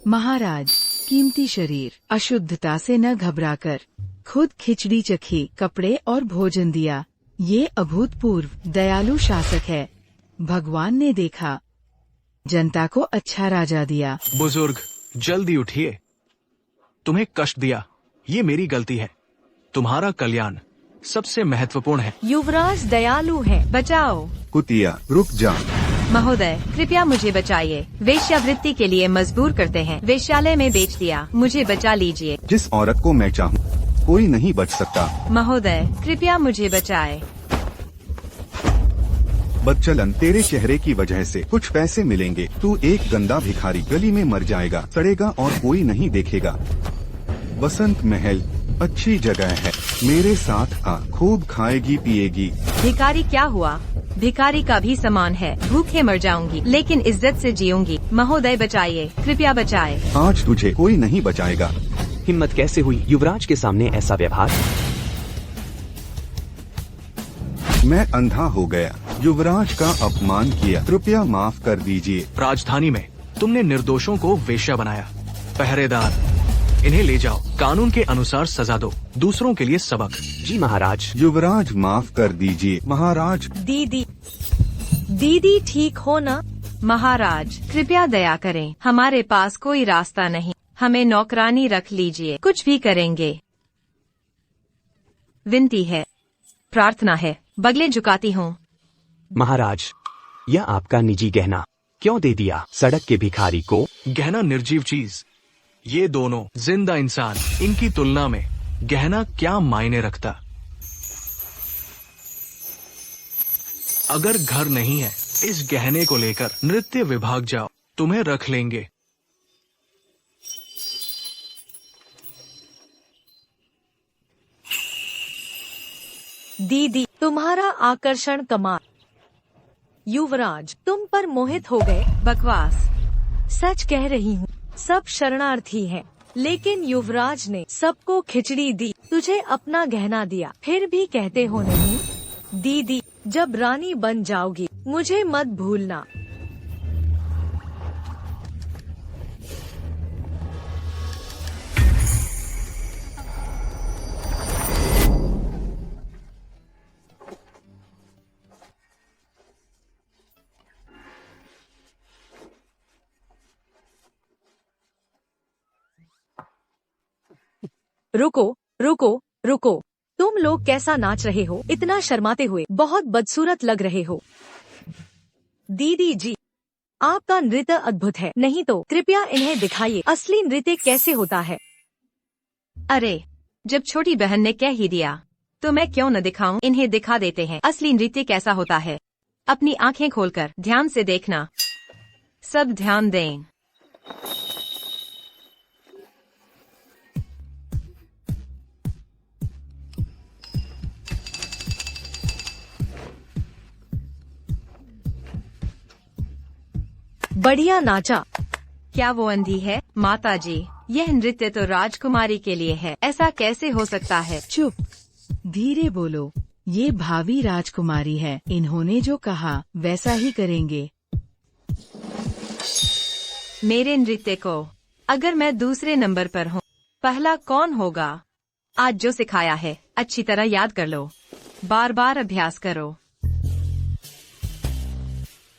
महाराज, कीमती शरीर, अशुद्धता से न घबराकर खुद खिचड़ी चखी, कपड़े और भोजन दिया। ये अभूतपूर्व दयालु शासक है। भगवान ने देखा, जनता को अच्छा राजा दिया। बुजुर्ग, जल्दी उठिए। तुम्हें कष्ट दिया, ये मेरी गलती है। तुम्हारा कल्याण सबसे महत्वपूर्ण है। युवराज दयालु है, बचाओ। कुतिया, रुक जा। महोदय, कृपया मुझे बचाइए। वेश्यावृत्ति के लिए मजबूर करते हैं। वेश्यालय में बेच दिया, मुझे बचा लीजिए। जिस औरत को मैं चाहूँ कोई नहीं बच सकता। महोदय, कृपया मुझे बचाए। बदचलन, तेरे चेहरे की वजह से कुछ पैसे मिलेंगे। तू एक गंदा भिखारी गली में मर जाएगा, सड़ेगा और कोई नहीं देखेगा। वसंत महल अच्छी जगह है, मेरे साथ आ, खूब खाएगी पिएगी। भिखारी क्या हुआ? भिखारी का भी समान है। भूखे मर जाऊंगी लेकिन इज्जत से जीऊंगी। महोदय बचाइए, कृपया बचाए। आज तुझे कोई नहीं बचाएगा। हिम्मत कैसे हुई युवराज के सामने ऐसा व्यवहार? मैं अंधा हो गया, युवराज का अपमान किया, कृपया माफ कर दीजिए। राजधानी में तुमने निर्दोषों को वेश्या बनाया। पहरेदार, इन्हें ले जाओ, कानून के अनुसार सजा दो, दूसरों के लिए सबक। जी महाराज। युवराज माफ कर दीजिए। महाराज। दीदी ठीक हो ना? महाराज, कृपया दया करें, हमारे पास कोई रास्ता नहीं, हमें नौकरानी रख लीजिए, कुछ भी करेंगे। विनती है, प्रार्थना है, बगले झुकाती हूँ। महाराज, यह आपका निजी गहना क्यों दे दिया सड़क के भिखारी को? गहना निर्जीव चीज, ये दोनों जिंदा इंसान, इनकी तुलना में गहना क्या मायने रखता। अगर घर नहीं है, इस गहने को लेकर नृत्य विभाग जाओ, तुम्हें रख लेंगे। दीदी, तुम्हारा आकर्षण कमाल। युवराज, तुम पर मोहित हो गए। बकवास, सच कह रही हूँ, सब शरणार्थी हैं। लेकिन युवराज ने सबको खिचड़ी दी, तुझे अपना गहना दिया, फिर भी कहते हो नहीं। दीदी, जब रानी बन जाओगी मुझे मत भूलना। रुको रुको रुको, तुम लोग कैसा नाच रहे हो? इतना शर्माते हुए, बहुत बदसूरत लग रहे हो। दीदी जी, आपका नृत्य अद्भुत है। नहीं तो कृपया इन्हें दिखाइए, असली नृत्य कैसे होता है। अरे, जब छोटी बहन ने कह ही दिया तो मैं क्यों न दिखाऊं। इन्हें दिखा देते हैं असली नृत्य कैसा होता है। अपनी आंखें खोलकर ध्यान से देखना, सब ध्यान दें। बढ़िया नाचा। क्या वो अंधी है? माता जी, यह नृत्य तो राजकुमारी के लिए है, ऐसा कैसे हो सकता है? चुप, धीरे बोलो, ये भावी राजकुमारी है। इन्होंने जो कहा वैसा ही करेंगे। मेरे नृत्य को अगर मैं दूसरे नंबर पर हूँ, पहला कौन होगा? आज जो सिखाया है अच्छी तरह याद कर लो, बार बार अभ्यास करो।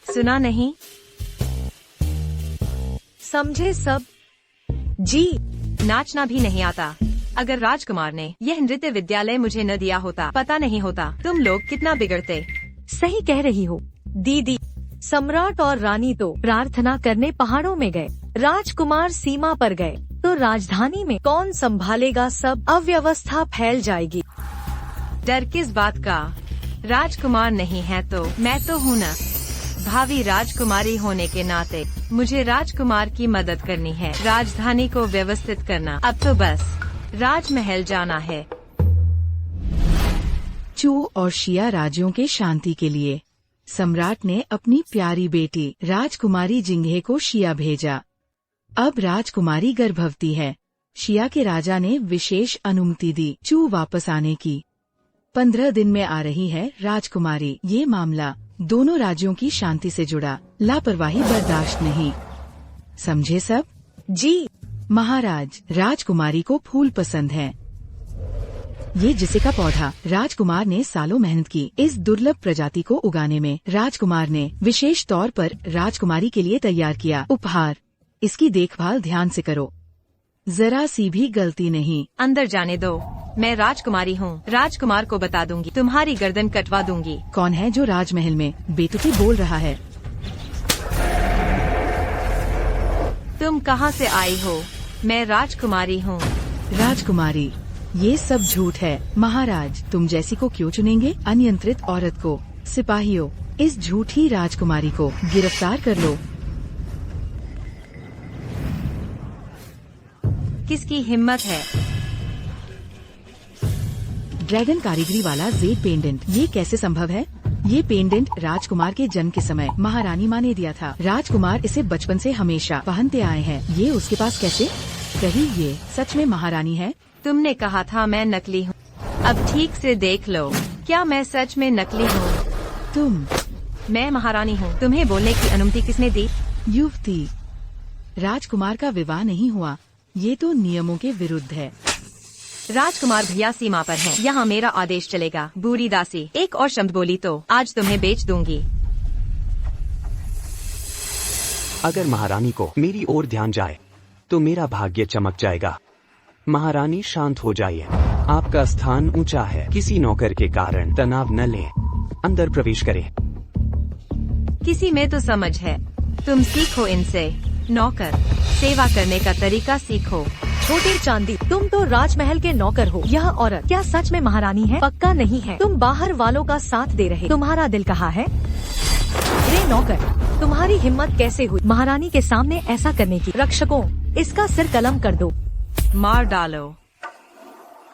सुना नहीं? समझे सब? जी, नाचना भी नहीं आता। अगर राजकुमार ने यह नृत्य विद्यालय मुझे न दिया होता, पता नहीं होता तुम लोग कितना बिगड़ते। सही कह रही हो दीदी। सम्राट और रानी तो प्रार्थना करने पहाड़ों में गए, राजकुमार सीमा पर गए, तो राजधानी में कौन संभालेगा? सब अव्यवस्था फैल जाएगी। डर किस बात का? राजकुमार नहीं है तो मैं तो हूँ न। भावी राजकुमारी होने के नाते मुझे राजकुमार की मदद करनी है, राजधानी को व्यवस्थित करना। अब तो बस राजमहल जाना है। चू और शिया राज्यों के शांति के लिए सम्राट ने अपनी प्यारी बेटी राजकुमारी जिंघे को शिया भेजा। अब राजकुमारी गर्भवती है। शिया के राजा ने विशेष अनुमति दी चू वापस आने की। 15 दिन में आ रही है राजकुमारी। ये मामला दोनों राज्यों की शांति से जुड़ा, लापरवाही बर्दाश्त नहीं। समझे सब? जी। महाराज, राजकुमारी को फूल पसंद है। ये जिसिका पौधा राजकुमार ने सालों मेहनत की इस दुर्लभ प्रजाति को उगाने में। राजकुमार ने विशेष तौर पर राजकुमारी के लिए तैयार किया उपहार। इसकी देखभाल ध्यान से करो, जरा सी भी गलती नहीं। अंदर जाने दो, मैं राजकुमारी हूँ। राजकुमार को बता दूंगी, तुम्हारी गर्दन कटवा दूंगी। कौन है जो राजमहल में बेतुकी बोल रहा है? तुम कहाँ से आई हो? मैं राजकुमारी हूँ। राजकुमारी, ये सब झूठ है। महाराज, तुम जैसी को क्यों चुनेंगे? अनियंत्रित औरत को। सिपाहियों, इस झूठी राजकुमारी को गिरफ्तार कर लो। किसकी हिम्मत है? ड्रैगन कारीगरी वाला जेड पेंडेंट, ये कैसे संभव है? ये पेंडेंट राजकुमार के जन्म के समय महारानी माँ ने दिया था। राजकुमार इसे बचपन से हमेशा पहनते आए हैं। ये उसके पास कैसे? कहीं ये सच में महारानी है? तुमने कहा था मैं नकली हूँ। अब ठीक से देख लो, क्या मैं सच में नकली हूँ? मैं महारानी हूँ। तुम्हें बोलने की अनुमति किसने दी? युवती, राजकुमार का विवाह नहीं हुआ, ये तो नियमों के विरुद्ध है। राजकुमार भैया सीमा पर हैं। यहाँ मेरा आदेश चलेगा। बूढ़ी दासी एक और शब्द बोली तो आज तुम्हें बेच दूंगी। अगर महारानी को मेरी ओर ध्यान जाए तो मेरा भाग्य चमक जाएगा। महारानी शांत हो जाइए, आपका स्थान ऊंचा है। किसी नौकर के कारण तनाव न लें, अंदर प्रवेश करें। किसी में तो समझ है, तुम सीखो इनसे। नौकर, सेवा करने का तरीका सीखो। छोटे चांदी, तुम तो राजमहल के नौकर हो। यह औरत क्या सच में महारानी है? पक्का नहीं है। तुम बाहर वालों का साथ दे रहे। तुम्हारा दिल कहाँ है? रे नौकर, तुम्हारी हिम्मत कैसे हुई महारानी के सामने ऐसा करने की? रक्षकों, इसका सिर कलम कर दो। मार डालो।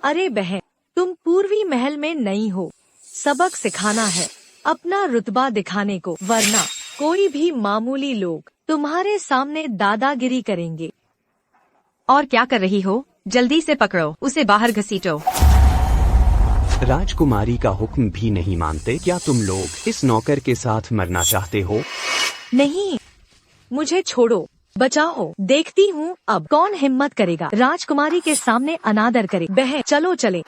अरे बहन, तुम पूर्वी महल में नई हो, सबक सिखाना है अपना रुतबा दिखाने को, वरना कोई भी मामूली लोग तुम्हारे सामने दादागिरी करेंगे। और क्या कर रही हो? जल्दी से पकड़ो, उसे बाहर घसीटो। राजकुमारी का हुक्म भी नहीं मानते क्या तुम लोग? इस नौकर के साथ मरना चाहते हो? नहीं, मुझे छोड़ो, बचाओ। देखती हूँ अब कौन हिम्मत करेगा राजकुमारी के सामने अनादर करे। बहन चलो चले।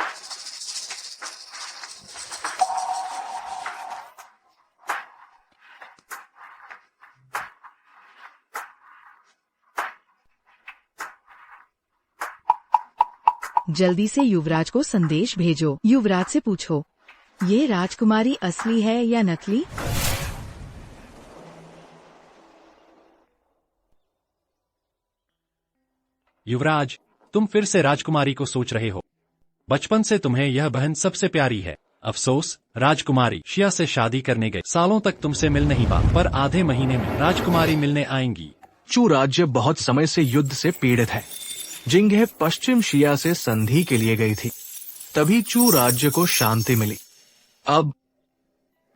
जल्दी से युवराज को संदेश भेजो। युवराज से पूछो, ये राजकुमारी असली है या नकली? युवराज, तुम फिर से राजकुमारी को सोच रहे हो। बचपन से तुम्हें यह बहन सबसे प्यारी है। अफसोस, राजकुमारी शिया से शादी करने गए। सालों तक तुमसे मिल नहीं पा, पर आधे महीने में राजकुमारी मिलने आएंगी। चू राज्य बहुत समय से युद्ध से पीड़ित है। जिंगहे पश्चिम शिया से संधि के लिए गई थी, तभी चू राज्य को शांति मिली। अब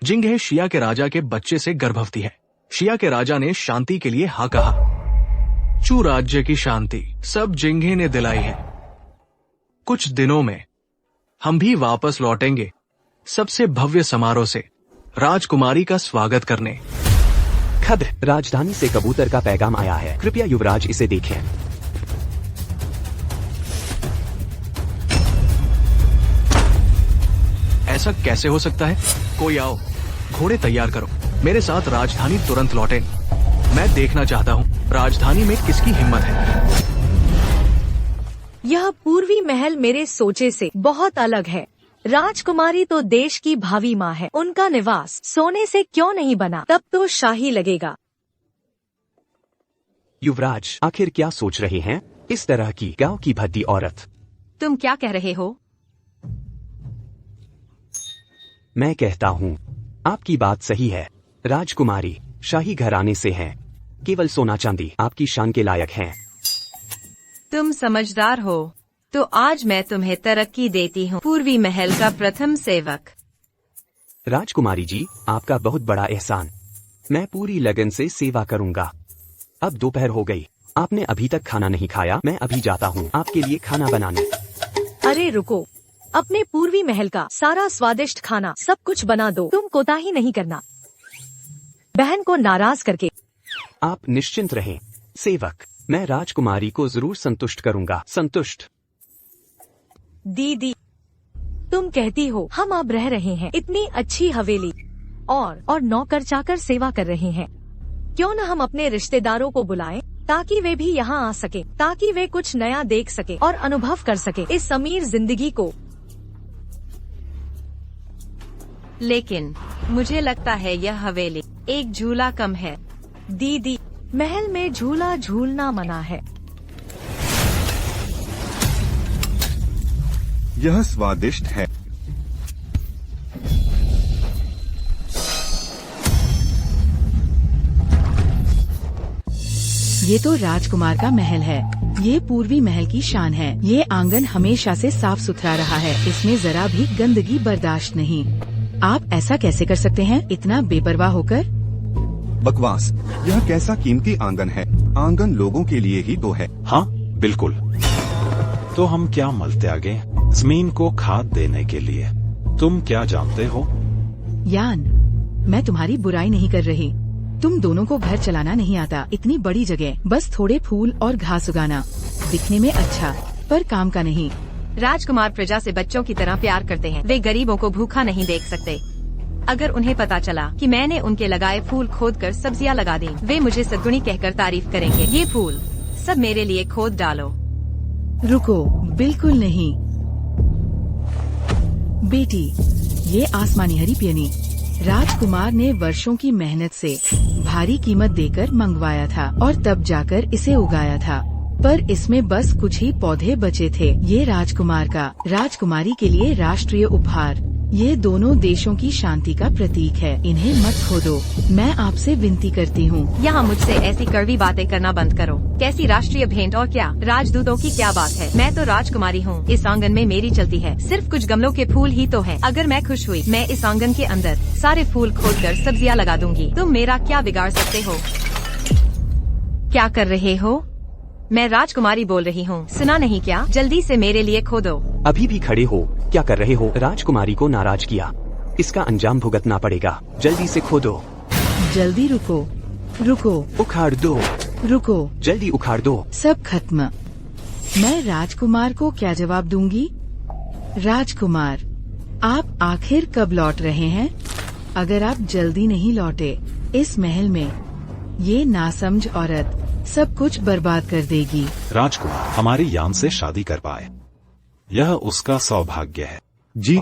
जिंगहे शिया के राजा के बच्चे से गर्भवती है। शिया के राजा ने शांति के लिए हाँ कहा। चू राज्य की शांति सब जिंगहे ने दिलाई है। कुछ दिनों में हम भी वापस लौटेंगे, सबसे भव्य समारोह से राजकुमारी का स्वागत करने। खद्र, राजधानी से कबूतर का पैगाम आया है, कृपया युवराज इसे देखें। ऐसा कैसे हो सकता है? कोई आओ, घोड़े तैयार करो, मेरे साथ राजधानी तुरंत लौटे। मैं देखना चाहता हूँ राजधानी में किसकी हिम्मत है। यह पूर्वी महल मेरे सोचे से बहुत अलग है। राजकुमारी तो देश की भावी माँ है, उनका निवास सोने से क्यों नहीं बना? तब तो शाही लगेगा। युवराज, आखिर क्या सोच रहे हैं? इस तरह की गांव की भद्दी औरत। तुम क्या कह रहे हो? मैं कहता हूँ आपकी बात सही है। राजकुमारी शाही घराने से हैं, केवल सोना चांदी आपकी शान के लायक हैं। तुम समझदार हो, तो आज मैं तुम्हें तरक्की देती हूँ। पूर्वी महल का प्रथम सेवक। राजकुमारी जी, आपका बहुत बड़ा एहसान। मैं पूरी लगन से सेवा करूँगा। अब दोपहर हो गई, आपने अभी तक खाना नहीं खाया। मैं अभी जाता हूँ आपके लिए खाना बनाने। अरे रुको, अपने पूर्वी महल का सारा स्वादिष्ट खाना सब कुछ बना दो, तुम कोताही नहीं करना। बहन को नाराज करके। आप निश्चिंत रहें सेवक, मैं राजकुमारी को जरूर संतुष्ट करूंगा। संतुष्ट। दीदी, तुम कहती हो हम अब रह रहे हैं इतनी अच्छी हवेली और नौकर चाकर सेवा कर रहे हैं। क्यों न हम अपने रिश्तेदारों को बुलाएं ताकि वे भी यहाँ आ सके, ताकि वे कुछ नया देख सके और अनुभव कर सके इस अमीर जिंदगी को। लेकिन मुझे लगता है यह हवेली एक झूला कम है। दीदी, महल में झूला झूलना मना है। यह स्वादिष्ट है। ये तो राजकुमार का महल है। ये पूर्वी महल की शान है। ये आंगन हमेशा से साफ सुथरा रहा है। इसमें जरा भी गंदगी बर्दाश्त नहीं। आप ऐसा कैसे कर सकते हैं, इतना बेपरवाह होकर? बकवास। यह कैसा कीमती आंगन है। आंगन लोगों के लिए ही तो है। हाँ बिल्कुल। तो हम क्या मल त्यागे जमीन को खाद देने के लिए? तुम क्या जानते हो? यान, मैं तुम्हारी बुराई नहीं कर रही। तुम दोनों को घर चलाना नहीं आता। इतनी बड़ी जगह, बस थोड़े फूल और घास उगाना, दिखने में अच्छा पर काम का नहीं। राजकुमार प्रजा से बच्चों की तरह प्यार करते हैं। वे गरीबों को भूखा नहीं देख सकते। अगर उन्हें पता चला कि मैंने उनके लगाए फूल खोदकर सब्जियां लगा दी, वे मुझे सद्गुणी कहकर तारीफ करेंगे। ये फूल सब मेरे लिए खोद डालो। रुको, बिल्कुल नहीं बेटी। ये आसमानी हरी पेनी राजकुमार ने वर्षों की मेहनत से भारी कीमत देकर मंगवाया था और तब जाकर इसे उगाया था, पर इसमें बस कुछ ही पौधे बचे थे। ये राजकुमार का राजकुमारी के लिए राष्ट्रीय उपहार। ये दोनों देशों की शांति का प्रतीक है। इन्हें मत खोदो, मैं आपसे विनती करती हूँ। यहाँ मुझसे ऐसी कड़वी बातें करना बंद करो। कैसी राष्ट्रीय भेंट और क्या राजदूतों की क्या बात है। मैं तो राजकुमारी हूँ। इस आंगन में मेरी चलती है। सिर्फ कुछ गमलों के फूल ही तो हैं। अगर मैं खुश हुई, मैं इस आंगन के अंदर सारे फूल खोदकर सब्जियां लगा दूंगी। तुम मेरा क्या बिगाड़ सकते हो? क्या कर रहे हो? मैं राजकुमारी बोल रही हूँ, सुना नहीं क्या? जल्दी से मेरे लिए खोदो। अभी भी खड़े हो? क्या कर रहे हो? राजकुमारी को नाराज किया, इसका अंजाम भुगतना पड़ेगा। जल्दी से खोदो। जल्दी रुको, रुको, उखाड़ दो। रुको, जल्दी उखाड़ दो। सब खत्म। मैं राजकुमार को क्या जवाब दूंगी? राजकुमार, आप आखिर कब लौट रहे हैं? अगर आप जल्दी नहीं लौटे, इस महल में ये नासमझ औरत सब कुछ बर्बाद कर देगी। राजकुमार हमारी यान से शादी कर पाए, यह उसका सौभाग्य है। जी।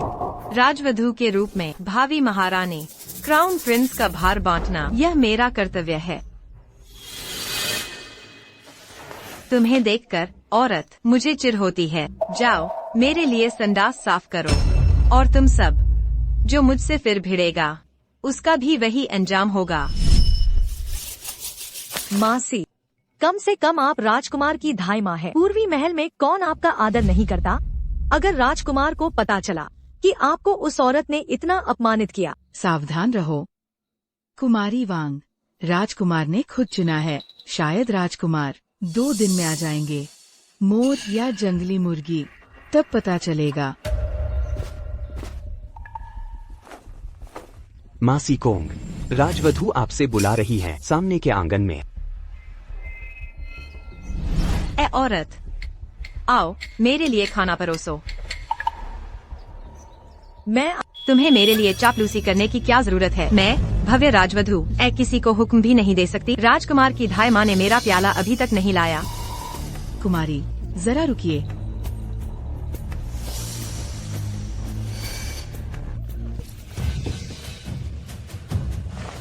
राजवधू के रूप में भावी महारानी क्राउन प्रिंस का भार बांटना यह मेरा कर्तव्य है। तुम्हें देखकर औरत मुझे चिढ़ होती है। जाओ, मेरे लिए संडास साफ करो। और तुम सब जो मुझसे फिर भिड़ेगा, उसका भी वही अंजाम होगा। मासी, कम से कम आप राजकुमार की धाई माँ है। पूर्वी महल में कौन आपका आदर नहीं करता? अगर राजकुमार को पता चला कि आपको उस औरत ने इतना अपमानित किया। सावधान रहो कुमारी वांग, राजकुमार ने खुद चुना है। शायद राजकुमार 2 दिन में आ जाएंगे। मोर या जंगली मुर्गी, तब पता चलेगा। मासी कोंग, राजवधू आपसे बुला रही है सामने के आंगन में। ए औरत, आओ मेरे लिए खाना परोसो। तुम्हें मेरे लिए चापलूसी करने की क्या जरूरत है? मैं भव्य राजवधू किसी को हुक्म भी नहीं दे सकती। राजकुमार की धाई माँ ने मेरा प्याला अभी तक नहीं लाया। कुमारी, जरा रुकिए।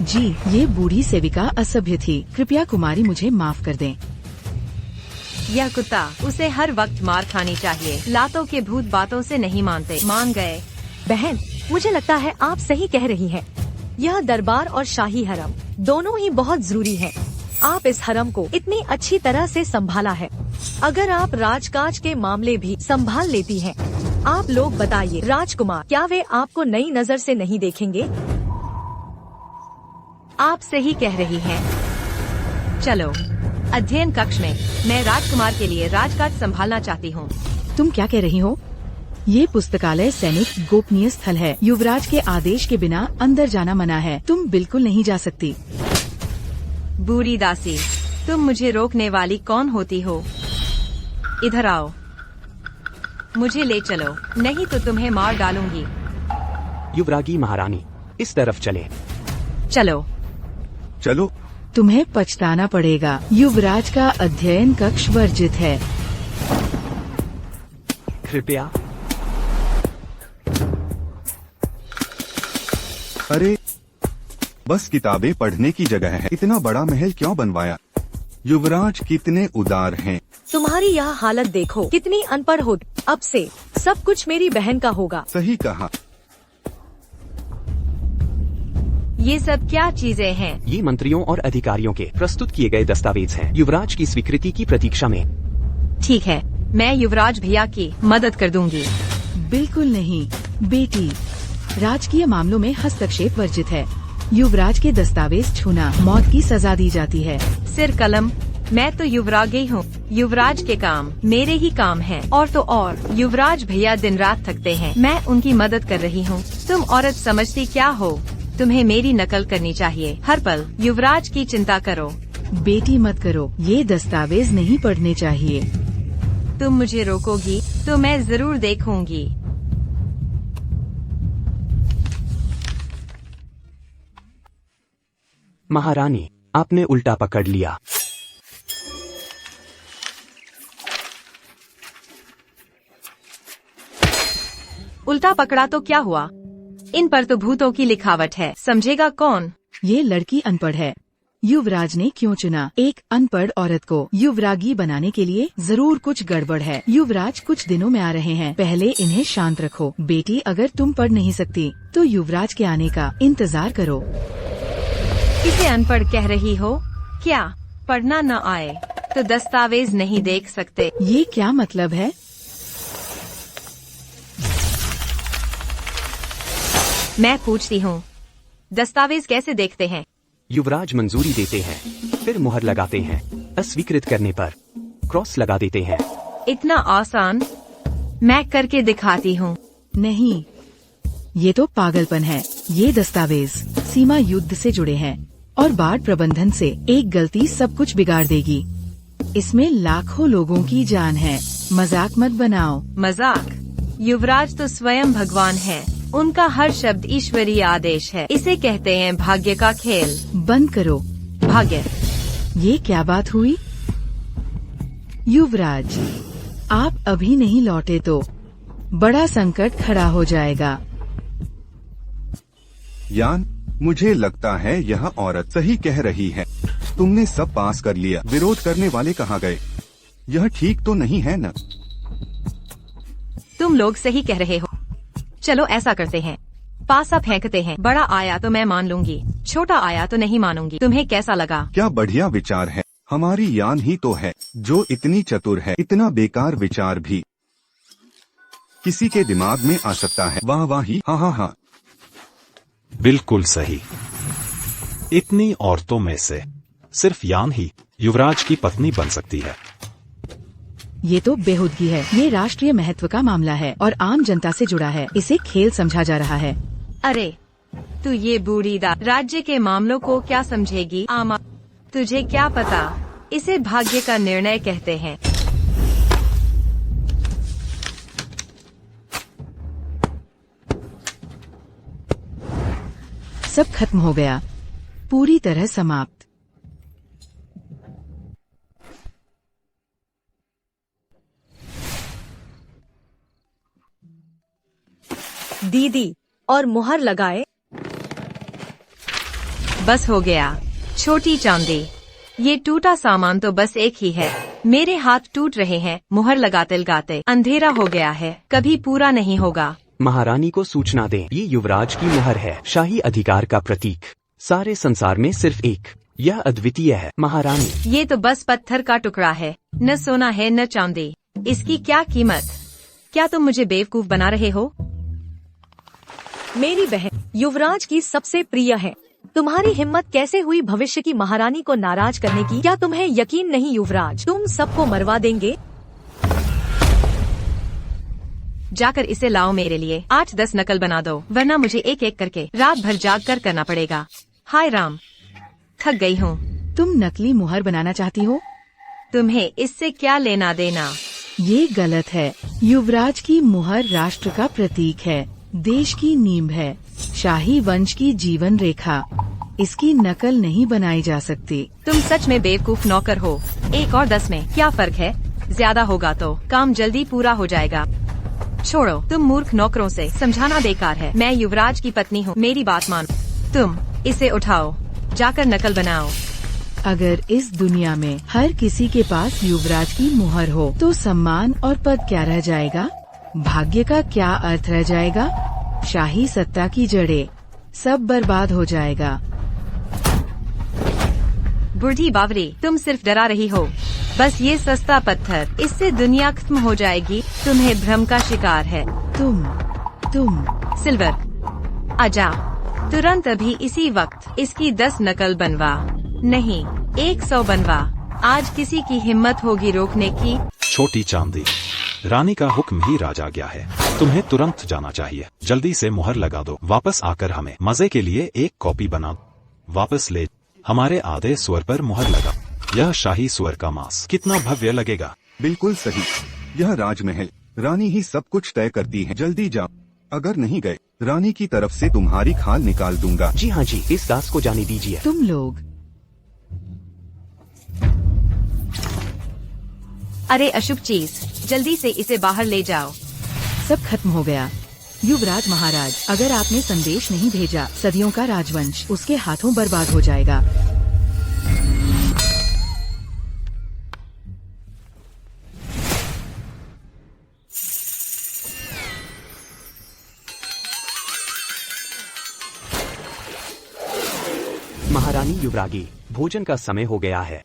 जी, ये बूढ़ी सेविका असभ्य थी। कृपया कुमारी मुझे माफ कर दें। यह कुत्ता, उसे हर वक्त मार खानी चाहिए। लातों के भूत बातों से नहीं मानते। मान गए। बहन, मुझे लगता है आप सही कह रही हैं। यह दरबार और शाही हरम दोनों ही बहुत जरूरी हैं। आप इस हरम को इतनी अच्छी तरह से संभाला है। अगर आप राजकाज के मामले भी संभाल लेती हैं, आप लोग बताइए राजकुमार, क्या वे आपको नई नजर से नहीं देखेंगे? आप सही कह रही हैं। चलो अध्ययन कक्ष में। मैं राजकुमार के लिए राजकाज संभालना चाहती हूँ। तुम क्या कह रही हो? ये पुस्तकालय सैनिक गोपनीय स्थल है। युवराज के आदेश के बिना अंदर जाना मना है। तुम बिल्कुल नहीं जा सकती। बूढ़ी दासी, तुम मुझे रोकने वाली कौन होती हो? इधर आओ, मुझे ले चलो, नहीं तो तुम्हें मार डालूंगी। युवरागी महारानी, इस तरफ चले। चलो। चलो। तुम्हें पछताना पड़ेगा। युवराज का अध्ययन कक्ष वर्जित है। कृपया। अरे, बस किताबें पढ़ने की जगह है। इतना बड़ा महल क्यों बनवाया? युवराज कितने उदार हैं। तुम्हारी यह हालत देखो, कितनी अनपढ़ हो। अब से सब कुछ मेरी बहन का होगा। सही कहा। ये सब क्या चीजें हैं? ये मंत्रियों और अधिकारियों के प्रस्तुत किए गए दस्तावेज हैं, युवराज की स्वीकृति की प्रतीक्षा में। ठीक है, मैं युवराज भैया की मदद कर दूंगी। बिल्कुल नहीं बेटी, राजकीय मामलों में हस्तक्षेप वर्जित है। युवराज के दस्तावेज छूना मौत की सजा दी जाती है। सिर कलम, मैं तो युवरागी हूँ। युवराज के काम मेरे ही काम हैं। और तो और युवराज भैया दिन रात थकते हैं, मैं उनकी मदद कर रही हूँ। तुम औरत समझती क्या हो? तुम्हें मेरी नकल करनी चाहिए। हर पल युवराज की चिंता करो। बेटी मत करो, ये दस्तावेज नहीं पढ़ने चाहिए। तुम मुझे रोकोगी तो मैं जरूर देखूंगी। महारानी, आपने उल्टा पकड़ लिया। उल्टा पकड़ा तो क्या हुआ? इन पर तो भूतों की लिखावट है, समझेगा कौन? ये लड़की अनपढ़ है। युवराज ने क्यों चुना एक अनपढ़ औरत को युवरागी बनाने के लिए? जरूर कुछ गड़बड़ है। युवराज कुछ दिनों में आ रहे हैं, पहले इन्हें शांत रखो। बेटी, अगर तुम पढ़ नहीं सकती तो युवराज के आने का इंतजार करो। इसे अनपढ़ कह रही हो क्या? पढ़ना न आए तो दस्तावेज नहीं देख सकते। ये क्या मतलब है? मैं पूछती हूँ, दस्तावेज कैसे देखते हैं? युवराज मंजूरी देते हैं, फिर मुहर लगाते हैं। अस्वीकृत करने पर क्रॉस लगा देते हैं। इतना आसान? मैं करके दिखाती हूँ। नहीं, ये तो पागलपन है। ये दस्तावेज सीमा युद्ध से जुड़े हैं और बाढ़ प्रबंधन से एक गलती सब कुछ बिगाड़ देगी। इसमें लाखों लोगों की जान है। मजाक मत बनाओ। मजाक? युवराज तो स्वयं भगवान है। उनका हर शब्द ईश्वरीय आदेश है। इसे कहते हैं भाग्य का खेल। बंद करो। भाग्य? ये क्या बात हुई? युवराज, आप अभी नहीं लौटे तो बड़ा संकट खड़ा हो जाएगा। यान, मुझे लगता है यह औरत सही कह रही है। तुमने सब पास कर लिया, विरोध करने वाले कहाँ गए? यह ठीक तो नहीं है न? तुम लोग सही कह रहे हो। चलो ऐसा करते हैं, पासा फेंकते हैं। बड़ा आया तो मैं मान लूंगी, छोटा आया तो नहीं मानूंगी। तुम्हें कैसा लगा? क्या बढ़िया विचार है। हमारी यान ही तो है जो इतनी चतुर है। इतना बेकार विचार भी किसी के दिमाग में आ सकता है। वाह वाह ही, हाँ हाँ हाँ। बिल्कुल सही। इतनी औरतों में से सिर्फ यान ही युवराज की पत्नी बन सकती है। ये तो बेहूदगी है। ये राष्ट्रीय महत्व का मामला है और आम जनता से जुड़ा है। इसे खेल समझा जा रहा है। अरे, तू ये बूढ़ी राज्य के मामलों को क्या समझेगी? आमा, तुझे क्या पता? इसे भाग्य का निर्णय कहते हैं। सब खत्म हो गया, पूरी तरह समाप्त। दीदी, और मुहर लगाए। बस हो गया। छोटी चांदी, ये टूटा सामान तो बस एक ही है। मेरे हाथ टूट रहे हैं मुहर लगाते लगाते। अंधेरा हो गया है, कभी पूरा नहीं होगा। महारानी को सूचना दें, ये युवराज की मुहर है, शाही अधिकार का प्रतीक। सारे संसार में सिर्फ एक, यह अद्वितीय है। महारानी, ये तो बस पत्थर का टुकड़ा है, न सोना है न चांदी। इसकी क्या कीमत? क्या तुम मुझे बेवकूफ बना रहे हो? मेरी बहन युवराज की सबसे प्रिय है। तुम्हारी हिम्मत कैसे हुई भविष्य की महारानी को नाराज करने की? क्या तुम्हें यकीन नहीं युवराज तुम सबको मरवा देंगे? जाकर इसे लाओ मेरे लिए। 8-10 नकल बना दो, वरना मुझे एक एक करके रात भर जाग कर करना पड़ेगा। हाय राम, थक गई हूँ। तुम नकली मुहर बनाना चाहती हो? तुम्हें इससे क्या लेना देना? ये गलत है। युवराज की मुहर राष्ट्र का प्रतीक है, देश की नींव है, शाही वंश की जीवन रेखा। इसकी नकल नहीं बनाई जा सकती। तुम सच में बेवकूफ नौकर हो। 1 और 10 में क्या फर्क है? ज्यादा होगा तो काम जल्दी पूरा हो जाएगा। छोड़ो, तुम मूर्ख नौकरों से समझाना बेकार है। मैं युवराज की पत्नी हूँ, मेरी बात मानो। तुम इसे उठाओ, जाकर नकल बनाओ। अगर इस दुनिया में हर किसी के पास युवराज की मुहर हो तो सम्मान और पद क्या रह जाएगा? भाग्य का क्या अर्थ रह जाएगा? शाही सत्ता की जड़ें, सब बर्बाद हो जाएगा। बूढ़ी बावरी, तुम सिर्फ डरा रही हो। बस ये सस्ता पत्थर, इससे दुनिया खत्म हो जाएगी। तुम्हें भ्रम का शिकार है। तुम सिल्वर, आजा तुरंत, अभी इसी वक्त इसकी 10 नकल बनवा, नहीं 100 बनवा। आज किसी की हिम्मत होगी रोकने की? छोटी चांदी, रानी का हुक्म ही राज आ गया है। तुम्हें तुरंत जाना चाहिए। जल्दी से मुहर लगा दो। वापस आकर हमें मजे के लिए एक कॉपी बना दो। वापस ले, हमारे आधे स्वर पर मुहर लगा। यह शाही स्वर का मांस कितना भव्य लगेगा। बिल्कुल सही। यह राजमहल, रानी ही सब कुछ तय करती है। जल्दी जाओ, अगर नहीं गए रानी की तरफ से तुम्हारी खाल निकाल दूंगा। जी हाँ जी, इस दास को जाने दीजिए। तुम लोग, अरे अशुभ चीज, जल्दी से इसे बाहर ले जाओ। सब खत्म हो गया। युवराज महाराज, अगर आपने संदेश नहीं भेजा, सदियों का राजवंश उसके हाथों बर्बाद हो जाएगा। महारानी युवरागी, भोजन का समय हो गया है।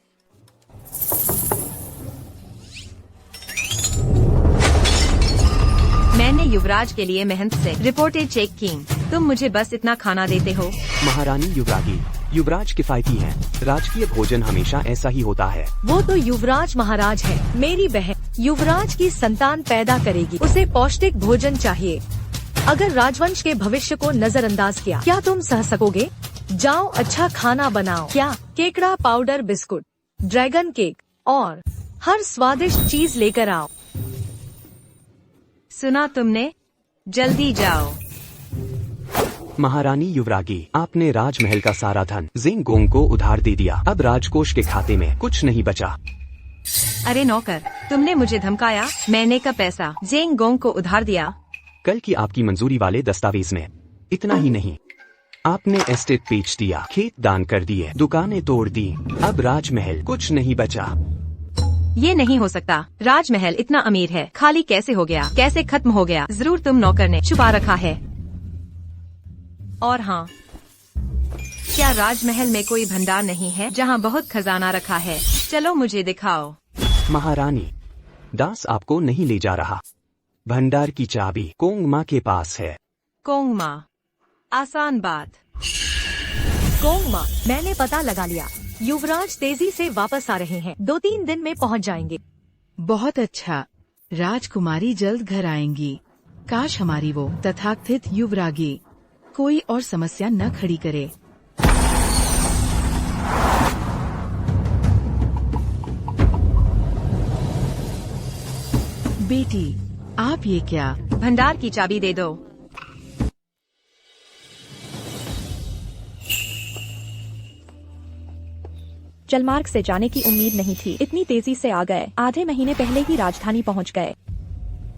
मैंने युवराज के लिए मेहनत से रिपोर्टें चेक की। तुम मुझे बस इतना खाना देते हो। महारानी युवरागी, युवराज किफायती हैं। राजकीय भोजन हमेशा ऐसा ही होता है। वो तो युवराज महाराज है। मेरी बहन युवराज की संतान पैदा करेगी, उसे पौष्टिक भोजन चाहिए। अगर राजवंश के भविष्य को नजरअंदाज किया, क्या तुम सह सकोगे? जाओ, अच्छा खाना बनाओ। क्या केकड़ा, पाउडर, बिस्कुट, ड्रैगन केक और हर स्वादिष्ट चीज लेकर आओ। सुना तुमने? जल्दी जाओ। महारानी युवरागी, आपने राजमहल का सारा धन जिंगोंग को उधार दे दिया। अब राजकोष के खाते में कुछ नहीं बचा। अरे नौकर, तुमने मुझे धमकाया। मैंने का पैसा जेंगोंग को उधार दिया। कल की आपकी मंजूरी वाले दस्तावेज में। इतना ही नहीं, आपने एस्टेट बेच दिया, खेत दान कर दिए, दुकानें तोड़ दी। अब राजमहल कुछ नहीं बचा। ये नहीं हो सकता। राजमहल इतना अमीर है, खाली कैसे हो गया? कैसे खत्म हो गया? जरूर तुम नौकर ने छुपा रखा है। और हाँ, क्या राजमहल में कोई भंडार नहीं है जहाँ बहुत खजाना रखा है? चलो मुझे दिखाओ। महारानी, दास आपको नहीं ले जा रहा। भंडार की चाबी कोंग माँ के पास है। कोंग माँ, आसान बात। कोंग माँ, मैंने पता लगा लिया। युवराज तेजी से वापस आ रहे हैं। 2-3 दिन में पहुंच जाएंगे। बहुत अच्छा, राजकुमारी जल्द घर आएंगी। काश हमारी वो तथाकथित युवरागी कोई और समस्या न खड़ी करे। बेटी, आप ये क्या? भंडार की चाबी दे दो। जलमार्ग से जाने की उम्मीद नहीं थी। इतनी तेजी से आ गए। आधे महीने पहले ही राजधानी पहुंच गए।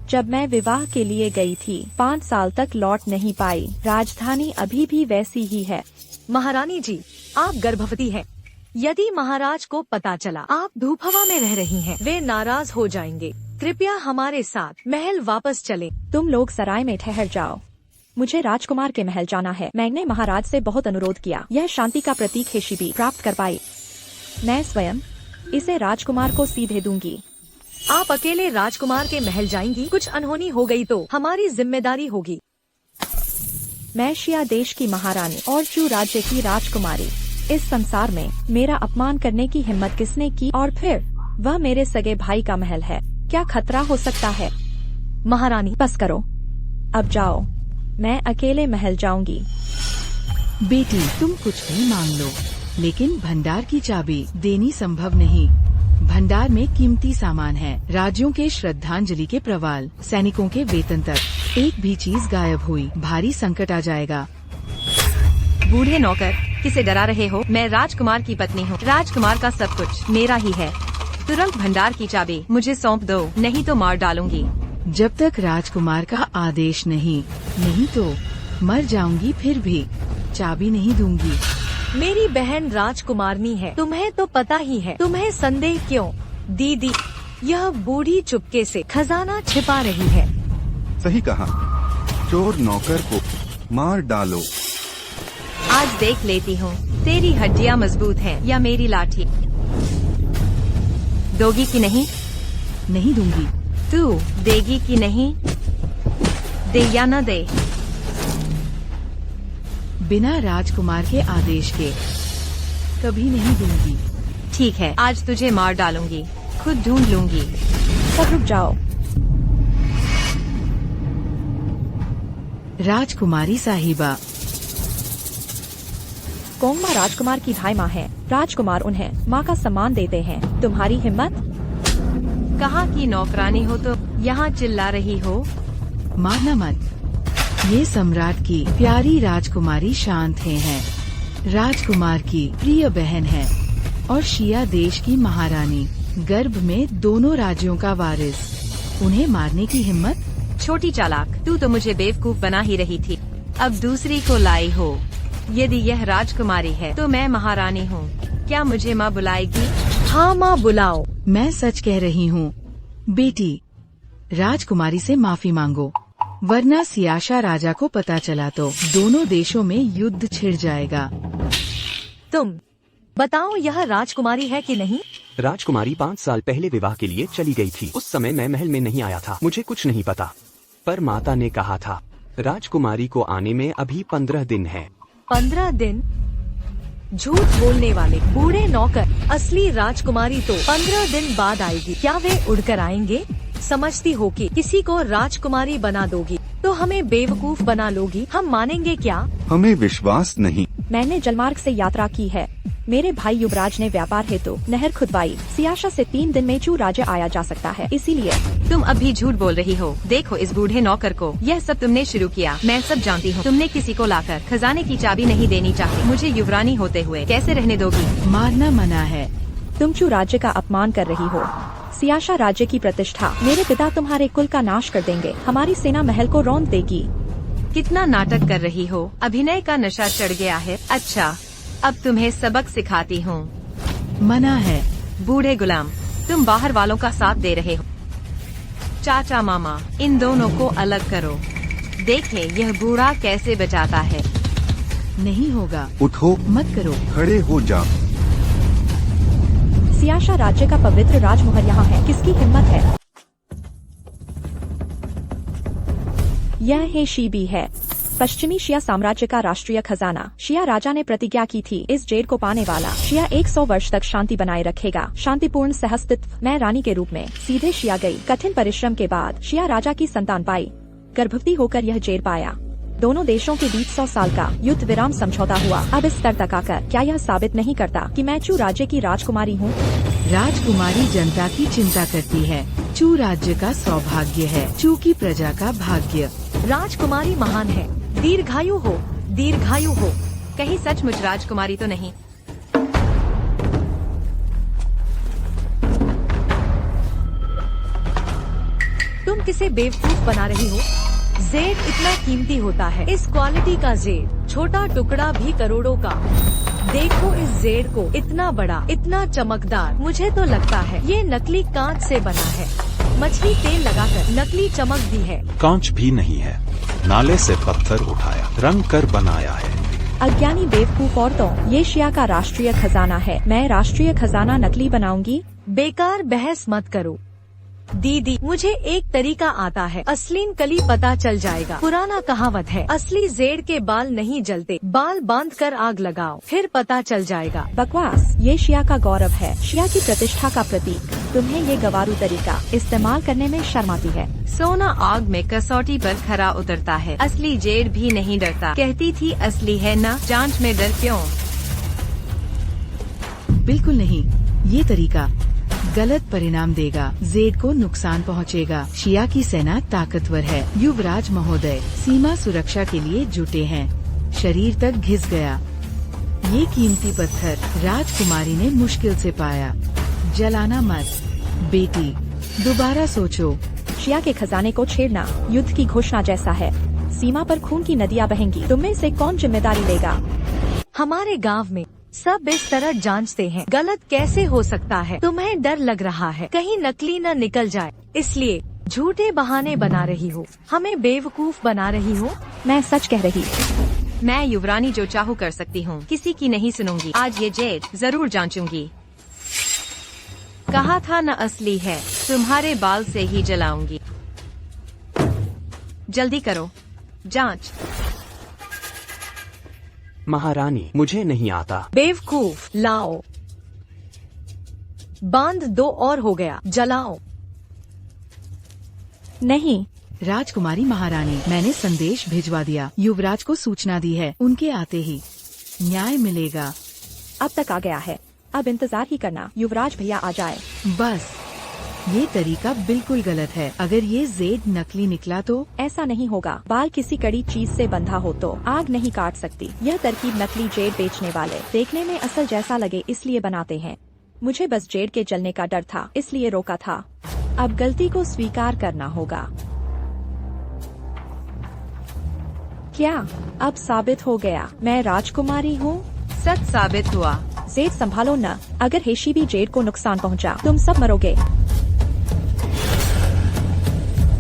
जब मैं विवाह के लिए गई थी, 5 साल तक लौट नहीं पाई। राजधानी अभी भी वैसी ही है। महारानी जी, आप गर्भवती हैं। यदि महाराज को पता चला आप धूप हवा में रह रही हैं, वे नाराज हो जाएंगे। कृपया हमारे साथ महल वापस चलें। तुम लोग सराय में ठहर जाओ। मुझे राजकुमार के महल जाना है। मैंने महाराज से बहुत अनुरोध किया। यह शांति का प्रतीक है। शिबी प्राप्त कर पाई। मैं स्वयं इसे राजकुमार को सीधे दूंगी। आप अकेले राजकुमार के महल जाएंगी? कुछ अनहोनी हो गई तो हमारी जिम्मेदारी होगी। मैं शिया देश की महारानी और चू राज्य की राजकुमारी। इस संसार में मेरा अपमान करने की हिम्मत किसने की? और फिर वह मेरे सगे भाई का महल है। क्या खतरा हो सकता है? महारानी बस करो, अब जाओ, मैं अकेले महल जाऊंगी। बेटी तुम कुछ भी मांग लो, लेकिन भंडार की चाबी देनी संभव नहीं। भंडार में कीमती सामान है, राज्यों के श्रद्धांजलि के प्रवाल, सैनिकों के वेतन तक, एक भी चीज गायब हुई, भारी संकट आ जाएगा। बूढ़े नौकर, किसे डरा रहे हो? मैं राजकुमार की पत्नी हूँ। राजकुमार का सब कुछ मेरा ही है। तुरंत भंडार की चाबी मुझे सौंप दो, नहीं तो मार डालूंगी। जब तक राजकुमार का आदेश नहीं तो मर जाऊंगी, फिर भी चाबी नहीं दूंगी। मेरी बहन राजकुमारनी है, तुम्हें तो पता ही है, तुम्हें संदेह क्यों? दीदी, यह बूढ़ी चुपके से खजाना छिपा रही है। सही कहा, चोर नौकर को मार डालो। आज देख लेती हूँ तेरी हड्डियाँ मजबूत हैं या मेरी लाठी। दोगी कि नहीं? नहीं दूंगी। तू देगी कि नहीं? दे या न दे? बिना राजकुमार के आदेश के कभी नहीं दूंगी। ठीक है, आज तुझे मार डालूंगी, खुद ढूंढ लूंगी। सब रुक जाओ। राजकुमारी साहिबा, कोंगमा राजकुमार की भाई माँ है। राजकुमार उन्हें माँ का सम्मान देते हैं। तुम्हारी हिम्मत? कहाँ की नौकरानी हो तो यहाँ चिल्ला रही हो? मारना मत। ये सम्राट की प्यारी राजकुमारी शांत है, राजकुमार की प्रिय बहन है और शिया देश की महारानी, गर्भ में दोनों राज्यों का वारिस। उन्हें मारने की हिम्मत? छोटी चालाक, तू तो मुझे बेवकूफ बना ही रही थी, अब दूसरी को लाई हो। यदि यह राजकुमारी है तो मैं महारानी हूँ। क्या मुझे माँ बुलाएगी? हाँ माँ बुलाओ। मैं सच कह रही हूँ। बेटी, राजकुमारी से माफी मांगो, वरना सियाशा राजा को पता चला तो दोनों देशों में युद्ध छिड़ जाएगा। तुम बताओ, यह राजकुमारी है कि नहीं? राजकुमारी 5 साल पहले विवाह के लिए चली गई थी। उस समय मैं महल में नहीं आया था, मुझे कुछ नहीं पता। पर माता ने कहा था राजकुमारी को आने में अभी 15 दिन है। 15 दिन? झूठ बोलने वाले बूढ़े नौकर, असली राजकुमारी तो 15 दिन बाद आएगी। क्या वे उड़कर आएंगे? समझती हो कि किसी को राजकुमारी बना दोगी तो हमें बेवकूफ बना लोगी? हम मानेंगे क्या? हमें विश्वास नहीं। मैंने जलमार्ग से यात्रा की है। मेरे भाई युवराज ने व्यापार हेतु नहर खुदवाई। सियाशा से 3 दिन में चू राज्य आया जा सकता है, इसीलिए। तुम अब भी झूठ बोल रही हो। देखो इस बूढ़े नौकर को, यह सब तुमने शुरू किया। मैं सब जानती हूँ। तुमने किसी को लाकर खजाने की चाबी नहीं देनी चाहिए। मुझे युवरानी होते हुए कैसे रहने दोगी? मारना मना है। तुम चू राज्य का अपमान कर रही हो। सियाशा राज्य की प्रतिष्ठा, मेरे पिता तुम्हारे कुल का नाश कर देंगे। हमारी सेना महल को रौंद देगी। कितना नाटक कर रही हो, अभिनय का नशा चढ़ गया है। अच्छा, अब तुम्हें सबक सिखाती हूँ। मना है। बूढ़े गुलाम, तुम बाहर वालों का साथ दे रहे हो। चाचा मामा, इन दोनों को अलग करो। देखें यह बूढ़ा कैसे बचाता है। नहीं होगा। उठो, मत करो। खड़े हो जा। सियाशा राज्य का पवित्र राजमहल यहाँ है, किसकी हिम्मत है? यह है शीबी है, पश्चिमी शिया साम्राज्य का राष्ट्रीय खजाना। शिया राजा ने प्रतिज्ञा की थी, इस जेड को पाने वाला शिया 100 वर्ष तक शांति बनाए रखेगा। शांतिपूर्ण सहअस्तित्व। मैं रानी के रूप में सीधे शिया गई। कठिन परिश्रम के बाद शिया राजा की संतान पाई। गर्भवती होकर यह जेड पाया। दोनों देशों के बीच 100 साल का युद्ध विराम समझौता हुआ। अब इस स्तर तक आकर क्या यह साबित नहीं करता कि मैं चू राज्य की राजकुमारी हूँ? राजकुमारी जनता की चिंता करती है। चू राज्य का सौभाग्य है, चू की प्रजा का भाग्य। राजकुमारी महान है। दीर्घायु हो, दीर्घायु हो। कहीं सचमुच राजकुमारी तो नहीं? तुम किसे बेवकूफ बना रही हो? जेड इतना कीमती होता है। इस क्वालिटी का जेड, छोटा टुकड़ा भी करोड़ों का। देखो इस जेड को, इतना बड़ा, इतना चमकदार। मुझे तो लगता है ये नकली कांच से बना है। मछली तेल लगाकर नकली चमक दी है। कांच भी नहीं है, नाले से पत्थर उठाया, रंग कर बनाया है। अज्ञानी बेवकूफ औरतों, ये शिया का राष्ट्रीय खजाना है। मैं राष्ट्रीय खजाना नकली बनाऊंगी? बेकार बहस मत करो। दीदी, मुझे एक तरीका आता है, असलीन कली पता चल जाएगा। पुराना कहावत है, असली जेड के बाल नहीं जलते, बाल बांध कर आग लगाओ, फिर पता चल जाएगा। बकवास, ये शिया का गौरव है, शिया की प्रतिष्ठा का प्रतीक। तुम्हें ये गवारू तरीका इस्तेमाल करने में शर्म आती है। सोना आग में कसौटी पर खरा उतरता है। असली जेड भी नहीं डरता। कहती थी असली है ना, जांच में डर क्यों? बिल्कुल नहीं, ये तरीका गलत परिणाम देगा। जेड को नुकसान पहुंचेगा। शिया की सेना ताकतवर है। युवराज महोदय सीमा सुरक्षा के लिए जुटे हैं। शरीर तक घिस गया। ये कीमती पत्थर राजकुमारी ने मुश्किल से पाया। जलाना मत बेटी, दोबारा सोचो। शिया के खजाने को छेड़ना युद्ध की घोषणा जैसा है। सीमा पर खून की नदियां बहेंगी। तुम में से कौन जिम्मेदारी लेगा? हमारे गांव में सब इस तरह जांचते हैं। गलत कैसे हो सकता है? तुम्हें डर लग रहा है कहीं नकली न निकल जाए, इसलिए झूठे बहाने बना रही हो। हमें बेवकूफ बना रही हो। मैं सच कह रही। मैं युवरानी जो चाहूँ कर सकती हूँ, किसी की नहीं सुनूंगी। आज ये जेड जरूर जांचूंगी। कहा था न असली है, तुम्हारे बाल से ही जलाऊंगी। जल्दी करो, जांच। महारानी मुझे नहीं आता। बेवकूफ, लाओ। बांध दो और हो गया, जलाओ। नहीं। राजकुमारी महारानी, मैंने संदेश भिजवा दिया। युवराज को सूचना दी है। उनके आते ही न्याय मिलेगा। अब तक आ गया है, अब इंतजार ही करना युवराज भैया आ जाए। बस, ये तरीका बिल्कुल गलत है। अगर ये जेड नकली निकला तो? ऐसा नहीं होगा। बाल किसी कड़ी चीज से बंधा हो तो आग नहीं काट सकती। यह तरकीब नकली जेड बेचने वाले देखने में असल जैसा लगे इसलिए बनाते हैं। मुझे बस जेड के जलने का डर था, इसलिए रोका था। अब गलती को स्वीकार करना होगा। क्या अब साबित हो गया मैं राजकुमारी हूँ? सच साबित हुआ। जेड संभालो न, अगर हेशी भी जेड को नुकसान पहुँचा तुम सब मरोगे।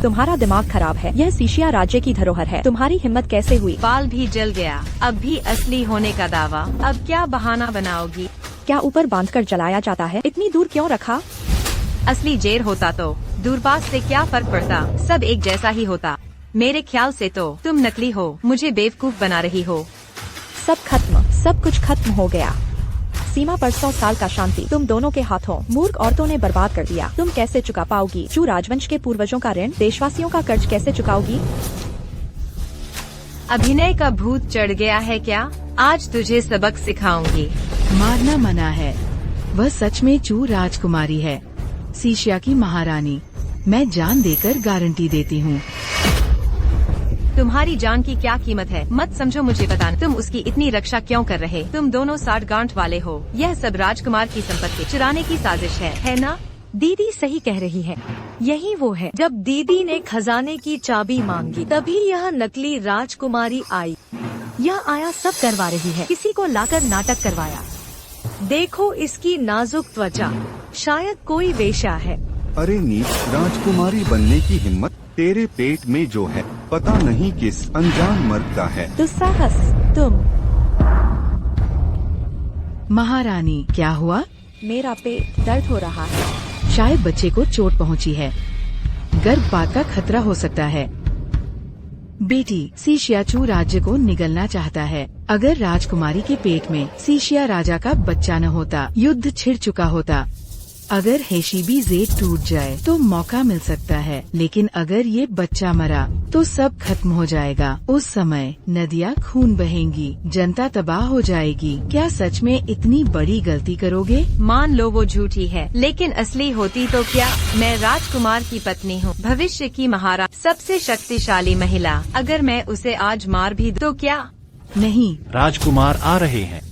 तुम्हारा दिमाग खराब है। यह सीशिया राज्य की धरोहर है। तुम्हारी हिम्मत कैसे हुई? बाल भी जल गया। अब भी असली होने का दावा। अब क्या बहाना बनाओगी? क्या ऊपर बांधकर जलाया जाता है? इतनी दूर क्यों रखा? असली जेड होता तो दूरपास से क्या फर्क पड़ता, सब एक जैसा ही होता। मेरे ख्याल से तो तुम नकली हो, मुझे बेवकूफ बना रही हो। सब खत्म, सब कुछ खत्म हो गया। सीमा पर 100 साल का शांति तुम दोनों के हाथों मूर्ख औरतों ने बर्बाद कर दिया। तुम कैसे चुका पाओगी चू राजवंश के पूर्वजों का ऋण? देशवासियों का कर्ज कैसे चुकाओगी? अभिनय का भूत चढ़ गया है क्या? आज तुझे सबक सिखाऊंगी। मारना मना है। वह सच में चू राजकुमारी है, सीशिया की महारानी। मैं जान देकर गारंटी देती हूँ। तुम्हारी जान की क्या कीमत है? मत समझो मुझे बताना। तुम उसकी इतनी रक्षा क्यों कर रहे? तुम दोनों 60 गांठ वाले हो। यह सब राजकुमार की संपत्ति चुराने की साजिश है ना? दीदी सही कह रही है। यही वो है। जब दीदी ने खजाने की चाबी मांगी तभी यह नकली राजकुमारी आई। यह आया सब करवा रही है। किसी को लाकर नाटक करवाया। देखो इसकी नाजुक त्वचा, शायद कोई वेश्या है। अरे नीच, राजकुमारी बनने की हिम्मत तेरे पेट में जो है पता नहीं किस अनजान मर्द का है। दुस्साहस तुम। महारानी क्या हुआ? मेरा पेट दर्द हो रहा है। शायद बच्चे को चोट पहुंची है। गर्भपात का खतरा हो सकता है। बेटी, सीशिया चू राज्य को निगलना चाहता है। अगर राजकुमारी के पेट में सीशिया राजा का बच्चा न होता, युद्ध छिड़ चुका होता। अगर हेशी भी जेड टूट जाए तो मौका मिल सकता है, लेकिन अगर ये बच्चा मरा तो सब खत्म हो जाएगा। उस समय नदियाँ खून बहेंगी, जनता तबाह हो जाएगी। क्या सच में इतनी बड़ी गलती करोगे? मान लो वो झूठी है, लेकिन असली होती तो क्या? मैं राजकुमार की पत्नी हूँ, भविष्य की महारानी, सबसे शक्तिशाली महिला। अगर मैं उसे आज मार भी दूं तो क्या? नहीं। राजकुमार आ रहे हैं।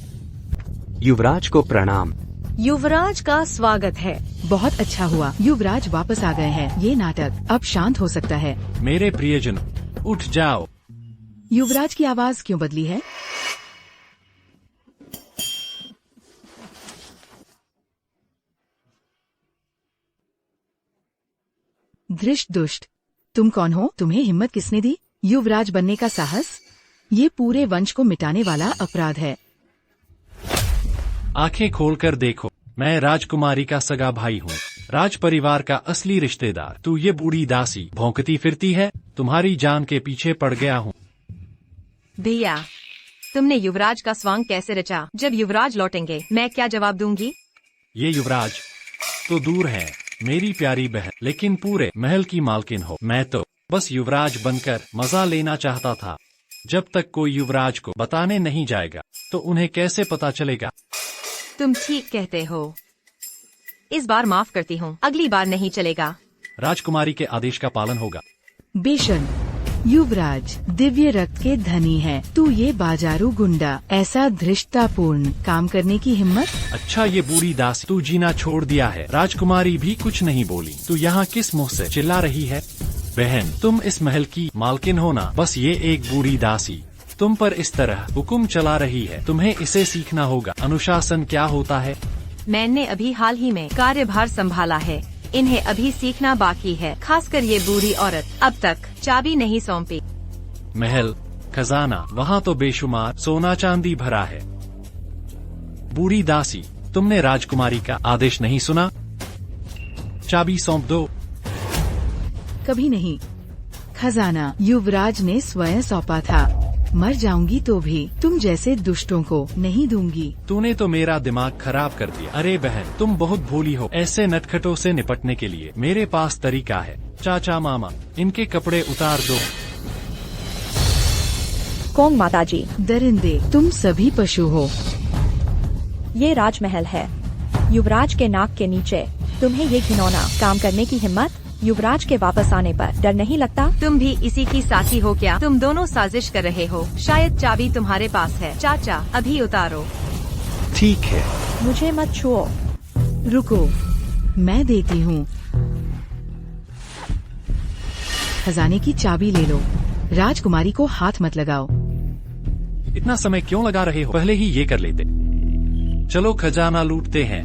युवराज को प्रणाम। युवराज का स्वागत है। बहुत अच्छा हुआ, युवराज वापस आ गए हैं। ये नाटक अब शांत हो सकता है। मेरे प्रियजन, उठ जाओ। युवराज की आवाज क्यों बदली है? धृष्ट दुष्ट, तुम कौन हो? तुम्हें हिम्मत किसने दी? युवराज बनने का साहस? ये पूरे वंश को मिटाने वाला अपराध है। आंखें खोलकर देखो, मैं राजकुमारी का सगा भाई हूँ, राज परिवार का असली रिश्तेदार। तू ये बूढ़ी दासी भौंकती फिरती है, तुम्हारी जान के पीछे पड़ गया हूँ। भैया, तुमने युवराज का स्वांग कैसे रचा? जब युवराज लौटेंगे मैं क्या जवाब दूंगी? ये युवराज तो दूर है, मेरी प्यारी बहन, लेकिन पूरे महल की मालकिन हो। मैं तो बस युवराज बनकर मजा लेना चाहता था। जब तक कोई युवराज को बताने नहीं जाएगा तो उन्हें कैसे पता चलेगा? तुम ठीक कहते हो। इस बार माफ करती हूँ, अगली बार नहीं चलेगा। राजकुमारी के आदेश का पालन होगा। बेशन, युवराज दिव्य रक्त के धनी है। तू ये बाजारू गुंडा, ऐसा धृष्टतापूर्ण काम करने की हिम्मत? अच्छा ये बूढ़ी दासी, तू जीना छोड़ दिया है। राजकुमारी भी कुछ नहीं बोली। तू यहाँ किस मुंह से चिल्ला रही है? बहन, तुम इस महल की मालकिन हो ना। बस ये एक बूढ़ी दासी तुम पर इस तरह हुक्म चला रही है। तुम्हें इसे सीखना होगा। अनुशासन क्या होता है? मैंने अभी हाल ही में कार्यभार संभाला है। इन्हें अभी सीखना बाकी है, खासकर ये बूढ़ी औरत अब तक चाबी नहीं सौंपी। महल, खजाना, वहाँ तो बेशुमार सोना चांदी भरा है। बूढ़ी दासी, तुमने राजकुमारी का आदेश नहीं सुना? चाबी सौंप दो। कभी नहीं। खजाना युवराज ने स्वयं सौंपा था। मर जाऊंगी तो भी तुम जैसे दुष्टों को नहीं दूंगी। तूने तो मेरा दिमाग खराब कर दिया। अरे बहन, तुम बहुत भोली हो। ऐसे नटखटों से निपटने के लिए मेरे पास तरीका है। चाचा मामा, इनके कपड़े उतार दो। कोंग माताजी, दरिंदे, तुम सभी पशु हो। ये राजमहल है। युवराज के नाक के नीचे तुम्हें ये घिनौना काम करने की हिम्मत? युवराज के वापस आने पर डर नहीं लगता? तुम भी इसी की साथी हो क्या? तुम दोनों साजिश कर रहे हो। शायद चाबी तुम्हारे पास है। चाचा, अभी उतारो। ठीक है। मुझे मत छुओ। रुको, मैं देती हूँ। खजाने की चाबी ले लो। राजकुमारी को हाथ मत लगाओ। इतना समय क्यों लगा रहे हो? पहले ही ये कर लेते। चलो खजाना लूटते हैं।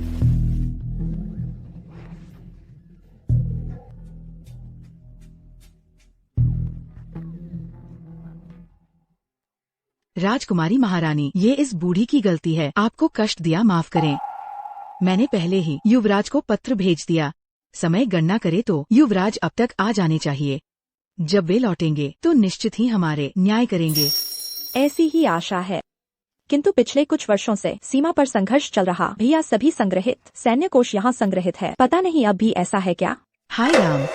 राजकुमारी महारानी, ये इस बूढ़ी की गलती है। आपको कष्ट दिया, माफ करें। मैंने पहले ही युवराज को पत्र भेज दिया। समय गणना करे तो युवराज अब तक आ जाने चाहिए। जब वे लौटेंगे तो निश्चित ही हमारे न्याय करेंगे। ऐसी ही आशा है। किंतु पिछले कुछ वर्षों से सीमा पर संघर्ष चल रहा। भैया, सभी संग्रहित सैन्य कोष यहाँ संग्रहित है। पता नहीं अब भी ऐसा है क्या? हाय राम,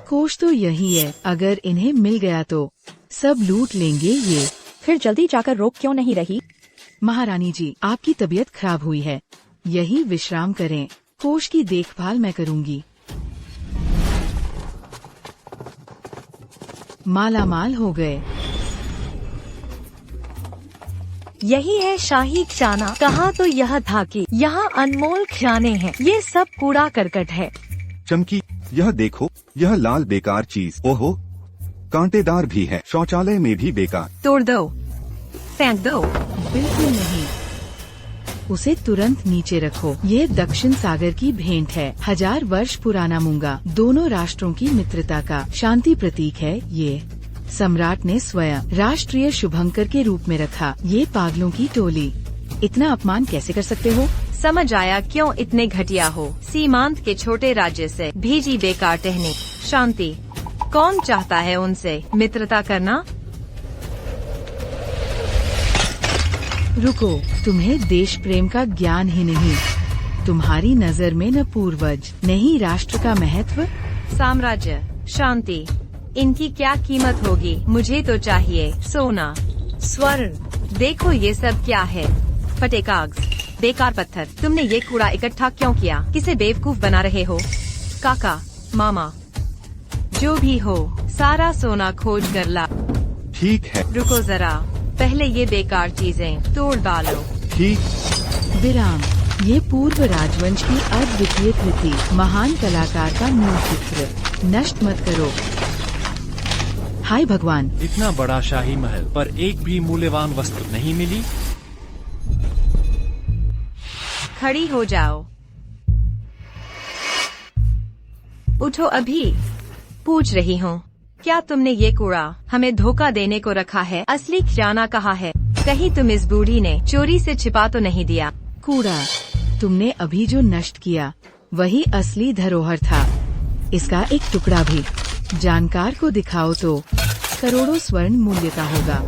कोष तो यही है। अगर इन्हें मिल गया तो सब लूट लेंगे ये। फिर जल्दी जाकर रोक क्यों नहीं रही? महारानी जी, आपकी तबीयत खराब हुई है, यही विश्राम करें। कोष की देखभाल मैं करूंगी। मालामाल हो गए। यही है शाही खजाना। कहाँ तो यह था कि यहाँ अनमोल खजाने हैं। ये सब कूड़ा करकट है। चमकी, यह देखो, यह लाल बेकार चीज। ओहो, कांटेदार भी है। शौचालय में भी बेकार। तोड़ दो, फेंक दो। बिल्कुल नहीं, उसे तुरंत नीचे रखो। ये दक्षिण सागर की भेंट है। 1000 वर्ष पुराना मूंगा। दोनों राष्ट्रों की मित्रता का शांति प्रतीक है। ये सम्राट ने स्वयं राष्ट्रीय शुभंकर के रूप में रखा। ये पागलों की टोली, इतना अपमान कैसे कर सकते हो? समझ आया क्यों इतने घटिया हो। सीमांत के छोटे राज्य से भेजी बेकार टहनी। शांति, कौन चाहता है उनसे मित्रता करना? रुको, तुम्हें देश प्रेम का ज्ञान ही नहीं। तुम्हारी नजर में न पूर्वज, नहीं राष्ट्र का महत्व। साम्राज्य, शांति, इनकी क्या कीमत होगी? मुझे तो चाहिए सोना, स्वर्ण। देखो ये सब क्या है? फटे कागज, बेकार पत्थर। तुमने ये कूड़ा इकट्ठा क्यों किया? किसे बेवकूफ बना रहे हो? काका, मामा, जो भी हो, सारा सोना खोज कर ला। ठीक है। रुको जरा, पहले ये बेकार चीजें तोड़ डालो। ठीक। विराम, ये पूर्व राजवंश की अद्वितीय कृति, महान कलाकार का मूल चित्र। नष्ट मत करो। हाय भगवान, इतना बड़ा शाही महल पर एक भी मूल्यवान वस्तु नहीं मिली। खड़ी हो जाओ। उठो अभी। पूछ रही हूँ, क्या तुमने ये कूड़ा हमें धोखा देने को रखा है? असली खजाना कहाँ है? कहीं तुम इस बूढ़ी ने चोरी से छिपा तो नहीं दिया? कूड़ा तुमने अभी जो नष्ट किया वही असली धरोहर था। इसका एक टुकड़ा भी जानकार को दिखाओ तो करोड़ों स्वर्ण मूल्य का होगा।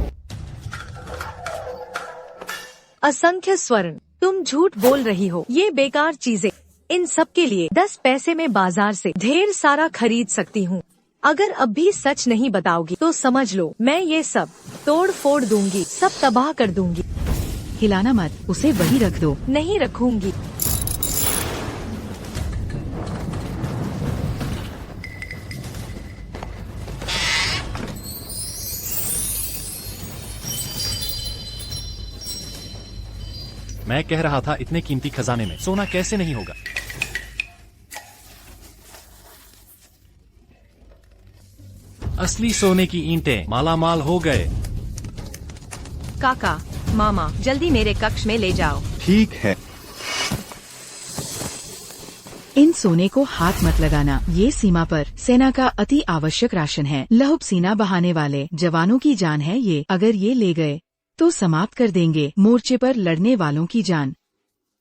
असंख्य स्वर्ण। तुम झूठ बोल रही हो। ये बेकार चीजें इन सब के लिए 10 पैसे में बाजार से ढेर सारा खरीद सकती हूँ। अगर अब भी सच नहीं बताओगी तो समझ लो मैं ये सब तोड़ फोड़ दूंगी, सब तबाह कर दूंगी। हिलाना मत, उसे वही रख दो। नहीं रखूंगी। मैं कह रहा था इतने कीमती खजाने में सोना कैसे नहीं होगा। असली सोने की ईंटें मालामाल हो गए। काका, मामा, जल्दी मेरे कक्ष में ले जाओ। ठीक है। इन सोने को हाथ मत लगाना, ये सीमा पर सेना का अति आवश्यक राशन है। लहू पसीना बहाने वाले जवानों की जान है ये। अगर ये ले गए तो समाप्त कर देंगे मोर्चे पर लड़ने वालों की जान।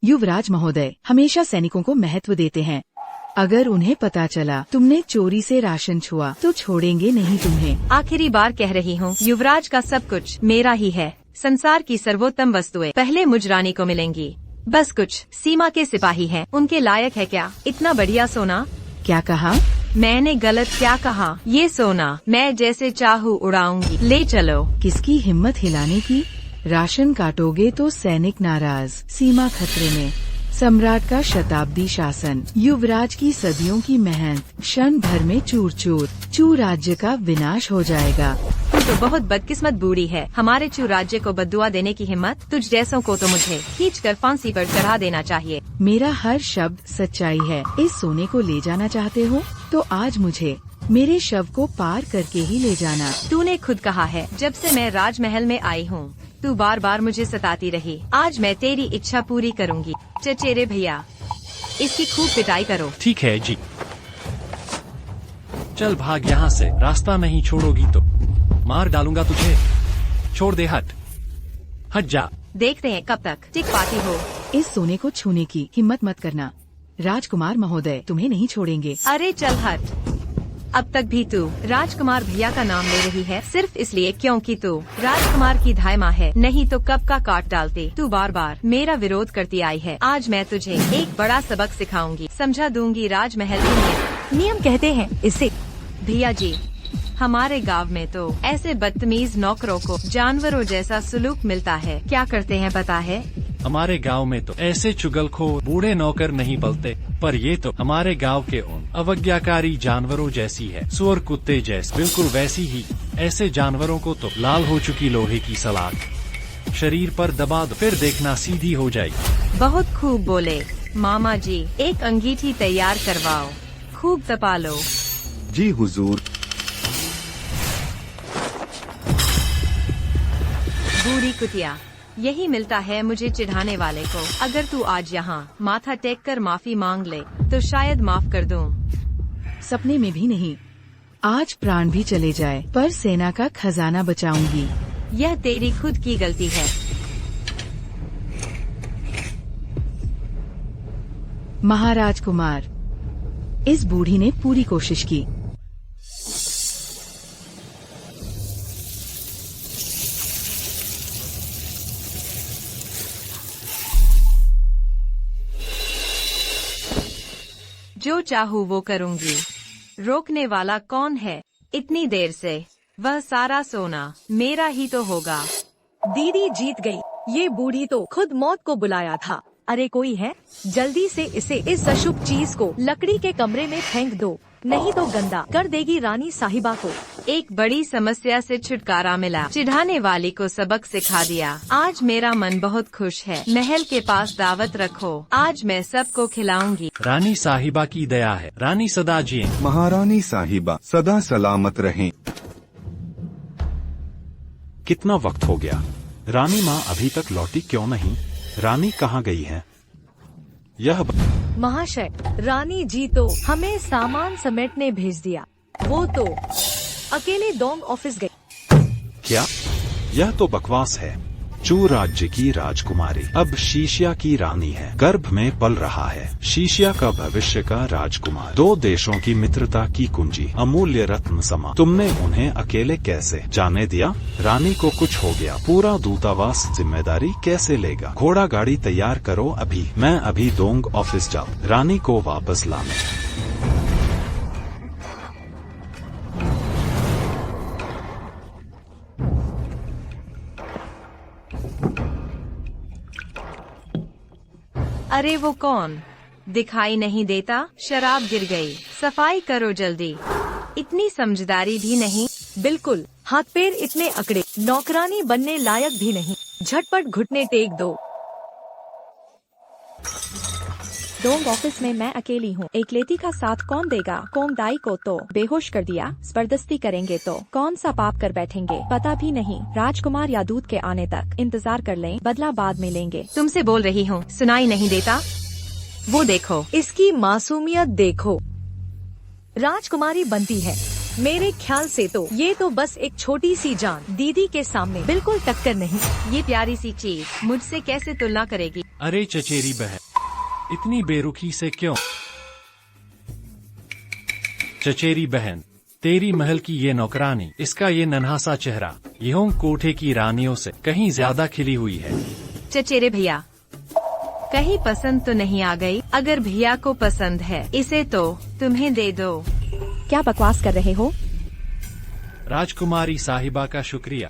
युवराज महोदय हमेशा सैनिकों को महत्व देते हैं। अगर उन्हें पता चला तुमने चोरी से राशन छुआ तो छोड़ेंगे नहीं तुम्हें। आखिरी बार कह रही हूँ, युवराज का सब कुछ मेरा ही है। संसार की सर्वोत्तम वस्तुएं पहले मुझ रानी को मिलेंगी। बस कुछ सीमा के सिपाही हैं, उनके लायक है क्या इतना बढ़िया सोना? क्या कहा? मैंने गलत क्या कहा? ये सोना मैं जैसे चाहूँ उड़ाऊंगी। ले चलो। किसकी हिम्मत हिलाने की? राशन काटोगे तो सैनिक नाराज, सीमा खतरे में। सम्राट का शताब्दी शासन, युवराज की सदियों की मेहनत क्षण भर में चूर चूर। चू राज्य का विनाश हो जाएगा। तू तो बहुत बदकिस्मत बूढ़ी है। हमारे चू राज्य को बद्दुआ देने की हिम्मत? तुझ जैसों को तो मुझे खींचकर फांसी पर चढ़ा देना चाहिए। मेरा हर शब्द सच्चाई है। इस सोने को ले जाना चाहते हो तो आज मुझे मेरे शव को पार करके ही ले जाना। तूने खुद कहा है, जब से मैं राजमहल में आई हूँ तू बार बार मुझे सताती रही। आज मैं तेरी इच्छा पूरी करूँगी। चचेरे भैया, इसकी खूब पिटाई करो। ठीक है जी। चल भाग यहाँ से, रास्ता नहीं छोड़ोगी तो मार डालूंगा तुझे। छोड़ दे, हट हट जा। देखते हैं कब तक टिक पाती हो। इस सोने को छूने की हिम्मत मत करना। राजकुमार महोदय तुम्हें नहीं छोड़ेंगे। अरे चल हट। अब तक भी तू राजकुमार भैया का नाम ले रही है सिर्फ इसलिए क्योंकि तू राजकुमार की धायमा है, नहीं तो कब का काट डालती। तू बार बार मेरा विरोध करती आई है। आज मैं तुझे एक बड़ा सबक सिखाऊंगी, समझा दूंगी राजमहल के नियम कहते हैं इसे। भैया जी, हमारे गांव में तो ऐसे बदतमीज नौकरों को जानवरों जैसा सलूक मिलता है। क्या करते हैं पता है? हमारे गांव में तो ऐसे चुगलखोर बूढ़े नौकर नहीं पलते, पर ये तो हमारे गांव के उन अवज्ञाकारी जानवरों जैसी है। सुअर कुत्ते जैसे, बिल्कुल वैसी ही। ऐसे जानवरों को तो लाल हो चुकी लोहे की सलाख शरीर पर दबा दो, फिर देखना सीधी हो जाएगी। बहुत खूब बोले मामा जी। एक अंगीठी तैयार करवाओ, खूब तपा लो। जी हुजूर। बूढ़ी कुतिया, यही मिलता है मुझे चिढ़ाने वाले को। अगर तू आज यहाँ माथा टेक कर माफी मांग ले तो शायद माफ कर दूं। सपने में भी नहीं। आज प्राण भी चले जाए पर सेना का खजाना बचाऊंगी। यह तेरी खुद की गलती है। महाराज कुमार, इस बूढ़ी ने पूरी कोशिश की। जो चाहूँ वो करूँगी। रोकने वाला कौन है? इतनी देर से वह सारा सोना मेरा ही तो होगा। दीदी जीत गई। ये बूढ़ी तो खुद मौत को बुलाया था। अरे कोई है? जल्दी से इसे इस अशुभ चीज को लकड़ी के कमरे में फेंक दो, नहीं तो गंदा कर देगी रानी साहिबा को। एक बड़ी समस्या से छुटकारा मिला। चिढ़ाने वाली को सबक सिखा दिया। आज मेरा मन बहुत खुश है। महल के पास दावत रखो, आज मैं सबको खिलाऊंगी। रानी साहिबा की दया है। रानी सदा जिए। महारानी साहिबा सदा सलामत रहें। कितना वक्त हो गया? रानी माँ अभी तक लौटी क्यों नहीं? रानी कहाँ गई है? यह महाशय, रानी जी तो हमें सामान समेटने भेज दिया। वो तो अकेले डोंग ऑफिस गई। क्या? यह तो बकवास है। चू राज्य की राजकुमारी अब शीशिया की रानी है, गर्भ में पल रहा है। शीशिया का भविष्य का राजकुमार, 2 देशों की मित्रता की कुंजी, अमूल्य रत्न समा। तुमने उन्हें अकेले कैसे जाने दिया? रानी को कुछ हो गया, पूरा दूतावास जिम्मेदारी कैसे लेगा? घोड़ा गाड़ी तैयार करो अभी, मैं अभी दोंग ऑफिस जाऊँ रानी को वापस लाने। अरे वो कौन? दिखाई नहीं देता। शराब गिर गई, सफाई करो जल्दी। इतनी समझदारी भी नहीं। बिल्कुल, हाथ पैर इतने अकड़े, नौकरानी बनने लायक भी नहीं। झटपट घुटने टेक दो। डोंग ऑफिस में मैं अकेली हूँ। एक लेती का साथ कौन देगा? कोमदाई को तो बेहोश कर दिया, जबरदस्ती करेंगे तो कौन सा पाप कर बैठेंगे पता भी नहीं। राजकुमार या दूत के आने तक इंतजार कर लें, बदला बाद में लेंगे। तुमसे बोल रही हूँ, सुनाई नहीं देता? वो देखो, इसकी मासूमियत देखो। राजकुमारी बनती है। मेरे ख्याल से तो ये तो बस एक छोटी सी जान दीदी के सामने बिल्कुल टक्कर नहीं। ये प्यारी सी चीज मुझसे कैसे तुलना करेगी? अरे चचेरी बहन, इतनी बेरुखी से क्यों? चचेरी बहन, तेरी महल की ये नौकरानी, इसका ये नन्हा सा चेहरा, यूं कोठे की रानियों से कहीं ज्यादा खिली हुई है। चचेरे भैया, कहीं पसंद तो नहीं आ गई? अगर भैया को पसंद है इसे तो तुम्हें दे दो। क्या बकवास कर रहे हो? राजकुमारी साहिबा का शुक्रिया,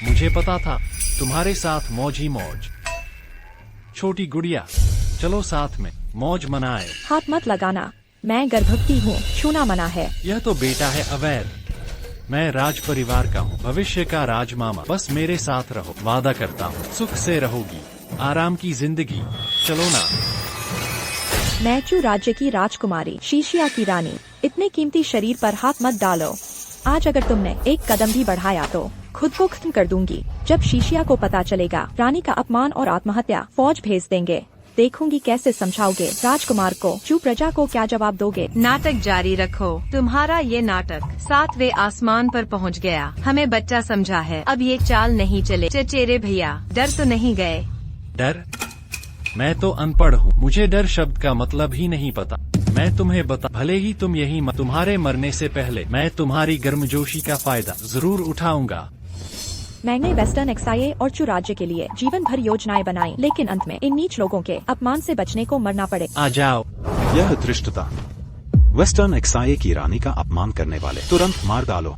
मुझे पता था तुम्हारे साथ मौज ही मौज। छोटी गुड़िया, चलो साथ में मौज मनाए। हाथ मत लगाना, मैं गर्भवती हूँ, छूना मना है। यह तो बेटा है अवैध। मैं राज परिवार का हूँ, भविष्य का राजमामा। बस मेरे साथ रहो, वादा करता हूँ सुख से रहोगी, आराम की जिंदगी। चलो ना। मैं चू राज्य की राजकुमारी, शीशिया की रानी। इतने कीमती शरीर पर हाथ मत डालो। आज अगर तुमने एक कदम भी बढ़ाया तो खुद को खत्म कर दूंगी। जब शीशिया को पता चलेगा, रानी का अपमान और आत्महत्या, फौज भेज देंगे। देखूंगी कैसे समझाओगे राजकुमार को। चू प्रजा को क्या जवाब दोगे? नाटक जारी रखो। तुम्हारा ये नाटक 7वें आसमान पर पहुंच गया। हमें बच्चा समझा है, अब ये चाल नहीं चले। चचेरे भैया, डर तो नहीं गए? डर? मैं तो अनपढ़ हूँ, मुझे डर शब्द का मतलब ही नहीं पता। मैं तुम्हें बता, भले ही तुम यही तुम्हारे मरने से पहले मैं तुम्हारी गर्मजोशी का फायदा जरूर उठाऊंगा। मैंने वेस्टर्न एक्साई और चू राज्य के लिए जीवन भर योजनाएं बनाई, लेकिन अंत में इन नीच लोगों के अपमान से बचने को मरना पड़े। आ जाओ। यह धृष्टता, वेस्टर्न एक्साई की रानी का अपमान करने वाले तुरंत मार डालो।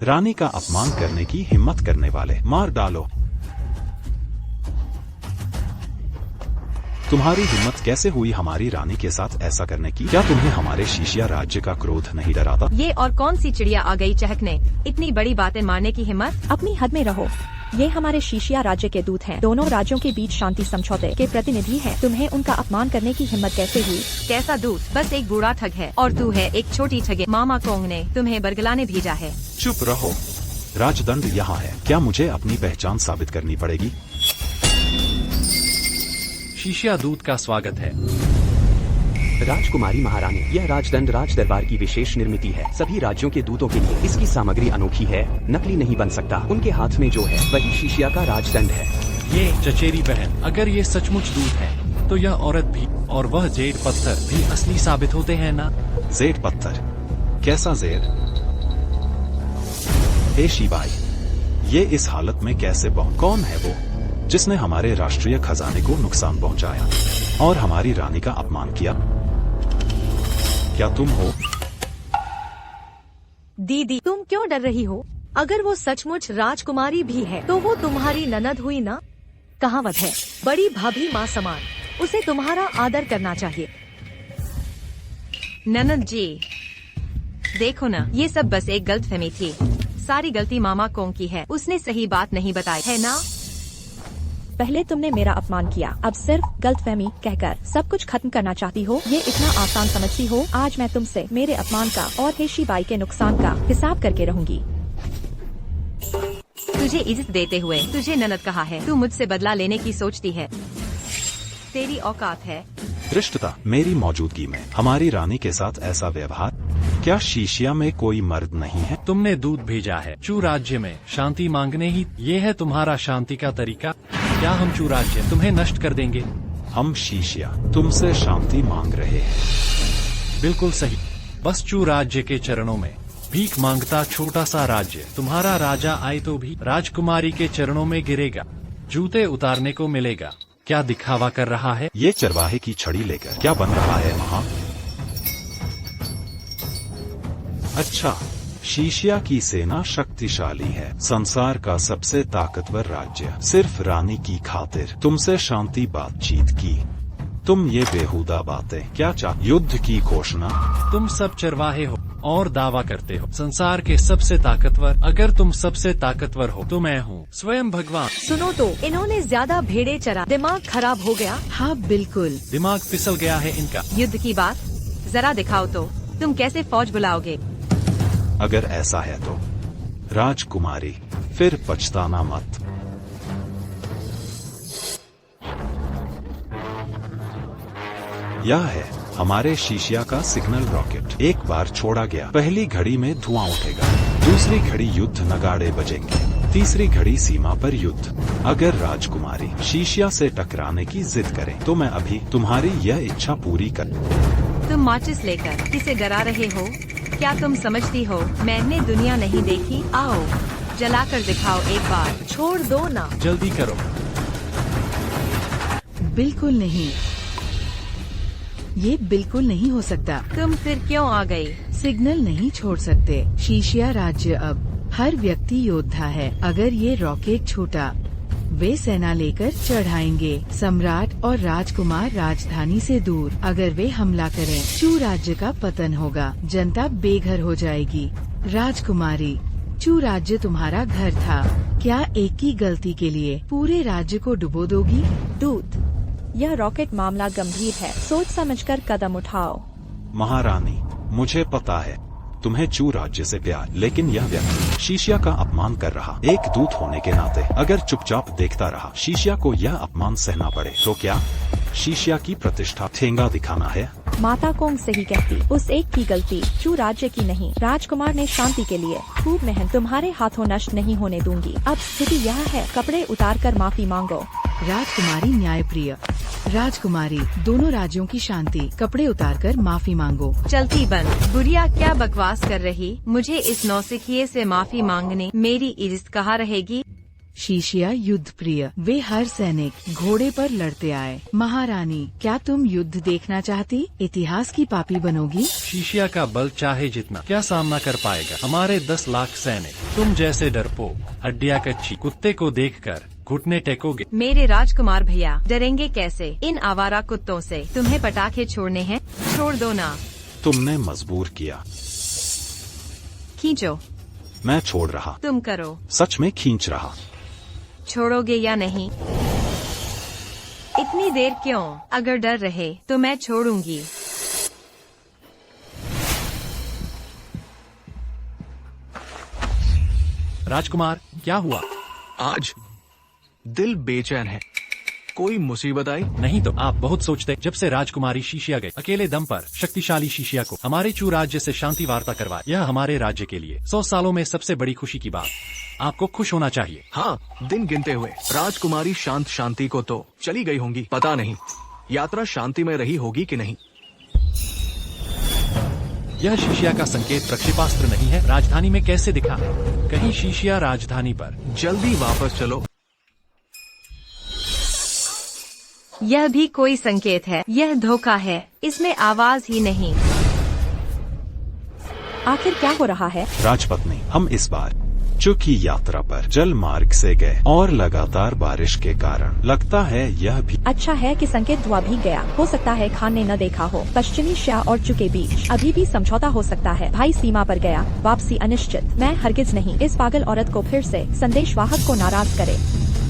रानी का अपमान करने की हिम्मत करने वाले मार डालो। तुम्हारी हिम्मत कैसे हुई हमारी रानी के साथ ऐसा करने की? क्या तुम्हें हमारे शीशिया राज्य का क्रोध नहीं डराता? ये और कौन सी चिड़िया आ गई चहकने? इतनी बड़ी बातें मारने की हिम्मत? अपनी हद में रहो। ये हमारे शीशिया राज्य के दूत हैं, दोनों राज्यों के बीच शांति समझौते के प्रतिनिधि हैं। तुम्हें उनका अपमान करने की हिम्मत कैसे हुई? कैसा दूत? बस एक बूढ़ा ठग है और तू है एक छोटी ठगे। मामा कोंग ने तुम्हें बरगलाने भेजा है। चुप रहो, राजदंड यहाँ है। क्या मुझे अपनी पहचान साबित करनी पड़ेगी? शीशिया दूत का स्वागत है। राजकुमारी महारानी, यह राजदंड राज दरबार की विशेष निर्मित है। सभी राज्यों के दूतों के लिए इसकी सामग्री अनोखी है, नकली नहीं बन सकता। उनके हाथ में जो है वही शीशिया का राजदंड है। ये चचेरी बहन, अगर ये सचमुच दूत है तो यह औरत भी और वह जेड पत्थर भी असली साबित होते हैं ना? जेड पत्थर? कैसा जेड? हे शिवाई, ये इस हालत में कैसे पहुंच? कौन है वो जिसने हमारे राष्ट्रीय खजाने को नुकसान पहुंचाया और हमारी रानी का अपमान किया? क्या तुम हो? दीदी, तुम क्यों डर रही हो? अगर वो सचमुच राजकुमारी भी है तो वो तुम्हारी ननद हुई ना। कहावत है, बड़ी भाभी माँ समान, उसे तुम्हारा आदर करना चाहिए। ननद जी, देखो ना, ये सब बस एक गलतफहमी थी। सारी गलती मामा कोंग की है, उसने सही बात नहीं बताई है ना। पहले तुमने मेरा अपमान किया, अब सिर्फ गलतफहमी कहकर सब कुछ खत्म करना चाहती हो? ये इतना आसान समझती हो? आज मैं तुमसे मेरे अपमान का और हेशी बाई के नुकसान का हिसाब करके रहूंगी। तुझे इज्जत देते हुए तुझे ननद कहा है, तू मुझसे बदला लेने की सोचती है? तेरी औकात है? धृष्टता, मेरी मौजूदगी में हमारी रानी के साथ ऐसा व्यवहार? क्या शीशिया में कोई मर्द नहीं है? तुमने दूध भेजा है चू राज्य में शांति मांगने ही। ये है तुम्हारा शांति का तरीका? क्या हम चू राज्य तुम्हें नष्ट कर देंगे? हम शीशिया तुमसे शांति मांग रहे हैं। बिल्कुल सही। बस चू राज्य के चरणों में भीख मांगता छोटा सा राज्य। तुम्हारा राजा आए तो भी राजकुमारी के चरणों में गिरेगा, जूते उतारने को मिलेगा। क्या दिखावा कर रहा है? ये चरवाहे की छड़ी लेकर क्या बन रहा है वहाँ? अच्छा, शीशिया की सेना शक्तिशाली है, संसार का सबसे ताकतवर राज्य। सिर्फ रानी की खातिर तुमसे शांति बातचीत की। तुम ये बेहुदा बातें क्या युद्ध की घोषणा? तुम सब चरवाहे हो और दावा करते हो संसार के सबसे ताकतवर। अगर तुम सबसे ताकतवर हो तो मैं हूँ स्वयं भगवान। सुनो तो, इन्होंने ज्यादा भेड़े चरा, दिमाग खराब हो गया। हाँ बिल्कुल। दिमाग फिसल गया है इनका। युद्ध की बात जरा दिखाओ तो, तुम कैसे फौज बुलाओगे? अगर ऐसा है तो राजकुमारी, फिर पछताना मत। यह है हमारे शीशिया का सिग्नल रॉकेट। एक बार छोड़ा गया, पहली घड़ी में धुआं उठेगा, दूसरी घड़ी युद्ध नगाड़े बजेंगे, तीसरी घड़ी सीमा पर युद्ध। अगर राजकुमारी शीशिया से टकराने की जिद करे तो मैं अभी तुम्हारी यह इच्छा पूरी कर। तुम माचिस लेकर किसे डरा रहे हो? क्या तुम समझती हो मैंने दुनिया नहीं देखी? आओ जलाकर दिखाओ एक बार। छोड़ दो ना। जल्दी करो। बिल्कुल नहीं, ये बिल्कुल नहीं हो सकता। तुम फिर क्यों आ गई? सिग्नल नहीं छोड़ सकते। शीशिया राज्य अब हर व्यक्ति योद्धा है। अगर ये रॉकेट छूटा, वे सेना लेकर चढ़ाएंगे। सम्राट और राजकुमार राजधानी से दूर। अगर वे हमला करें, चू राज्य का पतन होगा, जनता बेघर हो जाएगी। राजकुमारी, चू राज्य तुम्हारा घर था। क्या एक की गलती के लिए पूरे राज्य को डुबो दोगी? दूत, यह रॉकेट मामला गंभीर है, सोच समझकर कदम उठाओ। महारानी, मुझे पता है तुम्हें चू राज्य से प्यार, लेकिन यह व्यक्ति शीशिया का अपमान कर रहा। एक दूत होने के नाते अगर चुपचाप देखता रहा, शीशिया को यह अपमान सहना पड़े तो क्या शीशिया की प्रतिष्ठा ठेंगा दिखाना है? माता कोंग सही कहती, उस एक की गलती चू राज्य की नहीं। राजकुमार ने शांति के लिए खूब मेहनत, तुम्हारे हाथों नष्ट नहीं होने दूंगी। अब स्थिति यह है, कपड़े उतारकर माफी मांगो। राजकुमारी न्यायप्रिय। राजकुमारी, दोनों राज्यों की शांति, कपड़े उतारकर माफी मांगो। चलती बंद। बुढ़िया क्या बकवास कर रही? मुझे इस नौसिखिए से माफी मांगने मेरी इज्जत कहाँ रहेगी? शीशिया युद्ध प्रिय। वे हर सैनिक घोड़े पर लड़ते आए। महारानी, क्या तुम युद्ध देखना चाहती? इतिहास की पापी बनोगी? शीशिया का बल चाहे जितना, क्या सामना कर पाएगा हमारे 10 लाख सैनिक? तुम जैसे डरपोक, हड्डियां कच्ची कुत्ते को देखकर घुटने टेकोगे। मेरे राजकुमार भैया डरेंगे कैसे इन आवारा कुत्तों से? तुम्हें पटाखे छोड़ने हैं? छोड़ दो ना। तुमने मजबूर किया। खींचो। मैं छोड़ रहा। तुम करो। सच में खींच रहा। छोड़ोगे या नहीं? इतनी देर क्यों? अगर डर रहे तो मैं छोड़ूंगी। राजकुमार, क्या हुआ? आज दिल बेचैन है। कोई मुसीबत आई? नहीं तो आप बहुत सोचते। जब से राजकुमारी शीशिया गए, अकेले दम पर शक्तिशाली शीशिया को हमारे चू राज्य से शांति वार्ता करवाए। यह हमारे राज्य के लिए 100 सालों में सबसे बड़ी खुशी की बात। आपको खुश होना चाहिए। हाँ, दिन गिनते हुए राजकुमारी शांति को तो चली गई होंगी। पता नहीं यात्रा शांति में रही होगी कि नहीं। यह शीशिया का संकेत प्रक्षेपास्त्र नहीं है। राजधानी में कैसे दिखा? कहीं शीशिया राजधानी पर। जल्दी वापस चलो। यह भी कोई संकेत है? यह धोखा है, इसमें आवाज ही नहीं। आखिर क्या हो रहा है? राजपत्नी, हम इस बार चू की यात्रा पर जल मार्ग से गए और लगातार बारिश के कारण लगता है यह भी अच्छा है कि संकेत धुआ भी गया। हो सकता है खान ने न देखा हो। पश्चिमी शिया और चू के बीच अभी भी समझौता हो सकता है। भाई सीमा पर गया, वापसी अनिश्चित। मैं हरगिज नहीं इस पागल औरत को फिर से संदेशवाहक को नाराज करे।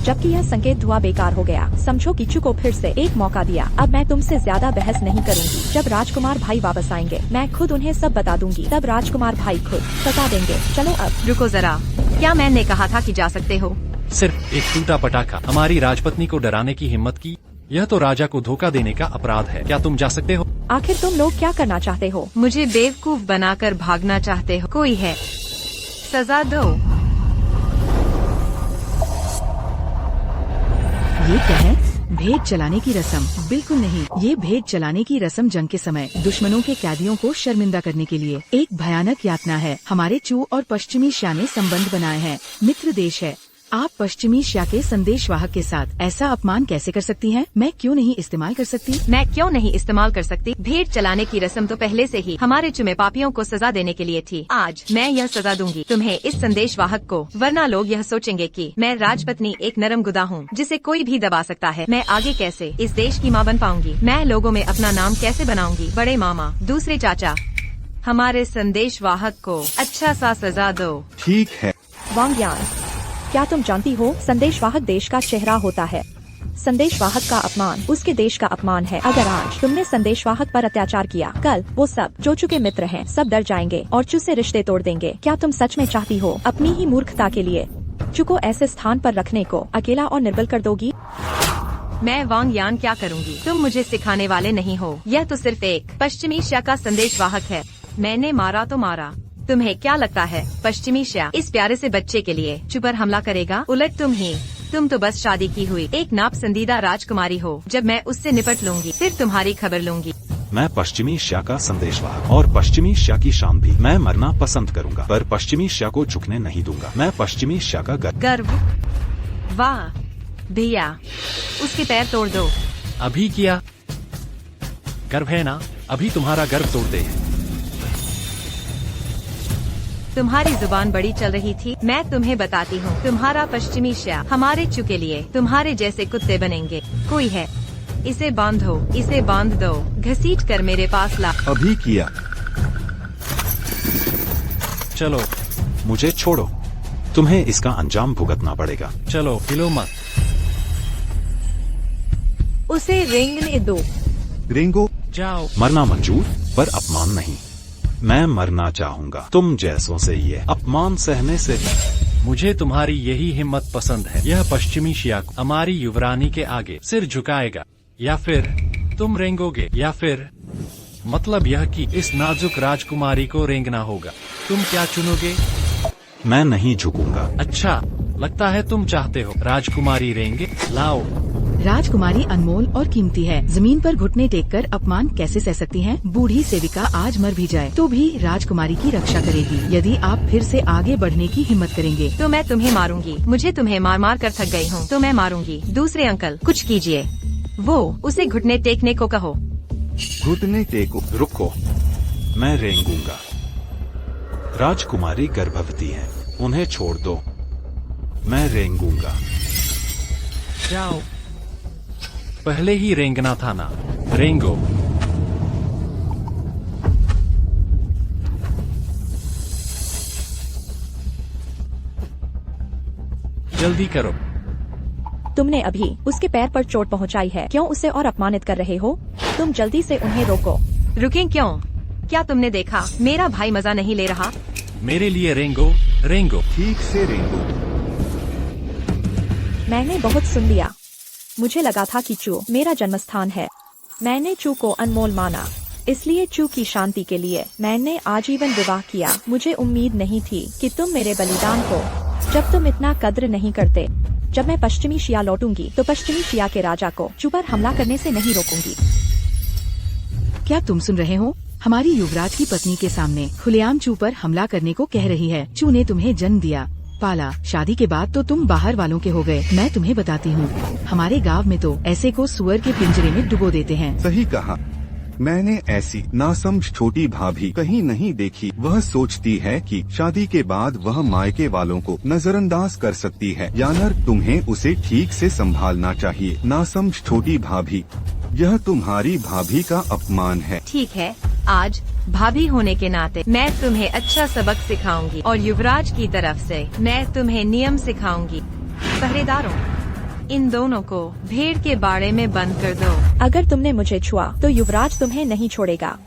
जबकि यह संकेत धुआ बेकार हो गया। समझो कि चू को फिर से एक मौका दिया। अब मैं तुमसे ज्यादा बहस नहीं करूंगी। जब राजकुमार भाई वापस आएंगे, मैं खुद उन्हें सब बता दूंगी। तब राजकुमार भाई खुद सजा देंगे। चलो अब। रुको जरा, क्या मैंने कहा था कि जा सकते हो? सिर्फ एक टूटा पटाखा हमारी राजपत्नी को डराने की हिम्मत की? यह तो राजा को धोखा देने का अपराध है। क्या तुम जा सकते हो? आखिर तुम लोग क्या करना चाहते हो? मुझे बेवकूफ बनाकर भागना चाहते हो? कोई है, सजा दो। ये क्या है? भेद चलाने की रस्म? बिल्कुल नहीं, ये भेद चलाने की रस्म जंग के समय दुश्मनों के कैदियों को शर्मिंदा करने के लिए एक भयानक यातना है। हमारे चू और पश्चिमी एशिया ने संबंध बनाए हैं, मित्र देश है। आप पश्चिमी एशिया के संदेशवाहक के साथ ऐसा अपमान कैसे कर सकती हैं? मैं क्यों नहीं इस्तेमाल कर सकती? मैं क्यों नहीं इस्तेमाल कर सकती? भेद चलाने की रस्म तो पहले से ही हमारे चुमे पापियों को सजा देने के लिए थी। आज मैं यह सजा दूंगी तुम्हें, इस संदेशवाहक को, वरना लोग यह सोचेंगे कि मैं राजपत्नी एक नरम गुदा हूँ जिसे कोई भी दबा सकता है। मैं आगे कैसे इस देश की माँ बन पाऊंगी? मैं लोगों में अपना नाम कैसे बनाऊंगी? बड़े मामा, दूसरे चाचा, हमारे संदेशवाहक को अच्छा सा सजा दो। ठीक है। वांग यान, क्या तुम जानती हो संदेशवाहक देश का चेहरा होता है? संदेशवाहक का अपमान उसके देश का अपमान है। अगर आज तुमने संदेशवाहक पर अत्याचार किया, कल वो सब जो चू के मित्र हैं सब डर जाएंगे और चू से रिश्ते तोड़ देंगे। क्या तुम सच में चाहती हो अपनी ही मूर्खता के लिए चू को ऐसे स्थान पर रखने को अकेला और निर्बल कर दोगी? मैं वांग यान क्या करूंगी? तुम मुझे सिखाने वाले नहीं हो। यह तो सिर्फ एक पश्चिमी एशिया का संदेशवाहक है। मैंने मारा तो मारा। तुम्हें क्या लगता है पश्चिमी एशिया इस प्यारे से बच्चे के लिए चू पर हमला करेगा? उलट तुम तो बस शादी की हुई एक नापसंदीदा राजकुमारी हो। जब मैं उससे निपट लूंगी फिर तुम्हारी खबर लूंगी। मैं पश्चिमी एशिया का संदेशवाहक और पश्चिमी एशिया की शान भी। मैं मरना पसंद करूंगा पर पश्चिमी एशिया को झुकने नहीं दूंगा। मैं पश्चिमी एशिया का गर्व। वाह भैया, उसके पैर तोड़ दो। अभी किया? गर्व है ना? अभी तुम्हारा गर्व तोड़ते हैं। तुम्हारी जुबान बड़ी चल रही थी। मैं तुम्हें बताती हूँ, तुम्हारा पश्चिमी एशिया हमारे चू के लिए तुम्हारे जैसे कुत्ते बनेंगे। कोई है, इसे बांधो, इसे बांध दो, घसीट कर मेरे पास ला। अभी किया। चलो मुझे छोड़ो, तुम्हें इसका अंजाम भुगतना पड़ेगा। चलो हिलो मत। उसे रेंगने दो। रेंगो। जाओ। मरना मंजूर पर अपमान नहीं। मैं मरना चाहूंगा। तुम जैसों से ये अपमान सहने से। मुझे तुम्हारी यही हिम्मत पसंद है। यह पश्चिमी एशिया को हमारी युवरानी के आगे सिर झुकाएगा, या फिर तुम रेंगोगे, या फिर मतलब यह कि इस नाजुक राजकुमारी को रेंगना होगा। तुम क्या चुनोगे? मैं नहीं झुकूंगा। अच्छा, लगता है तुम चाहते हो राजकुमारी रेंगे। लाओ। राजकुमारी अनमोल और कीमती है। जमीन पर घुटने टेककर अपमान कैसे सह सकती हैं? बूढ़ी सेविका आज मर भी जाए तो भी राजकुमारी की रक्षा करेगी यदि आप फिर से आगे बढ़ने की हिम्मत करेंगे। तो मैं तुम्हें मारूंगी। मुझे तुम्हें मार मार कर थक गई हूँ, तो मैं मारूंगी। दूसरे अंकल कुछ कीजिए। वो उसे घुटने टेकने को कहो। घुटने टेको। रुको, मैं रेंगूंगा। राजकुमारी गर्भवती है, उन्हें छोड़ दो। मैं रेंगूंगा। जाओ। पहले ही रेंगना था ना। रेंगो। जल्दी करो। तुमने अभी उसके पैर पर चोट पहुंचाई है, क्यों उसे और अपमानित कर रहे हो? तुम जल्दी से उन्हें रोको। रुकें क्यों? क्या तुमने देखा मेरा भाई मजा नहीं ले रहा? मेरे लिए रेंगो। रेंगो। ठीक से रेंगो। मैंने बहुत सुन लिया। मुझे लगा था कि चू मेरा जन्मस्थान है। मैंने चू को अनमोल माना, इसलिए चू की शांति के लिए मैंने आजीवन विवाह किया। मुझे उम्मीद नहीं थी कि तुम मेरे बलिदान को, जब तुम इतना कद्र नहीं करते। जब मैं पश्चिमी एशिया लौटूंगी तो पश्चिमी एशिया के राजा को चू पर हमला करने से नहीं रोकूंगी। क्या तुम सुन रहे हो? हमारी युवराज की पत्नी के सामने खुलेआम चू पर हमला करने को कह रही है। चू ने तुम्हें जन्म दिया, पाला, शादी के बाद तो तुम बाहर वालों के हो गए। मैं तुम्हें बताती हूँ, हमारे गांव में तो ऐसे को सुअर के पिंजरे में डुबो देते हैं। सही कहा। मैंने ऐसी नासमझ छोटी भाभी कहीं नहीं देखी। वह सोचती है कि शादी के बाद वह मायके वालों को नजरअंदाज कर सकती है। यानर तुम्हें उसे ठीक से संभालना चाहिए। नासमझ छोटी भाभी, यह तुम्हारी भाभी का अपमान है। ठीक है, आज भाभी होने के नाते मैं तुम्हें अच्छा सबक सिखाऊंगी और युवराज की तरफ से मैं तुम्हें नियम सिखाऊंगी। पहरेदारों, इन दोनों को भेड़ के बाड़े में बंद कर दो। अगर तुमने मुझे छुआ तो युवराज तुम्हें नहीं छोड़ेगा।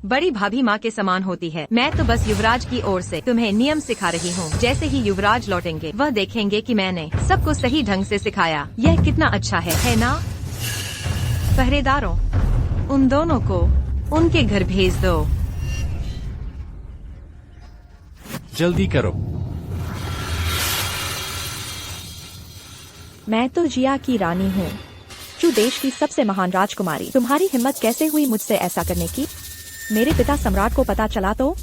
बड़ी भाभी माँ के समान होती है। मैं तो बस युवराज की ओर से तुम्हें नियम सिखा रही हूँ। जैसे ही युवराज लौटेंगे वह देखेंगे कि मैंने सबको सही ढंग से सिखाया। यह कितना अच्छा है ना? पहरेदारों, उन दोनों को उनके घर भेज दो। जल्दी करो। मैं तो जिया की रानी हूँ, चू देश की सबसे महान राजकुमारी। तुम्हारी हिम्मत कैसे हुई मुझसे ऐसा करने की? मेरे पिता सम्राट को पता चला तो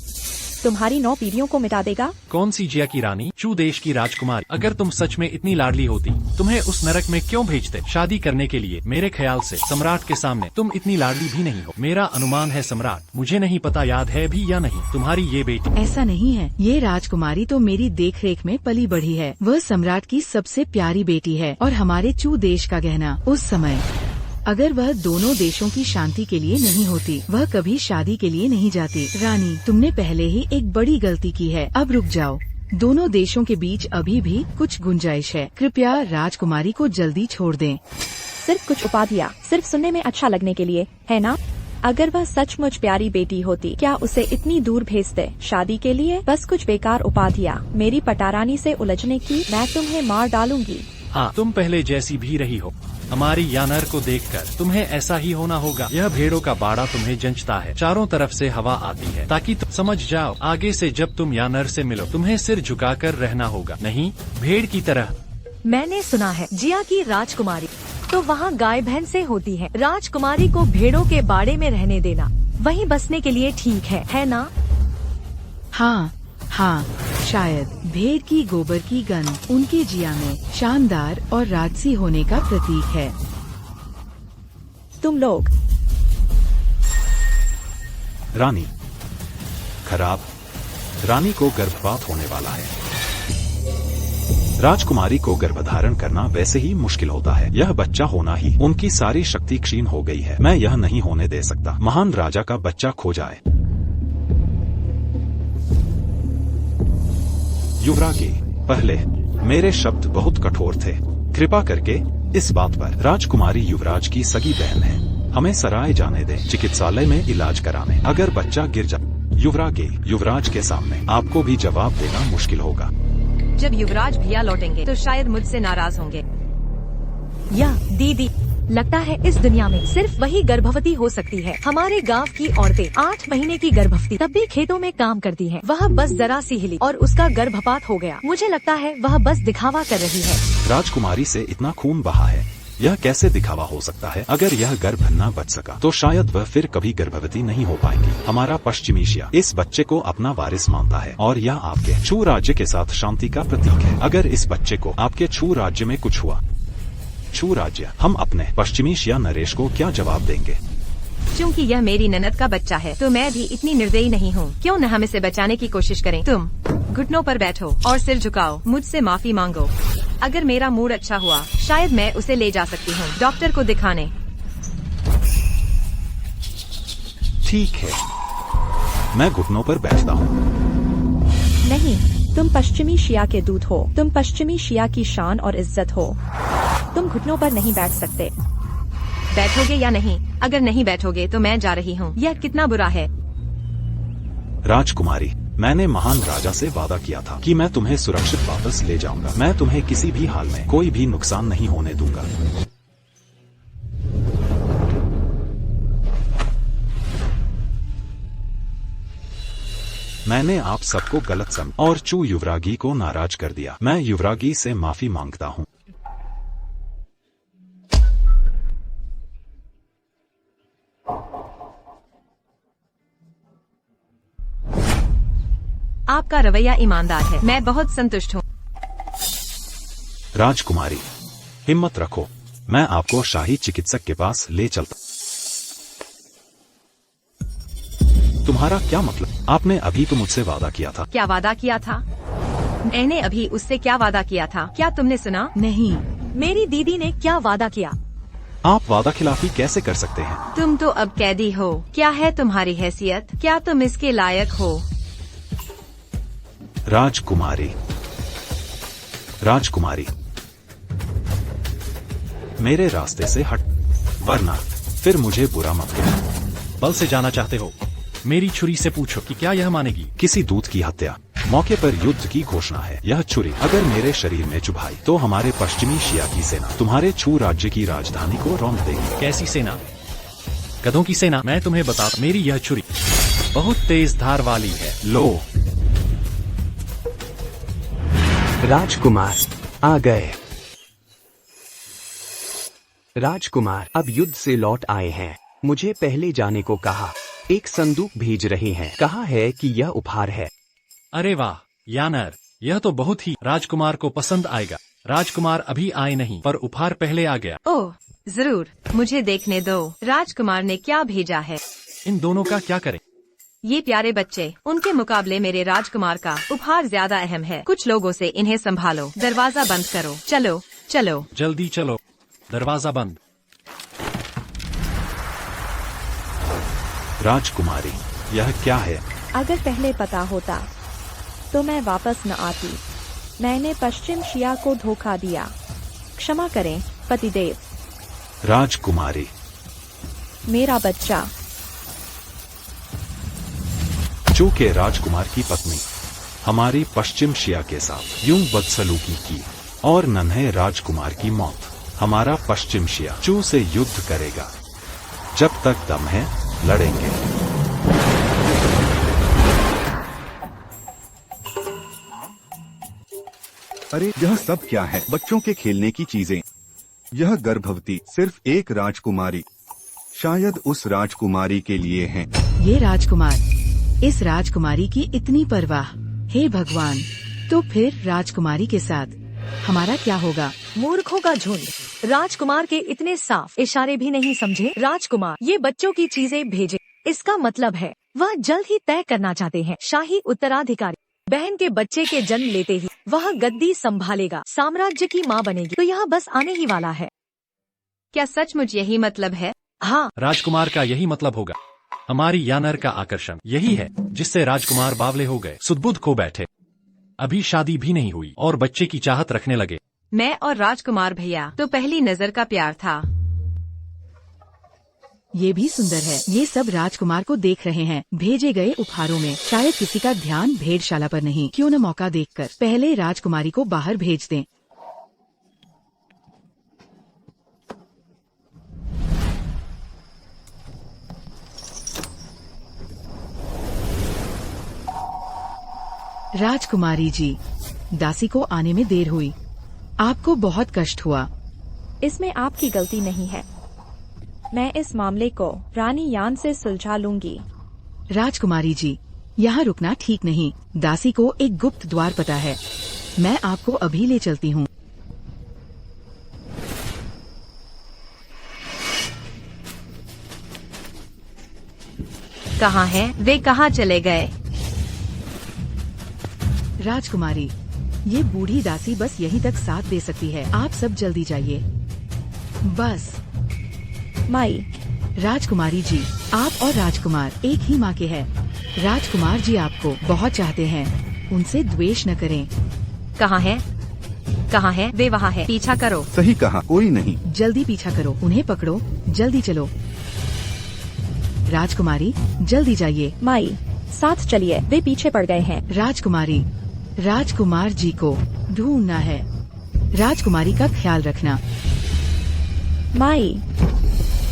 तुम्हारी 9 पीढ़ियों को मिटा देगा। कौन सी जिया की रानी? चू देश की राजकुमारी। अगर तुम सच में इतनी लाडली होती, तुम्हें उस नरक में क्यों भेजते शादी करने के लिए? मेरे ख्याल से सम्राट के सामने तुम इतनी लाडली भी नहीं हो। मेरा अनुमान है सम्राट, मुझे नहीं पता याद है भी या नहीं, तुम्हारी ये बेटी। ऐसा नहीं है, ये राजकुमारी तो मेरी देखरेख में पली बढ़ी है। वह सम्राट की सबसे प्यारी बेटी है और हमारे चू देश का गहना। उस समय अगर वह दोनों देशों की शांति के लिए नहीं होती, वह कभी शादी के लिए नहीं जाती। रानी, तुमने पहले ही एक बड़ी गलती की है, अब रुक जाओ। दोनों देशों के बीच अभी भी कुछ गुंजाइश है। कृपया राजकुमारी को जल्दी छोड़ दें। सिर्फ कुछ उपाधियाँ, सिर्फ सुनने में अच्छा लगने के लिए, है ना? अगर वह सचमुच प्यारी बेटी होती, क्या उसे इतनी दूर भेजते शादी के लिए? बस कुछ बेकार उपाधियाँ मेरी पटारानी से उलझने की। मैं तुम्हें मार डालूंगी। हाँ, तुम पहले जैसी भी रही हो। हमारी यानर को देखकर तुम्हें ऐसा ही होना होगा। यह भेड़ों का बाड़ा तुम्हें जंचता है, चारों तरफ से हवा आती है, ताकि तुम समझ जाओ। आगे से जब तुम यानर से मिलो, तुम्हें सिर झुकाकर रहना होगा, नहीं भेड़ की तरह। मैंने सुना है जिया की राजकुमारी तो वहाँ गाय भैंस से होती है। राजकुमारी को भेड़ों के बाड़े में रहने देना वहीं बसने के लिए ठीक है ना? हाँ हाँ, शायद भेड़ की गोबर की गंध उनके जिया में शानदार और राजसी होने का प्रतीक है। तुम लोग रानी, खराब। रानी को गर्भपात होने वाला है। राजकुमारी को गर्भधारण करना वैसे ही मुश्किल होता है, यह बच्चा होना ही उनकी सारी शक्ति क्षीण हो गई है। मैं यह नहीं होने दे सकता, महान राजा का बच्चा खो जाए। युवरागी, पहले मेरे शब्द बहुत कठोर थे। कृपा करके इस बात पर। राजकुमारी युवराज की सगी बहन है, हमें सराय जाने दें चिकित्सालय में इलाज कराने। अगर बच्चा गिर जाए, युवरागी, युवराज के सामने आपको भी जवाब देना मुश्किल होगा। जब युवराज भैया लौटेंगे तो शायद मुझसे नाराज होंगे। या दीदी, लगता है इस दुनिया में सिर्फ वही गर्भवती हो सकती है। हमारे गांव की औरतें 8 महीने की गर्भवती तब भी खेतों में काम करती हैं। वह बस जरा सी हिली और उसका गर्भपात हो गया। मुझे लगता है वह बस दिखावा कर रही है। राजकुमारी से इतना खून बहा है, यह कैसे दिखावा हो सकता है? अगर यह गर्भ न बच सका तो शायद वह फिर कभी गर्भवती नहीं हो पाएंगी। हमारा पश्चिमी शिया इस बच्चे को अपना वारिस मानता है और यह आपके छू राज्य के साथ शांति का प्रतीक है। अगर इस बच्चे को आपके छू राज्य में कुछ हुआ, छू राज्य, हम अपने पश्चिमी शिया नरेश को क्या जवाब देंगे? क्योंकि यह मेरी ननद का बच्चा है तो मैं भी इतनी निर्दयी नहीं हूँ। क्यों न हम इसे बचाने की कोशिश करें? तुम घुटनों पर बैठो और सिर झुकाओ, मुझसे माफी मांगो। अगर मेरा मूड अच्छा हुआ शायद मैं उसे ले जा सकती हूँ डॉक्टर को दिखाने। ठीक है, मैं घुटनों पर बैठता हूँ। नहीं, तुम पश्चिमी शिया के दूत हो। तुम पश्चिमी शिया की शान और इज्जत हो। तुम घुटनों पर नहीं बैठ सकते। बैठोगे या नहीं? अगर नहीं बैठोगे तो मैं जा रही हूँ। यह कितना बुरा है। राजकुमारी, मैंने महान राजा से वादा किया था कि मैं तुम्हें सुरक्षित वापस ले जाऊंगा। मैं तुम्हें किसी भी हाल में कोई भी नुकसान नहीं होने दूंगा। मैंने आप सबको गलत समझा और चू युवरागी को नाराज कर दिया। मैं युवरागी से माफी मांगता हूँ। आपका रवैया ईमानदार है, मैं बहुत संतुष्ट हूँ। राजकुमारी, हिम्मत रखो, मैं आपको शाही चिकित्सक के पास ले चलता। तुम्हारा क्या मतलब? आपने अभी तो मुझसे वादा किया था। क्या वादा किया था? मैंने अभी उससे क्या वादा किया था? क्या तुमने सुना? नहीं। मेरी दीदी ने क्या वादा किया? आप वादा खिलाफी कैसे कर सकते हैं? तुम तो अब कैदी हो। क्या है तुम्हारी हैसियत? क्या तुम इसके लायक हो? राजकुमारी, राजकुमारी, मेरे रास्ते से हट, वरना फिर मुझे बुरा मत करो। बल से जाना चाहते हो? मेरी छुरी से पूछो कि क्या यह मानेगी? किसी दूत की हत्या, मौके पर युद्ध की घोषणा है। यह छुरी अगर मेरे शरीर में चुभाई तो हमारे पश्चिमी शिया की सेना तुम्हारे छू राज्य की राजधानी को रौंद देगी। कैसी सेना? गधों की सेना। मैं तुम्हें बता, मेरी यह छुरी बहुत तेज धार वाली है। लो। राजकुमार आ गए। राजकुमार अब युद्ध से लौट आए हैं। मुझे पहले जाने को कहा। एक संदूक भेज रहे हैं। कहा है कि यह उपहार है। अरे वाह यानर, यह तो बहुत ही राजकुमार को पसंद आएगा। राजकुमार अभी आए नहीं, पर उपहार पहले आ गया। ओह जरूर, मुझे देखने दो। राजकुमार ने क्या भेजा है? इन दोनों का क्या करें? ये प्यारे बच्चे, उनके मुकाबले मेरे राजकुमार का उपहार ज्यादा अहम है। कुछ लोगों से इन्हें संभालो। दरवाजा बंद करो। चलो चलो। जल्दी चलो, दरवाजा बंद। राजकुमारी, यह क्या है? अगर पहले पता होता तो मैं वापस न आती। मैंने पश्चिम शिया को धोखा दिया। क्षमा करें पतिदेव। राजकुमारी, मेरा बच्चा। चूंकि राजकुमार की पत्नी हमारी पश्चिम शिया के साथ यूं बदसलूकी की और नन्हे राजकुमार की मौत, हमारा पश्चिम शिया चू से युद्ध करेगा। जब तक दम है लड़ेंगे। अरे यह सब क्या है? बच्चों के खेलने की चीजें। यह गर्भवती सिर्फ एक राजकुमारी, शायद उस राजकुमारी के लिए हैं। ये राजकुमार, इस राजकुमारी की इतनी परवाह। हे भगवान, तो फिर राजकुमारी के साथ हमारा क्या होगा? मूर्खों का झुंड। राजकुमार के इतने साफ इशारे भी नहीं समझे। राजकुमार ये बच्चों की चीजें भेजे, इसका मतलब है वह जल्द ही तय करना चाहते हैं शाही उत्तराधिकारी। बहन के बच्चे के जन्म लेते ही वह गद्दी संभालेगा, साम्राज्य की माँ बनेगी। तो यह बस आने ही वाला है। क्या सचमुच यही मतलब है? हाँ, राजकुमार का यही मतलब होगा। हमारी यानर का आकर्षण यही है जिससे राजकुमार बावले हो गए, सुदबुद खो बैठे। अभी शादी भी नहीं हुई और बच्चे की चाहत रखने लगे। मैं और राजकुमार भैया तो पहली नजर का प्यार था। ये भी सुंदर है। ये सब राजकुमार को देख रहे हैं भेजे गए उपहारों में। शायद किसी का ध्यान भेड़शाला पर नहीं। क्यों न मौका देखकर पहले राजकुमारी को बाहर भेज दें। राजकुमारी जी, दासी को आने में देर हुई। आपको बहुत कष्ट हुआ। इसमें आपकी गलती नहीं है। मैं इस मामले को रानी यान से सुलझा लूंगी। राजकुमारी जी, यहाँ रुकना ठीक नहीं। दासी को एक गुप्त द्वार पता है। मैं आपको अभी ले चलती हूँ। कहाँ है वे? कहाँ चले गए? राजकुमारी, ये बूढ़ी दासी बस यहीं तक साथ दे सकती है। आप सब जल्दी जाइए। बस। माई, राजकुमारी जी, आप और राजकुमार एक ही माँ के हैं। राजकुमार जी आपको बहुत चाहते हैं। उनसे द्वेष न करें। कहाँ है? कहाँ है वे? वहाँ है। पीछा करो। सही कहा, कोई नहीं। जल्दी पीछा करो, उन्हें पकड़ो। जल्दी चलो। राजकुमारी, जल्दी जाइए। माई, साथ चलिए, वे पीछे पड़ गए हैं। राजकुमारी, राजकुमार जी को ढूंढना है। राजकुमारी का ख्याल रखना। माई,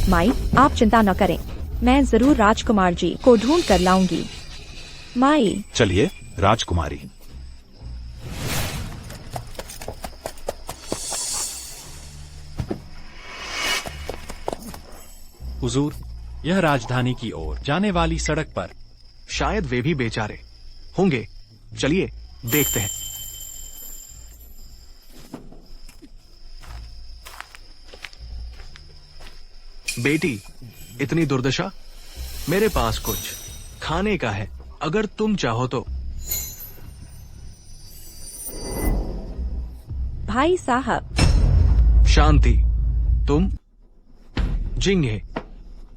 माई, आप चिंता न करें। मैं जरूर राजकुमार जी को ढूंढ कर लाऊंगी। माई। चलिए राजकुमारी। हुजूर, यह राजधानी की ओर जाने वाली सड़क पर। शायद वे भी बेचारे होंगे। चलिए देखते हैं। बेटी, इतनी दुर्दशा। मेरे पास कुछ खाने का है, अगर तुम चाहो तो। भाई साहब। शांति। तुम जिंगे,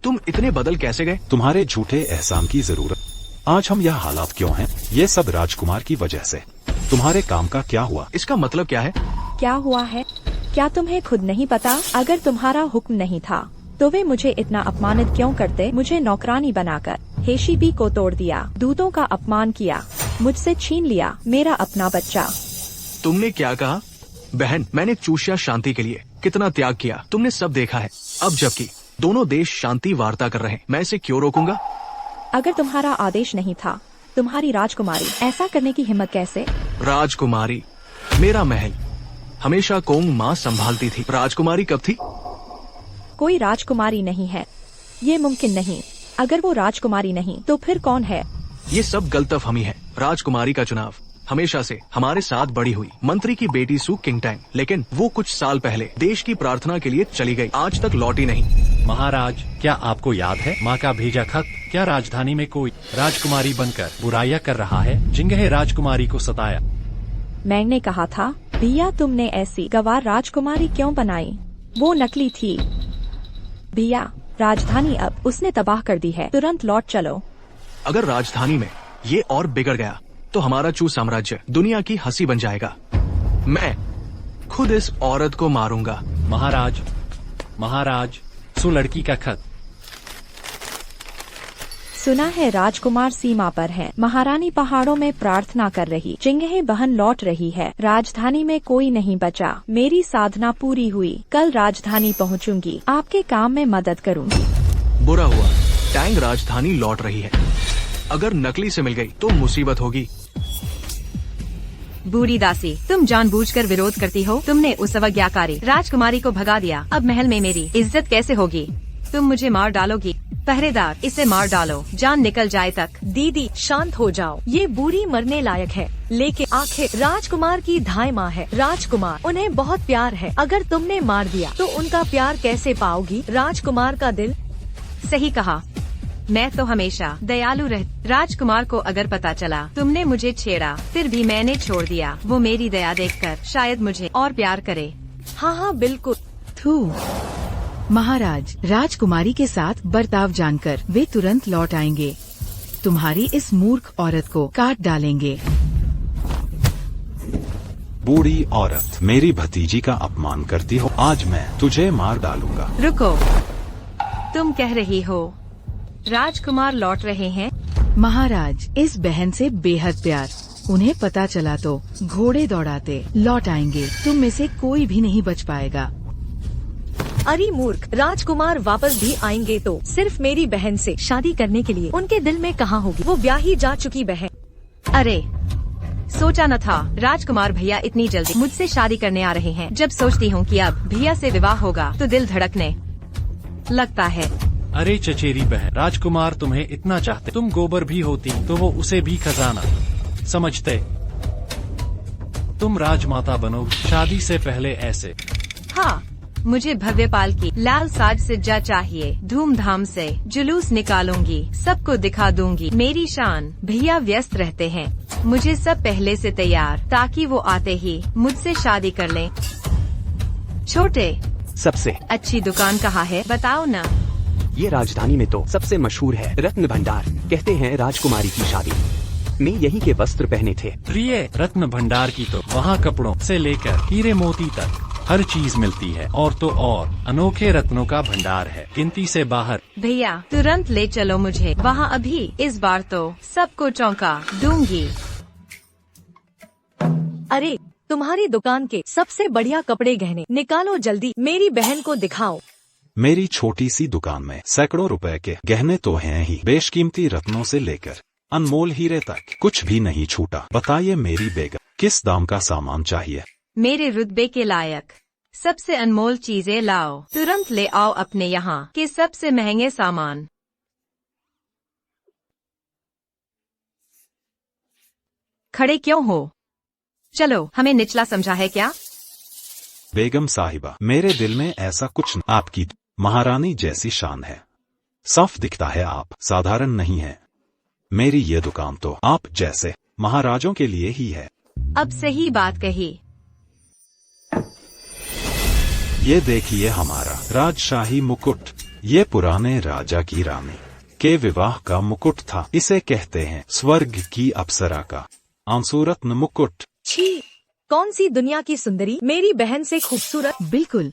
तुम इतने बदल कैसे गए? तुम्हारे झूठे एहसान की जरूरत। आज हम यह हालात क्यों हैं? ये सब राजकुमार की वजह से। तुम्हारे काम का क्या हुआ? इसका मतलब क्या है? क्या हुआ है? क्या तुम्हें खुद नहीं पता? अगर तुम्हारा हुक्म नहीं था तो वे मुझे इतना अपमानित क्यों करते? मुझे नौकरानी बनाकर हेशीबी को तोड़ दिया, दूतों का अपमान किया, मुझसे छीन लिया मेरा अपना बच्चा। तुमने क्या कहा? बहन, मैंने चूषिया शांति के लिए कितना त्याग किया तुमने सब देखा है। अब जबकि दोनों देश शांति वार्ता कर रहे हैं, मैं इसे क्यों रोकूंगा? अगर तुम्हारा आदेश नहीं था, तुम्हारी राजकुमारी ऐसा करने की हिम्मत कैसे? राजकुमारी, मेरा महल हमेशा कोंग माँ संभालती थी। राजकुमारी कब थी? कोई राजकुमारी नहीं है, ये मुमकिन नहीं। अगर वो राजकुमारी नहीं तो फिर कौन है? ये सब गलतफहमी है। राजकुमारी का चुनाव हमेशा से हमारे साथ बड़ी हुई मंत्री की बेटी सू किंगटैंग, लेकिन वो कुछ साल पहले देश की प्रार्थना के लिए चली गई, आज तक लौटी नहीं। महाराज, क्या आपको याद है माँ का भेजा खत? क्या राजधानी में कोई राजकुमारी बनकर बुराइयां कर रहा है? जिंगहे राजकुमारी को सताया। मैंने कहा था भैया, तुमने ऐसी गवार राजकुमारी क्यों बनाई? वो नकली थी। भैया, राजधानी अब उसने तबाह कर दी है, तुरंत लौट चलो। अगर राजधानी में ये और बिगड़ गया तो हमारा चू साम्राज्य दुनिया की हंसी बन जाएगा। मैं खुद इस औरत को मारूंगा। महाराज, सो लड़की का खत। सुना है राजकुमार सीमा पर है। महारानी पहाड़ों में प्रार्थना कर रही। जिंगहे बहन लौट रही है। राजधानी में कोई नहीं बचा। मेरी साधना पूरी हुई। कल राजधानी पहुंचूंगी। आपके काम में मदद करूंगी। बुरा हुआ, टैंग राजधानी लौट रही है। अगर नकली से मिल गई तो मुसीबत होगी। बूढ़ी दासी, तुम जानबूझकर विरोध करती हो। तुमने उस अवज्ञाकारी राजकुमारी को भगा दिया। अब महल में मेरी इज्जत कैसे होगी? तुम मुझे मार डालोगी। पहरेदार, इसे मार डालो, जान निकल जाए तक। दीदी शांत हो जाओ, ये बूढ़ी मरने लायक है, लेकिन आखिर राजकुमार की धाई माँ है। राजकुमार, उन्हें बहुत प्यार है। अगर तुमने मार दिया तो उनका प्यार कैसे पाओगी? राजकुमार का दिल। सही कहा, मैं तो हमेशा दयालु रह। राजकुमार को अगर पता चला तुमने मुझे छेड़ा, फिर भी मैंने छोड़ दिया, वो मेरी दया देखकर शायद मुझे और प्यार करे। हाँ, बिल्कुल। थू। महाराज, राजकुमारी के साथ बर्ताव जानकर वे तुरंत लौट आएंगे। तुम्हारी इस मूर्ख औरत को काट डालेंगे। बूढ़ी औरत, मेरी भतीजी का अपमान करती हो। आज मैं तुझे मार डालूंगा। रुको, तुम कह रही हो राजकुमार लौट रहे हैं? महाराज, इस बहन से बेहद प्यार। उन्हें पता चला तो घोड़े दौड़ाते लौट आएंगे। तुम में से कोई भी नहीं बच पाएगा। अरे मूर्ख, राजकुमार वापस भी आएंगे तो सिर्फ मेरी बहन से शादी करने के लिए। उनके दिल में कहाँ होगी वो ब्याही जा चुकी बहन। अरे, सोचा न था राजकुमार भैया इतनी जल्दी मुझसे शादी करने आ रहे हैं। जब सोचती हूँ कि अब भैया से विवाह होगा तो दिल धड़कने लगता है। अरे चचेरी बहन, राजकुमार तुम्हें इतना चाहते। तुम गोबर भी होती तो वो उसे भी खजाना समझते। तुम राजमाता बनोगी। शादी से पहले ऐसे। हाँ, मुझे भव्य पाल की लाल साज सज्जा चाहिए। धूमधाम से जुलूस निकालूंगी, सबको दिखा दूंगी मेरी शान। भैया व्यस्त रहते हैं, मुझे सब पहले से तैयार, ताकि वो आते ही मुझसे शादी कर लें। छोटे, सबसे अच्छी दुकान कहाँ है बताओ ना। ये राजधानी में तो सबसे मशहूर है, रत्न भंडार। कहते हैं राजकुमारी की शादी में यहीं के वस्त्र पहने थे। प्रिय, रत्न भंडार की तो वहाँ कपड़ों से लेकर हीरे मोती तक हर चीज मिलती है। और तो और अनोखे रत्नों का भंडार है, गिनती से बाहर। भैया तुरंत ले चलो मुझे वहाँ अभी। इस बार तो सबको चौंका दूंगी। अरे, तुम्हारी दुकान के सबसे बढ़िया कपड़े गहने निकालो जल्दी, मेरी बहन को दिखाओ। मेरी छोटी सी दुकान में सैकड़ों रुपए के गहने तो हैं ही, बेशकीमती रत्नों से लेकर अनमोल हीरे तक कुछ भी नहीं छूटा। बताइए मेरी बेगम, किस दाम का सामान चाहिए? मेरे रुतबे के लायक सबसे अनमोल चीजें लाओ। तुरंत ले आओ अपने यहाँ के सबसे महंगे सामान। खड़े क्यों हो? चलो, हमें निचला समझा है क्या? बेगम साहिबा, मेरे दिल में ऐसा कुछ आपकी महारानी जैसी शान है। साफ दिखता है आप साधारण नहीं है। मेरी ये दुकान तो आप जैसे महाराजों के लिए ही है। अब सही बात कही। ये देखिए हमारा राजशाही मुकुट। ये पुराने राजा की रानी के विवाह का मुकुट था। इसे कहते हैं स्वर्ग की अप्सरा का आंसुरत्न मुकुट। छी, कौन सी दुनिया की सुंदरी मेरी बहन से खूबसूरत। बिल्कुल।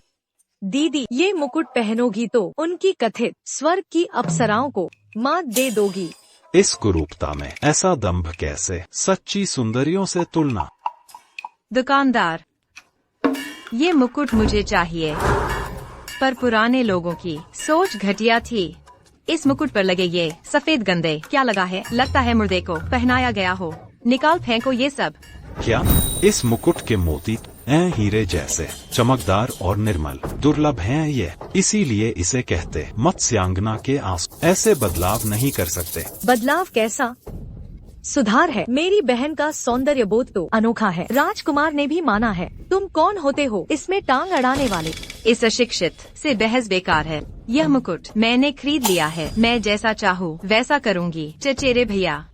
दीदी, ये मुकुट पहनोगी तो उनकी कथित स्वर्ग की अप्सराओं को मात दे दोगी। इस कुरूपता में ऐसा दंभ कैसे? सच्ची सुंदरियों से तुलना। दुकानदार, ये मुकुट मुझे चाहिए। पर पुराने लोगों की सोच घटिया थी। इस मुकुट पर लगे ये सफेद गंदे क्या लगा है? लगता है मुर्दे को पहनाया गया हो। निकाल फेंको ये सब। क्या इस मुकुट के मोती हीरे जैसे चमकदार और निर्मल दुर्लभ हैं ये, इसीलिए इसे कहते मत्स्यांगना के आंसू। ऐसे बदलाव नहीं कर सकते। बदलाव कैसा? सुधार है। मेरी बहन का सौंदर्य बोध तो अनोखा है। राजकुमार ने भी माना है। तुम कौन होते हो इसमें टांग अड़ाने वाले? इस अशिक्षित से बहस बेकार है। यह मुकुट मैंने खरीद लिया है। मैं जैसा चाहूँ वैसा करूँगी। चचेरे भैया,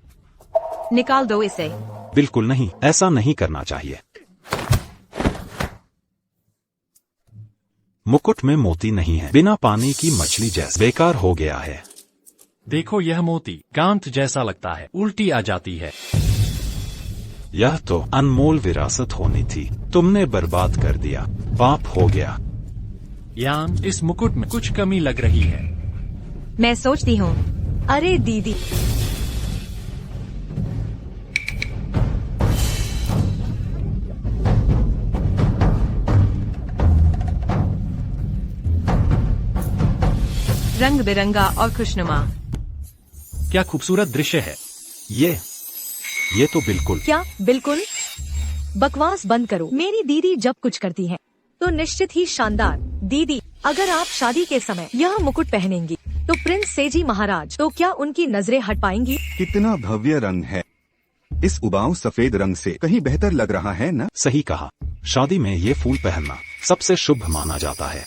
निकाल दो इसे। बिल्कुल नहीं, ऐसा नहीं करना चाहिए। मुकुट में मोती नहीं है, बिना पानी की मछली जैसा बेकार हो गया है। देखो यह मोती कांत जैसा लगता है, उल्टी आ जाती है। यह तो अनमोल विरासत होनी थी, तुमने बर्बाद कर दिया। पाप हो गया। यान, इस मुकुट में कुछ कमी लग रही है। मैं सोचती हूँ। अरे दीदी, रंग बिरंगा और खुशनुमा। क्या खूबसूरत दृश्य है। ये तो बिल्कुल। क्या बिल्कुल? बकवास बंद करो। मेरी दीदी जब कुछ करती है तो निश्चित ही शानदार। दीदी, अगर आप शादी के समय यह मुकुट पहनेंगी तो प्रिंस सेजी महाराज तो क्या उनकी नजरें हट पाएंगी? कितना भव्य रंग है। इस उबाऊ सफेद रंग से कहीं बेहतर लग रहा है न? सही कहा। शादी में ये फूल पहनना सबसे शुभ माना जाता है।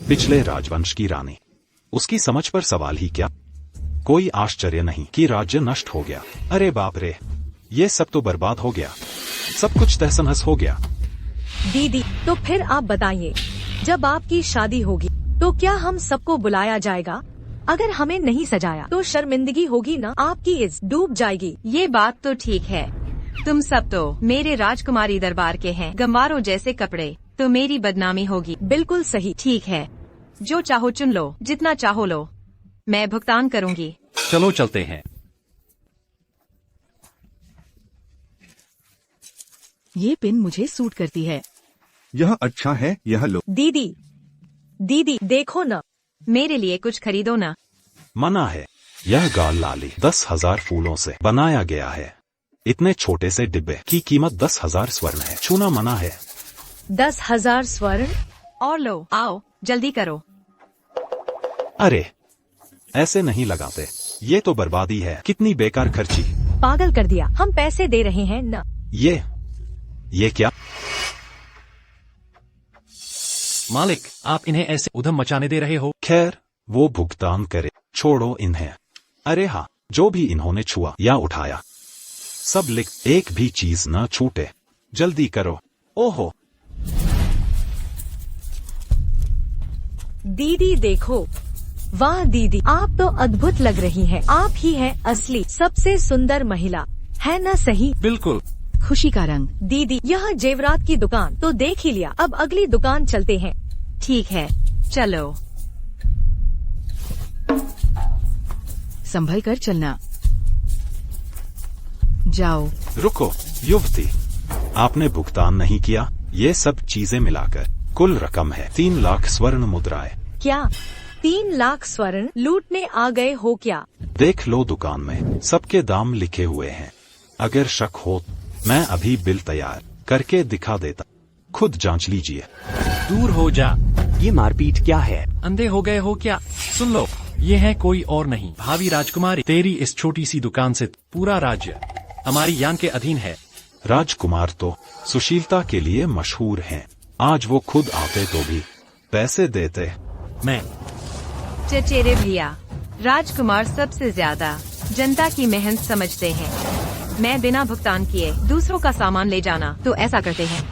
पिछले राजवंश की रानी, उसकी समझ पर सवाल ही क्या। कोई आश्चर्य नहीं कि राज्य नष्ट हो गया। अरे बाप रे, ये सब तो बर्बाद हो गया। सब कुछ तहस-नहस हो गया। दीदी, तो फिर आप बताइए, जब आपकी शादी होगी तो क्या हम सबको बुलाया जाएगा? अगर हमें नहीं सजाया तो शर्मिंदगी होगी ना? आपकी इज्जत डूब जाएगी। ये बात तो ठीक है। तुम सब तो मेरे राजकुमारी दरबार के हैं। गंवारों जैसे कपड़े, तो मेरी बदनामी होगी। बिल्कुल सही। ठीक है, जो चाहो चुन लो, जितना चाहो लो। मैं भुगतान करूंगी। चलो चलते हैं। ये पिन मुझे सूट करती है। यह अच्छा है, यह लो। दीदी देखो न। मेरे लिए कुछ खरीदो ना। मना है। यह गाल लाली 10,000 फूलों से बनाया गया है। इतने छोटे से डिब्बे की कीमत 10,000 स्वर्ण है। छूना मना है। 10,000 स्वर्ण? और लो, आओ जल्दी करो। अरे, ऐसे नहीं लगाते। ये तो बर्बादी है। कितनी बेकार खर्ची। पागल कर दिया। हम पैसे दे रहे हैं न। ये क्या? मालिक, आप इन्हें ऐसे उधम मचाने दे रहे हो। खैर, वो भुगतान करे। छोड़ो इन्हें। अरे हाँ, जो भी इन्होंने छुआ या उठाया, सब लिख, एक भी चीज न छूटे। जल्दी करो। ओहो, दीदी देखो। वाह दीदी, आप तो अद्भुत लग रही हैं। आप ही हैं असली सबसे सुंदर महिला, है ना? सही। बिल्कुल। खुशी का रंग। दीदी, यह जेवरात की दुकान तो देख ही लिया। अब अगली दुकान चलते हैं। ठीक है, चलो। संभल कर चलना। जाओ। रुको युवती, आपने भुगतान नहीं किया। ये सब चीजें मिलाकर कुल रकम है 3 लाख स्वर्ण मुद्राएं। क्या 3 लाख स्वर्ण लूटने आ गए हो क्या? देख लो, दुकान में सबके दाम लिखे हुए हैं। अगर शक हो, मैं अभी बिल तैयार करके दिखा देता। खुद जांच लीजिए। दूर हो जा। ये मारपीट क्या है? अंधे हो गए हो क्या? सुन लो, ये है कोई और नहीं, भावी राजकुमारी। तेरी इस छोटी सी दुकान से पूरा राज्य हमारी यान के अधीन है। राजकुमार तो सुशीलता के लिए मशहूर हैं। आज वो खुद आते तो भी पैसे देते। मैं चचेरे भैया, राजकुमार सबसे ज्यादा जनता की मेहनत समझते हैं। मैं बिना भुगतान किए दूसरों का सामान ले जाना तो ऐसा करते हैं।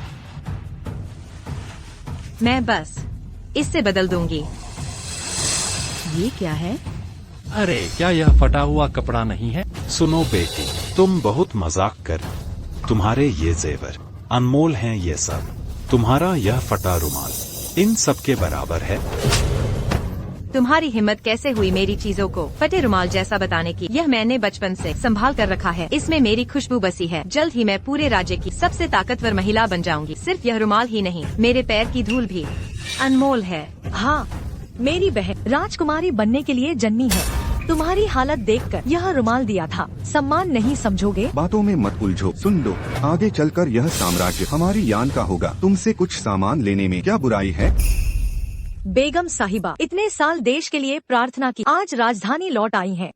मैं बस इससे बदल दूंगी। ये क्या है? अरे, क्या यह फटा हुआ कपड़ा नहीं है? सुनो बेटी, तुम बहुत मजाक कर। तुम्हारे ये जेवर अनमोल हैं। ये सब तुम्हारा यह फटा रुमाल इन सब के बराबर है। तुम्हारी हिम्मत कैसे हुई मेरी चीजों को फटे रुमाल जैसा बताने की? यह मैंने बचपन से संभाल कर रखा है। इसमें मेरी खुशबू बसी है। जल्द ही मैं पूरे राज्य की सबसे ताकतवर महिला बन जाऊंगी। सिर्फ यह रुमाल ही नहीं, मेरे पैर की धूल भी अनमोल है। हाँ, मेरी बहन राजकुमारी बनने के लिए जन्मी है। तुम्हारी हालत देखकर यह रुमाल दिया था। सम्मान नहीं समझोगे? बातों में मत उलझो। सुन लो, आगे चलकर यह साम्राज्य हमारी यान का होगा। तुमसे कुछ सामान लेने में क्या बुराई है? बेगम साहिबा, इतने साल देश के लिए प्रार्थना की, आज राजधानी लौट आई हैं।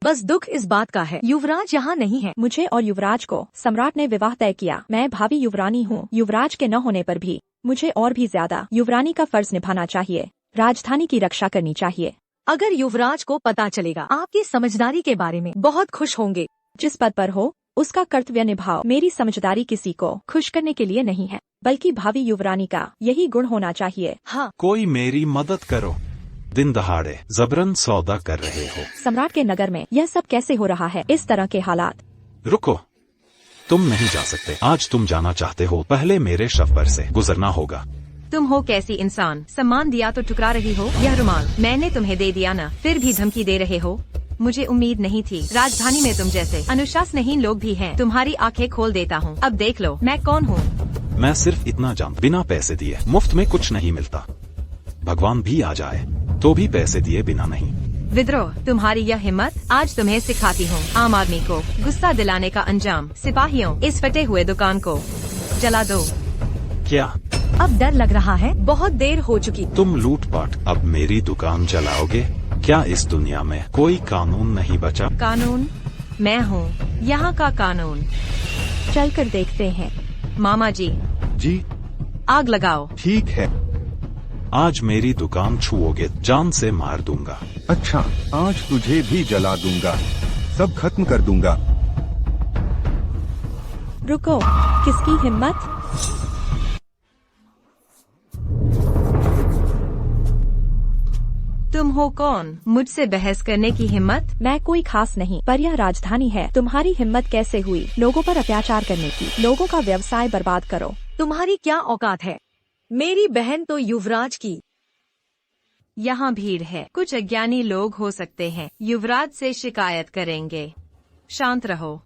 बस दुख इस बात का है युवराज यहाँ नहीं है। मुझे और युवराज को सम्राट ने विवाह तय किया। मैं भावी युवरानी हूँ। युवराज के न होने पर भी मुझे और भी ज्यादा युवरानी का फर्ज निभाना चाहिए। राजधानी की रक्षा करनी चाहिए। अगर युवराज को पता चलेगा आपकी समझदारी के बारे में, बहुत खुश होंगे। जिस पद पर हो उसका कर्तव्य निभाओ। मेरी समझदारी किसी को खुश करने के लिए नहीं है, बल्कि भावी युवरानी का यही गुण होना चाहिए। हाँ, कोई मेरी मदद करो। दिन दहाड़े जबरन सौदा कर रहे हो। सम्राट के नगर में यह सब कैसे हो रहा है? इस तरह के हालात। रुको, तुम नहीं जा सकते। आज तुम जाना चाहते हो, पहले मेरे शव पर से गुजरना होगा। तुम हो कैसी इंसान? सम्मान दिया तो टुकरा रही हो। यह रुमाल मैंने तुम्हें दे दिया ना, फिर भी धमकी दे रहे हो। मुझे उम्मीद नहीं थी। राजधानी में तुम जैसे अनुशासनहीन लोग भी हैं। तुम्हारी आंखें खोल देता हूँ। अब देख लो मैं कौन हूँ। मैं सिर्फ इतना जानता, बिना पैसे दिए मुफ्त में कुछ नहीं मिलता। भगवान भी आ जाए तो भी पैसे दिए बिना नहीं। विद्रोह, तुम्हारी यह हिम्मत, आज तुम्हें सिखाती हूँ। आम आदमी को गुस्सा दिलाने का अंजाम। सिपाहियों, इस फटे हुए दुकान को जला दो। क्या अब डर लग रहा है? बहुत देर हो चुकी। तुम लूटपाट अब मेरी दुकान जलाओगे? क्या इस दुनिया में कोई कानून नहीं बचा? कानून? मैं हूँ यहाँ का कानून। चलकर देखते हैं। मामा जी, जी आग लगाओ। ठीक है। आज मेरी दुकान छुओगे जान से मार दूंगा। अच्छा, आज तुझे भी जला दूंगा, सब खत्म कर दूंगा। रुको, किसकी हिम्मत? तुम हो कौन? मुझसे बहस करने की हिम्मत? मैं कोई खास नहीं, पर यह राजधानी है। तुम्हारी हिम्मत कैसे हुई लोगों पर अत्याचार करने की? लोगों का व्यवसाय बर्बाद करो। तुम्हारी क्या औकात है? मेरी बहन तो युवराज की। यहाँ भीड़ है, कुछ अज्ञानी लोग हो सकते हैं। युवराज से शिकायत करेंगे। शांत रहो।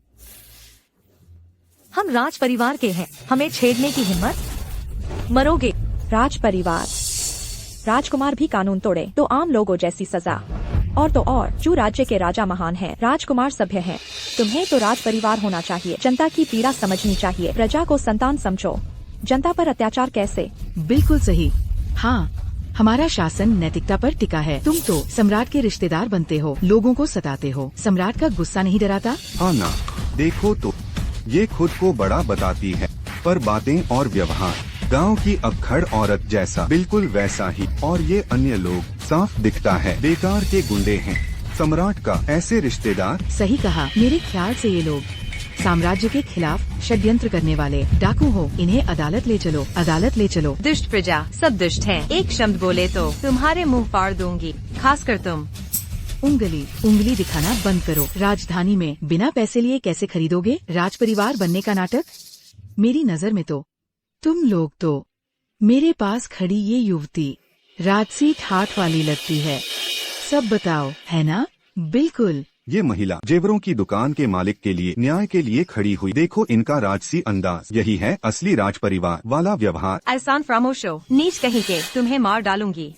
हम राज परिवार के हैं, हमें छेड़ने की हिम्मत? मरोगे। राज परिवार? राजकुमार भी कानून तोड़े तो आम लोगों जैसी सजा। और तो और, जो राज्य के राजा महान हैं, राजकुमार सभ्य हैं। तुम्हें तो राज परिवार होना चाहिए। जनता की पीड़ा समझनी चाहिए। प्रजा को संतान समझो। जनता पर अत्याचार कैसे? बिल्कुल सही। हाँ, हमारा शासन नैतिकता पर टिका है। तुम तो सम्राट के रिश्तेदार बनते हो, लोगों को सताते हो। सम्राट का गुस्सा नहीं डराता? हाँ ना, देखो तो ये खुद को बड़ा बताती है, पर बातें और व्यवहार गांव की अक्खड़ औरत जैसा, बिल्कुल वैसा ही। और ये अन्य लोग, साफ दिखता है बेकार के गुंडे हैं। सम्राट का ऐसे रिश्तेदार। सही कहा। मेरे ख्याल से ये लोग साम्राज्य के खिलाफ षड्यंत्र करने वाले डाकू हो। इन्हें अदालत ले चलो, अदालत ले चलो। दुष्ट प्रजा, सब दुष्ट हैं। एक शब्द बोले तो तुम्हारे मुंह फाड़ दूंगी, खासकर तुम। उंगली दिखाना बंद करो। राजधानी में बिना पैसे लिए कैसे खरीदोगे राज परिवार बनने का नाटक? मेरी नजर में तो तुम लोग तो मेरे पास खड़ी ये युवती राजसी ठाठ वाली लगती है। सब बताओ, है ना? बिल्कुल। ये महिला जेवरों की दुकान के मालिक के लिए न्याय के लिए खड़ी हुई। देखो इनका राजसी अंदाज, यही है असली राज परिवार वाला व्यवहार। एहसान फरामोशो, नीच कहीं के, तुम्हें मार डालूंगी।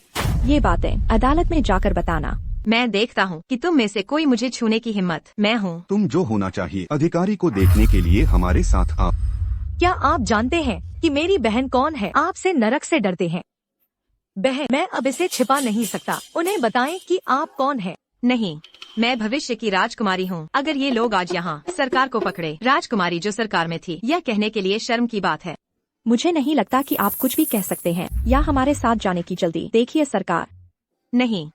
ये बातें अदालत में जाकर बताना। मैं देखता हूँ कि तुम में से कोई मुझे छूने की हिम्मत। मैं हूँ। तुम जो होना चाहिए। अधिकारी को देखने के लिए हमारे साथ आओ। क्या आप जानते हैं कि मेरी बहन कौन है? आपसे नरक से डरते हैं। बहन, मैं अब इसे छिपा नहीं सकता। उन्हें बताएं कि आप कौन हैं। नहीं, मैं भविष्य की राजकुमारी हूँ। अगर ये लोग आज यहाँ सरकार को पकड़े, राजकुमारी जो सरकार में थी, यह कहने के लिए शर्म की बात है। मुझे नहीं लगता कि आप कुछ भी कह सकते हैं या हमारे साथ जाने की जल्दी। देखिए सरकार। नहीं,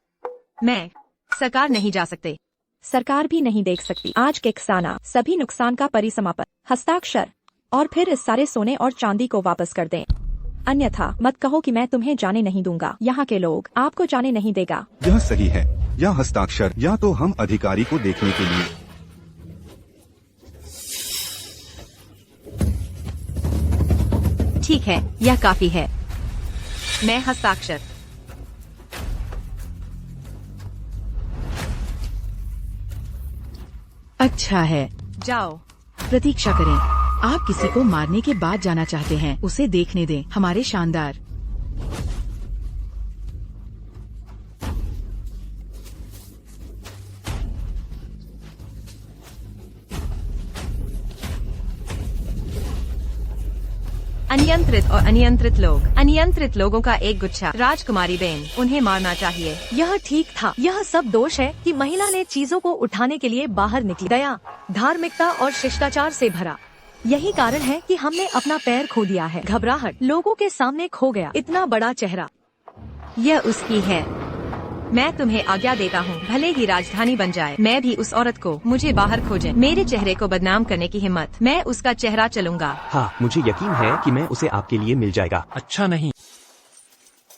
मैं सरकार नहीं जा सकते। सरकार भी नहीं देख सकती। आज के किसाना सभी नुकसान का परिसमापन, हस्ताक्षर, और फिर इस सारे सोने और चांदी को वापस कर दें। अन्यथा मत कहो कि मैं तुम्हें जाने नहीं दूंगा। यहाँ के लोग आपको जाने नहीं देगा। यह सही है, या हस्ताक्षर या तो हम अधिकारी को देखने के लिए। ठीक है, यह काफी है। मैं हस्ताक्षर। अच्छा है, जाओ। प्रतीक्षा करें। आप किसी को मारने के बाद जाना चाहते हैं, उसे देखने दें। हमारे शानदार अनियंत्रित और अनियंत्रित लोग। अनियंत्रित लोगों का एक गुच्छा। राजकुमारी बेन, उन्हें मारना चाहिए। यह ठीक था। यह सब दोष है कि महिला ने चीजों को उठाने के लिए बाहर निकली। दया, धार्मिकता और शिष्टाचार से भरा। यही कारण है कि हमने अपना पैर खो दिया है। घबराहट लोगों के सामने खो गया। इतना बड़ा चेहरा। यह उसकी है। मैं तुम्हें आज्ञा देता हूँ, भले ही राजधानी बन जाए, मैं भी उस औरत को मुझे बाहर खोजें। मेरे चेहरे को बदनाम करने की हिम्मत, मैं उसका चेहरा चलूंगा। हाँ, मुझे यकीन है कि मैं उसे आपके लिए मिल जाएगा। अच्छा नहीं।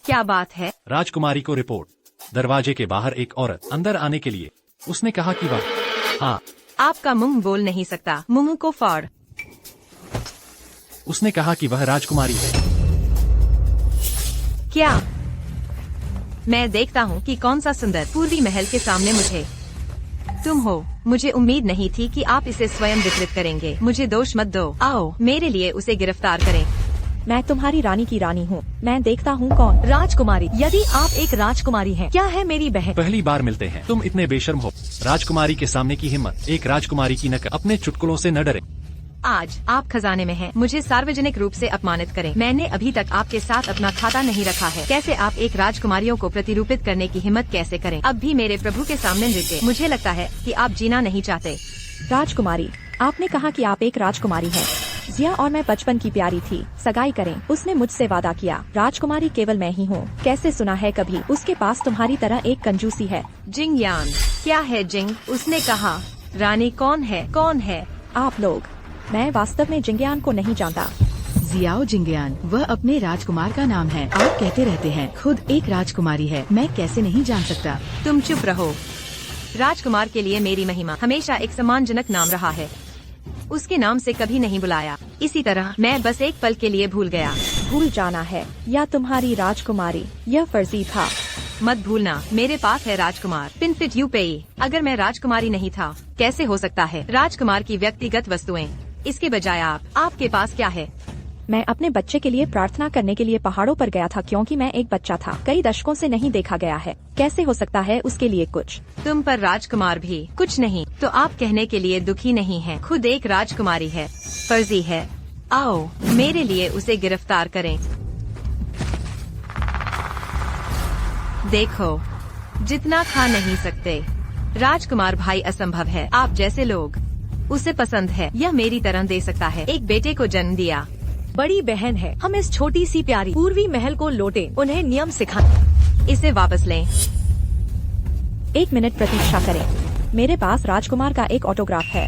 क्या बात है? राजकुमारी को रिपोर्ट। दरवाजे के बाहर एक औरत अंदर आने के लिए। उसने कहा कि वह हाँ। आपका मुंह बोल नहीं सकता, मुंह को फाड़। उसने कहा कि वह राजकुमारी है। क्या? मैं देखता हूँ कि कौन सा सुंदर पूर्वी महल के सामने मुझे तुम हो। मुझे उम्मीद नहीं थी कि आप इसे स्वयं विकृत करेंगे। मुझे दोष मत दो। आओ, मेरे लिए उसे गिरफ्तार करें। मैं तुम्हारी रानी की रानी हूँ। मैं देखता हूँ कौन। राजकुमारी। यदि आप एक राजकुमारी हैं, क्या है मेरी बहन? पहली बार मिलते हैं, तुम इतने बेशर्म हो। राजकुमारी के सामने की हिम्मत। एक राजकुमारी की नकल। अपने चुटकुलों से न डरे। आज आप खजाने में हैं, मुझे सार्वजनिक रूप से अपमानित करें। मैंने अभी तक आपके साथ अपना खाता नहीं रखा है। कैसे आप एक राजकुमारियों को प्रतिरूपित करने की हिम्मत कैसे करें? अब भी मेरे प्रभु के सामने नृत्य। मुझे लगता है कि आप जीना नहीं चाहते। राजकुमारी, आपने कहा कि आप एक राजकुमारी हैं। जिया और मैं बचपन की प्यारी थी। सगाई करें। उसने मुझसे वादा किया। राजकुमारी केवल मैं ही हूँ। कैसे सुना है कभी? उसके पास तुम्हारी तरह एक कंजूसी है। जिंग यान। क्या है जिंग? उसने कहा। रानी कौन है? कौन है? आप लोग। मैं वास्तव में जिंगयान को नहीं जानता। जियाओ जिंगयान, वह अपने राजकुमार का नाम है। आप कहते रहते हैं खुद एक राजकुमारी है, मैं कैसे नहीं जान सकता। तुम चुप रहो। राजकुमार के लिए मेरी महिमा हमेशा एक सम्मानजनक नाम रहा है। उसके नाम से कभी नहीं बुलाया। इसी तरह मैं बस एक पल के लिए भूल गया। भूल जाना है या तुम्हारी राजकुमारी? यह फर्जी था। मत भूलना, मेरे पास है राजकुमार। पिनफिट यू पेई। अगर मैं राजकुमारी नहीं था, कैसे हो सकता है? राजकुमार की व्यक्तिगत वस्तुएं। इसके बजाय आपके पास क्या है? मैं अपने बच्चे के लिए प्रार्थना करने के लिए पहाड़ों पर गया था क्योंकि मैं एक बच्चा था। कई दशकों से नहीं देखा गया है। कैसे हो सकता है उसके लिए कुछ? तुम पर राजकुमार भी कुछ नहीं तो आप कहने के लिए दुखी नहीं है। खुद एक राजकुमारी है। फर्जी है। आओ, मेरे लिए उसे गिरफ्तार करें। देखो, जितना खा नहीं सकते। राजकुमार भाई असंभव है। आप जैसे लोग उसे पसंद है। यह मेरी तरह दे सकता है। एक बेटे को जन्म दिया। बड़ी बहन है। हम इस छोटी सी प्यारी पूर्वी महल को लौटे। उन्हें नियम सिखाएं। इसे वापस लें। 1 मिनट प्रतीक्षा करें। मेरे पास राजकुमार का एक ऑटोग्राफ है।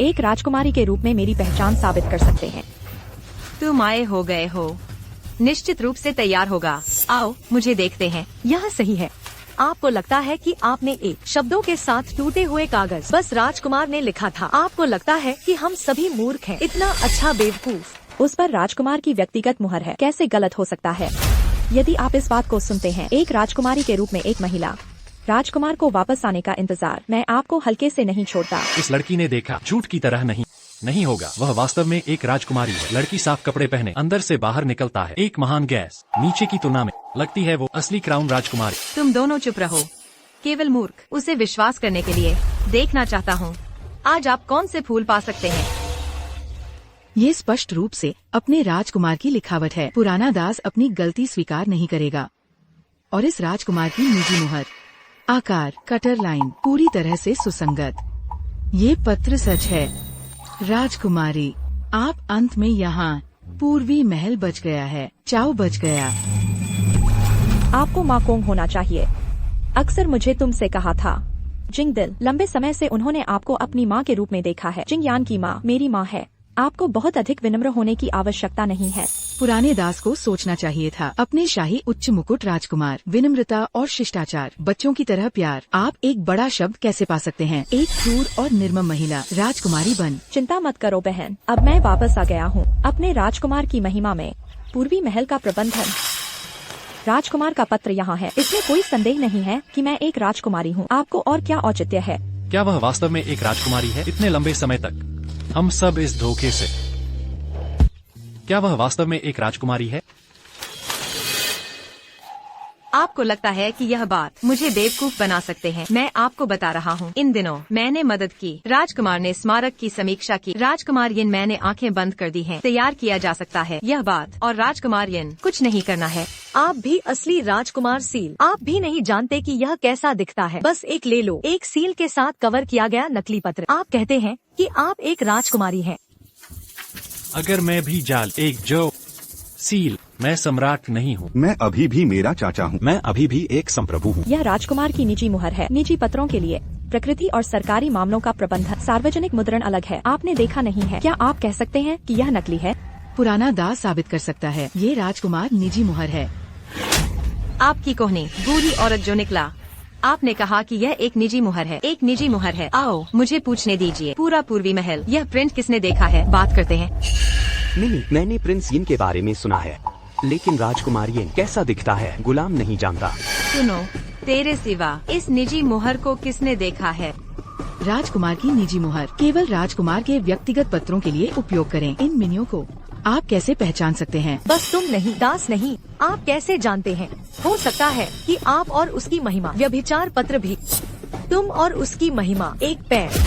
एक राजकुमारी के रूप में मेरी पहचान साबित कर सकते हैं। तुम आए हो गए हो। निश्चित रूप से तैयार होगा। आओ, मुझे देखते हैं। यह सही है। आपको लगता है कि आपने एक शब्दों के साथ टूटे हुए कागज बस राजकुमार ने लिखा था। आपको लगता है कि हम सभी मूर्ख हैं। इतना अच्छा बेवकूफ। उस पर राजकुमार की व्यक्तिगत मुहर है। कैसे गलत हो सकता है? यदि आप इस बात को सुनते हैं, एक राजकुमारी के रूप में एक महिला। राजकुमार को वापस आने का इंतजार। मैं आपको हल्के से नहीं छोड़ता। इस लड़की ने देखा, झूठ की तरह नहीं होगा। वह वास्तव में एक राजकुमारी है। लड़की साफ कपड़े पहने अंदर से बाहर निकलता है। एक महान गैस नीचे की तुलना में लगती है वो असली क्राउन राजकुमारी। तुम दोनों चुप रहो। केवल मूर्ख उसे विश्वास करने के लिए देखना चाहता हूँ। आज आप कौन से फूल पा सकते हैं? ये स्पष्ट रूप से अपने राजकुमार की लिखावट है। पुराना दास अपनी गलती स्वीकार नहीं करेगा। और इस राजकुमार की निजी मुहर, आकार, कटर लाइन पूरी तरह से सुसंगत। ये पत्र सच है। राजकुमारी, आप अंत में यहाँ। पूर्वी महल बच गया है। चाओ बच गया। आपको माकोंग होना चाहिए। अक्सर मुझे तुमसे कहा था। जिंगदिल, लंबे समय से उन्होंने आपको अपनी माँ के रूप में देखा है। जिंगयान की माँ मेरी माँ है। आपको बहुत अधिक विनम्र होने की आवश्यकता नहीं है। पुराने दास को सोचना चाहिए था। अपने शाही उच्च मुकुट राजकुमार, विनम्रता और शिष्टाचार, बच्चों की तरह प्यार। आप एक बड़ा शब्द कैसे पा सकते हैं? एक क्रूर और निर्मम महिला राजकुमारी बन। चिंता मत करो बहन, अब मैं वापस आ गया हूँ अपने राजकुमार की महिमा में। पूर्वी महल का प्रबंधन। राजकुमार का पत्र यहाँ है। इसमें कोई संदेह नहीं है कि मैं एक राजकुमारी हूँ। आपको और क्या औचित्य है? क्या वह वास्तव में एक राजकुमारी है? इतने लंबे समय तक हम सब इस धोखे से। क्या वह वास्तव में एक राजकुमारी है? आपको लगता है कि यह बात मुझे बेवकूफ बना सकते हैं? मैं आपको बता रहा हूँ, इन दिनों मैंने मदद की। राजकुमार ने स्मारक की समीक्षा की। राजकुमारियन मैंने आंखें बंद कर दी हैं। तैयार किया जा सकता है यह बात, और राजकुमारियन कुछ नहीं करना है। आप भी असली राजकुमार सील। आप भी नहीं जानते कि यह कैसा दिखता है। बस एक ले लो, एक सील के साथ कवर किया गया नकली पत्र। आप कहते हैं कि आप एक राजकुमारी हैं। अगर मैं भी जाल एक जो सील, मैं सम्राट नहीं हूँ। मैं अभी भी मेरा चाचा हूँ। मैं अभी भी एक संप्रभु हूँ। यह राजकुमार की निजी मुहर है। निजी पत्रों के लिए प्रकृति और सरकारी मामलों का प्रबंधन, सार्वजनिक मुद्रण अलग है। आपने देखा नहीं है। क्या आप कह सकते हैं कि यह नकली है? पुराना दाग साबित कर सकता है, ये राजकुमार निजी मुहर है। आपकी कोहनी बूढ़ी औरत जो निकला, आपने कहा कि यह एक निजी मुहर है। एक निजी मुहर है। आओ मुझे पूछने दीजिए, पूरा पूर्वी महल, यह प्रिंट किसने देखा है? बात करते हैं। नहीं, मैंने प्रिंस यिन के बारे में सुना है, लेकिन राजकुमार यिन कैसा दिखता है गुलाम नहीं जानता। सुनो, तेरे सिवा इस निजी मुहर को किसने देखा है? राजकुमार की निजी मुहर केवल राजकुमार के व्यक्तिगत पत्रों के लिए उपयोग करें। इन मिनियों को आप कैसे पहचान सकते हैं? बस तुम नहीं, दास नहीं, आप कैसे जानते हैं? हो सकता है कि आप और उसकी महिमा व्यभिचार पत्र भी। तुम और उसकी महिमा एक पैर।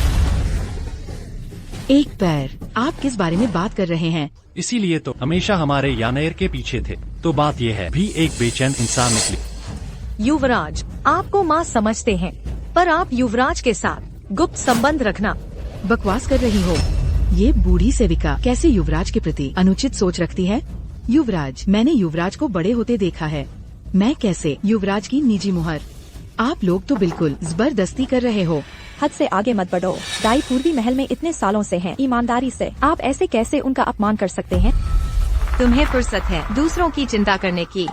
एक पैर? आप किस बारे में बात कर रहे हैं? इसीलिए तो हमेशा हमारे यानेर के पीछे थे। तो बात यह है, भी एक बेचैन इंसान निकली। युवराज, आपको माँ समझते हैं, पर आप युवराज के साथ गुप्त संबंध रखना। बकवास कर रही हो। ये बूढ़ी सेविका कैसे युवराज के प्रति अनुचित सोच रखती है? युवराज, मैंने युवराज को बड़े होते देखा है। मैं कैसे? युवराज की निजी मुहर। आप लोग तो बिल्कुल जबरदस्ती कर रहे हो। हद से आगे मत बढ़ो। दाई पूर्वी महल में इतने सालों से हैं। ईमानदारी से आप ऐसे कैसे उनका अपमान कर सकते हैं? तुम्हें फुर्सत है दूसरों की चिंता करने की।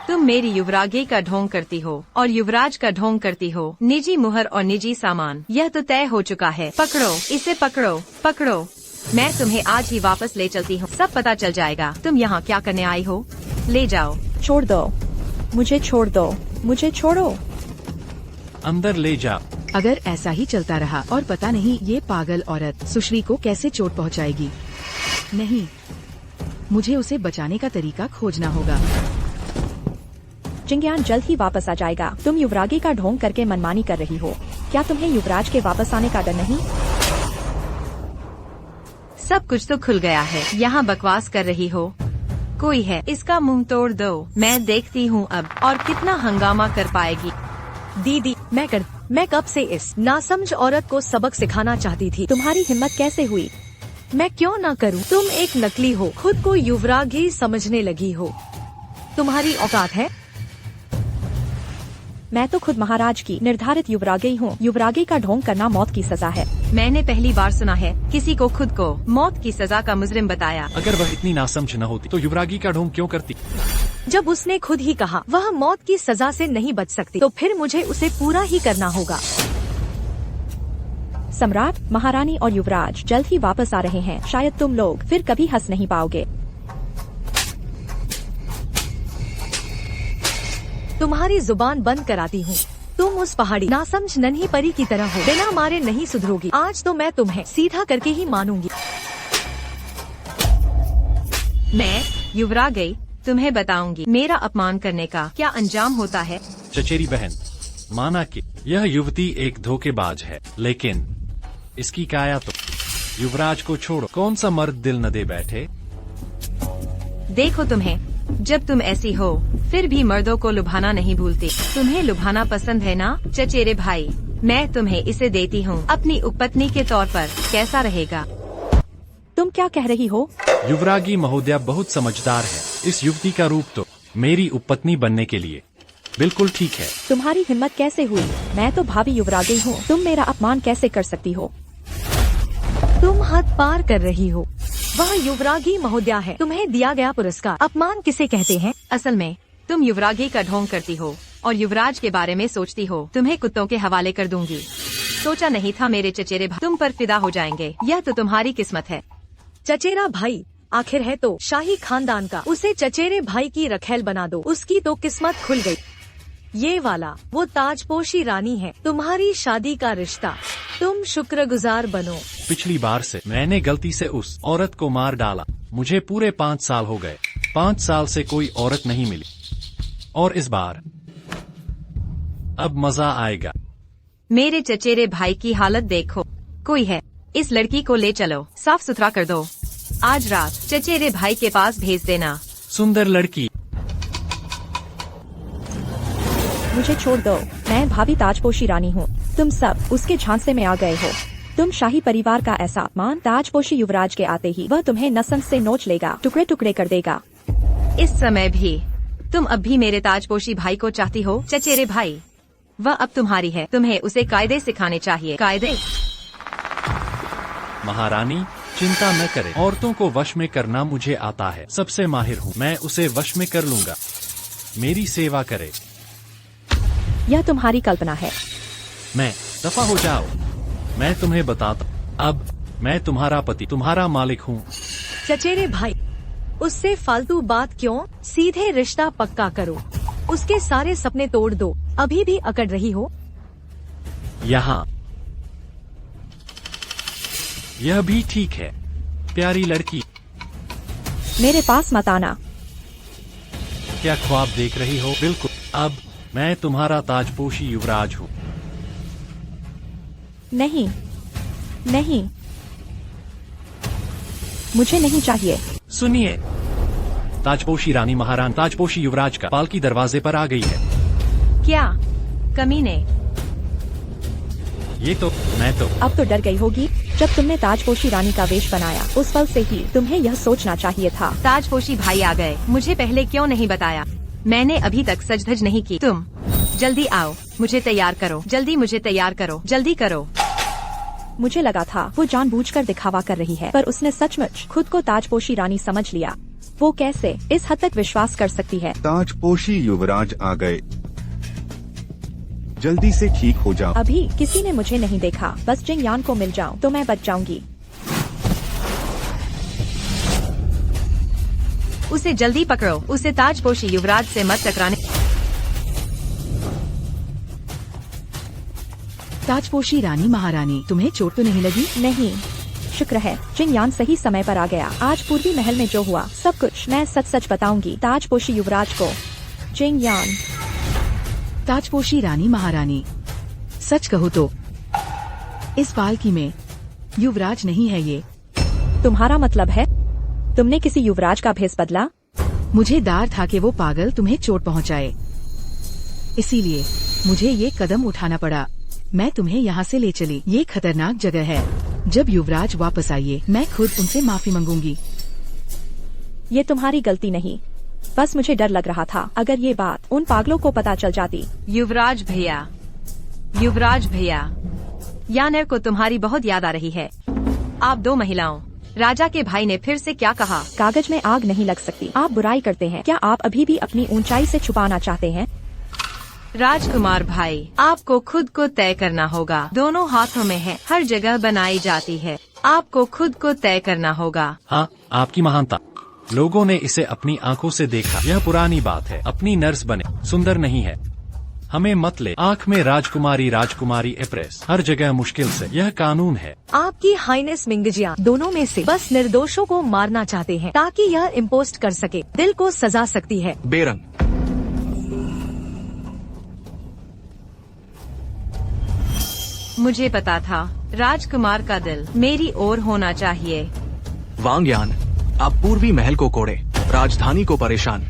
तुम मेरी युवरागी का ढोंग करती हो और युवराज का ढोंग करती हो। निजी मुहर और निजी सामान, यह तो तय हो चुका है। पकड़ो इसे, पकड़ो पकड़ो। मैं तुम्हें आज ही वापस ले चलती हूँ, सब पता चल जाएगा। तुम यहाँ क्या करने आई हो? ले जाओ। छोड़ दो मुझे, छोड़ दो मुझे, छोड़ो। अंदर ले जा। अगर ऐसा ही चलता रहा और पता नहीं ये पागल औरत सुश्री को कैसे चोट पहुंचाएगी। नहीं, मुझे उसे बचाने का तरीका खोजना होगा। जिंगयान जल्द ही वापस आ जाएगा। तुम युवरागी का ढोंग करके मनमानी कर रही हो। क्या तुम्हें युवराज के वापस आने का डर नहीं? सब कुछ तो खुल गया है। यहाँ बकवास कर रही हो। कोई है, इसका मुंह तोड़ दो। मैं देखती हूँ अब और कितना हंगामा कर पाएगी। दीदी, मैं कब से इस नासमझ औरत को सबक सिखाना चाहती थी। तुम्हारी हिम्मत कैसे हुई? मैं क्यों ना करूं? तुम एक नकली हो, खुद को युवरागी समझने लगी हो। तुम्हारी औकात है? मैं तो खुद महाराज की निर्धारित युवरागी हूँ। युवरागी का ढोंग करना मौत की सजा है। मैंने पहली बार सुना है किसी को खुद को मौत की सजा का मुजरिम बताया। अगर वह इतनी नासमझ न होती तो युवरागी का ढोंग क्यों करती? जब उसने खुद ही कहा वह मौत की सजा से नहीं बच सकती, तो फिर मुझे उसे पूरा ही करना होगा। सम्राट, महारानी और युवराज जल्द ही वापस आ रहे हैं। शायद तुम लोग फिर कभी हंस नहीं पाओगे। तुम्हारी जुबान बंद कराती हूँ। तुम उस पहाड़ी नासमझ नन्ही परी की तरह हो, बिना मारे नहीं सुधरोगी। आज तो मैं तुम्हें सीधा करके ही मानूंगी। मैं युवरागी तुम्हें बताऊंगी मेरा अपमान करने का क्या अंजाम होता है। चचेरी बहन, माना कि यह युवती एक धोखेबाज है, लेकिन इसकी काया तो युवराज को छोड़ो। कौन सा मर्द दिल न दे बैठे। देखो तुम्हें, जब तुम ऐसी हो फिर भी मर्दों को लुभाना नहीं भूलती। तुम्हें लुभाना पसंद है ना चचेरे भाई? मैं तुम्हें इसे देती हूँ अपनी उपपत्नी के तौर पर। कैसा रहेगा? तुम क्या कह रही हो? युवरागी महोदया बहुत समझदार है। इस युवती का रूप तो मेरी उपपत्नी बनने के लिए बिल्कुल ठीक है। तुम्हारी हिम्मत कैसे हुई? मैं तो भाभी युवरागी हूँ। तुम मेरा अपमान कैसे कर सकती हो? तुम हद पार कर रही हो। वह युवरागी महोदया है। तुम्हें दिया गया पुरस्कार अपमान किसे कहते हैं? असल में तुम युवरागी का ढोंग करती हो और युवराज के बारे में सोचती हो। तुम्हें कुत्तों के हवाले कर दूंगी। सोचा नहीं था मेरे चचेरे भाई तुम पर फिदा हो जाएंगे। यह तो तुम्हारी किस्मत है। चचेरा भाई आखिर है तो शाही खानदान का। उसे चचेरे भाई की रखेल बना दो, उसकी तो किस्मत खुल गई। ये वाला वो ताजपोशी रानी है, तुम्हारी शादी का रिश्ता। तुम शुक्रगुजार बनो। पिछली बार से मैंने गलती से उस औरत को मार डाला। मुझे पूरे 5 साल हो गए। 5 साल से कोई औरत नहीं मिली, और इस बार अब मजा आएगा। मेरे चचेरे भाई की हालत देखो। कोई है, इस लड़की को ले चलो, साफ सुथरा कर दो। आज रात चचेरे भाई के पास भेज देना। सुंदर लड़की। मुझे छोड़ दो, मैं भाभी ताजपोशी रानी हूँ। तुम सब उसके झांसे में आ गए हो। तुम शाही परिवार का ऐसा अपमान। ताजपोशी युवराज के आते ही वह तुम्हें नसंग से नोच लेगा, टुकड़े टुकड़े कर देगा। इस समय भी तुम अब भी मेरे ताजपोशी भाई को चाहती हो? चचेरे भाई, वह अब तुम्हारी है। तुम्हें उसे कायदे सिखाने चाहिए। कायदे। महारानी चिंता न करें, औरतों को वश में करना मुझे आता है। सबसे माहिर हूँ मैं, उसे वश में कर लूंगा। मेरी सेवा करे। यह तुम्हारी कल्पना है। मैं दफा हो जाओ, मैं तुम्हें बताता। अब मैं तुम्हारा पति, तुम्हारा मालिक हूँ। चचेरे भाई, उससे फालतू बात क्यों? सीधे रिश्ता पक्का करो। उसके सारे सपने तोड़ दो। अभी भी अकड़ रही हो? यहाँ यह भी ठीक है, प्यारी लड़की। मेरे पास मत आना। क्या ख्वाब देख रही हो? बिल्कुल। अब मैं तुम्हारा ताजपोशी युवराज हूँ। नहीं नहीं, मुझे नहीं चाहिए। सुनिए, ताजपोशी रानी महारानी ताजपोशी युवराज का पालकी दरवाजे पर आ गई है। क्या कमीने? ये तो मैं तो अब तो डर गई होगी जब तुमने ताजपोशी रानी का वेश बनाया। उस पल से ही तुम्हें यह सोचना चाहिए था। ताजपोशी भाई आ गए। मुझे पहले क्यों नहीं बताया? मैंने अभी तक सज धज नहीं की। तुम जल्दी आओ, मुझे तैयार करो। जल्दी मुझे तैयार करो, जल्दी करो। मुझे लगा था वो जानबूझकर दिखावा कर रही है, पर उसने सचमुच खुद को ताजपोशी रानी समझ लिया। वो कैसे इस हद तक विश्वास कर सकती है? ताजपोशी युवराज आ गए। जल्दी से ठीक हो जाओ। अभी किसी ने मुझे नहीं देखा। बस जिंगयान को मिल जाऊं तो मैं बच जाऊंगी। उसे जल्दी पकड़ो। उसे ताजपोशी युवराज से मत टकराने। ताजपोशी रानी महारानी, तुम्हें चोट तो नहीं लगी? नहीं, शुक्र है जिंगयान सही समय पर आ गया। आज पूर्वी महल में जो हुआ सब कुछ मैं सच सच बताऊंगी ताजपोशी युवराज को। जिंगयान। ताजपोशी रानी महारानी, सच कहो तो इस पालकी में युवराज नहीं है ये। तुम्हारा मतलब है तुमने किसी युवराज का भेष बदला? मुझे डर था कि वो पागल तुम्हें चोट पहुंचाए, इसीलिए मुझे ये कदम उठाना पड़ा। मैं तुम्हें यहाँ से ले चली। ये खतरनाक जगह है। जब युवराज वापस आइए मैं खुद उनसे माफी मांगूंगी। ये तुम्हारी गलती नहीं, बस मुझे डर लग रहा था अगर ये बात उन पागलों को पता चल जाती। युवराज भैया, युवराज भैया, यानेर को तुम्हारी बहुत याद आ रही है। आप दो महिलाओं, राजा के भाई ने फिर से क्या कहा? कागज में आग नहीं लग सकती। आप बुराई करते हैं। क्या आप अभी भी अपनी ऊंचाई से छुपाना चाहते हैं? राजकुमार भाई, आपको खुद को तय करना होगा। दोनों हाथों में है, हर जगह बनाई जाती है। आपको खुद को तय करना होगा। हाँ, आपकी महानता। लोगों ने इसे अपनी आंखों से देखा। यह पुरानी बात है। अपनी नर्स बने, सुंदर नहीं है। हमें मत ले। आँख में राजकुमारी, राजकुमारी एप्रेस, हर जगह मुश्किल से। यह कानून है। आपकी हाइनेस मिंगजिया दोनों में से बस निर्दोषों को मारना चाहते हैं ताकि यह इम्पोस्ट कर सके। दिल को सजा सकती है। बेरंग, मुझे पता था राजकुमार का दिल मेरी ओर होना चाहिए। वांगयान, आप पूर्वी महल को कोड़े, राजधानी को परेशान,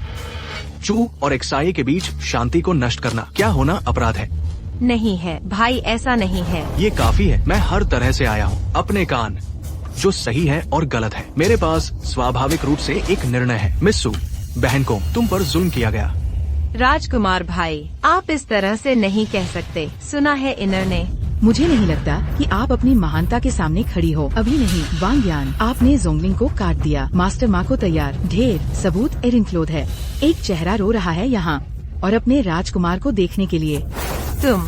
चू और एक्साई के बीच शांति को नष्ट करना क्या होना अपराध है? नहीं है भाई, ऐसा नहीं है। ये काफी है। मैं हर तरह से आया हूँ। अपने कान, जो सही है और गलत है। मेरे पास स्वाभाविक रूप से एक निर्णय है। मिस्सू, बहन को तुम पर जुल्म किया गया। राजकुमार भाई, आप इस तरह से नहीं कह सकते। सुना है इनर ने। मुझे नहीं लगता कि आप अपनी महानता के सामने खड़ी हो। अभी नहीं। वांगयान, आपने जोंगलिंग को काट दिया। मास्टर माँ को तैयार। ढेर सबूत एरिनक्लोद है। एक चेहरा रो रहा है यहाँ, और अपने राजकुमार को देखने के लिए। तुम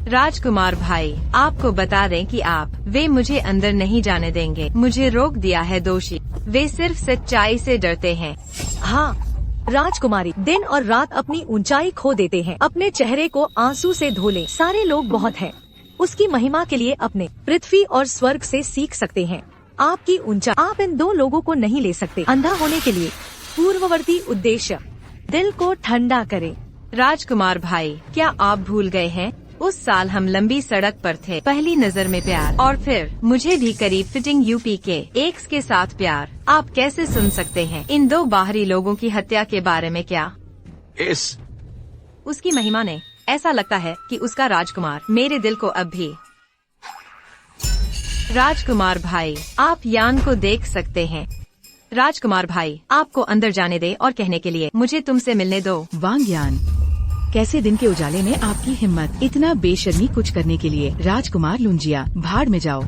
राजकुमार भाई, आपको बता दें कि वे मुझे अंदर नहीं जाने देंगे। मुझे रोक दिया है दोषी। वे सिर्फ सच्चाई से डरते हैं। हाँ, राजकुमारी दिन और रात अपनी ऊंचाई खो देते हैं, अपने चेहरे को आंसू से धो ले। सारे लोग बहुत हैं, उसकी महिमा के लिए अपने पृथ्वी और स्वर्ग से सीख सकते हैं। आपकी ऊंचाई, आप इन दो लोगों को नहीं ले सकते। अंधा होने के लिए पूर्ववर्ती उद्देश्य, दिल को ठंडा करे। राजकुमार भाई, क्या आप भूल गए हैं? उस साल हम लंबी सड़क पर थे, पहली नजर में प्यार, और फिर मुझे भी करीब फिटिंग यूपी के एक्स के साथ प्यार। आप कैसे सुन सकते हैं इन दो बाहरी लोगों की हत्या के बारे में? क्या उसकी महिमा ने, ऐसा लगता है कि उसका राजकुमार मेरे दिल को अब भी। राजकुमार भाई, आप यान को देख सकते हैं। राजकुमार भाई, आपको अंदर जाने दे और कहने के लिए मुझे तुमसे मिलने दो। वांग यान, कैसे दिन के उजाले में आपकी हिम्मत, इतना बेशर्मी कुछ करने के लिए। राजकुमार लुंजिया, भाड़ में जाओ।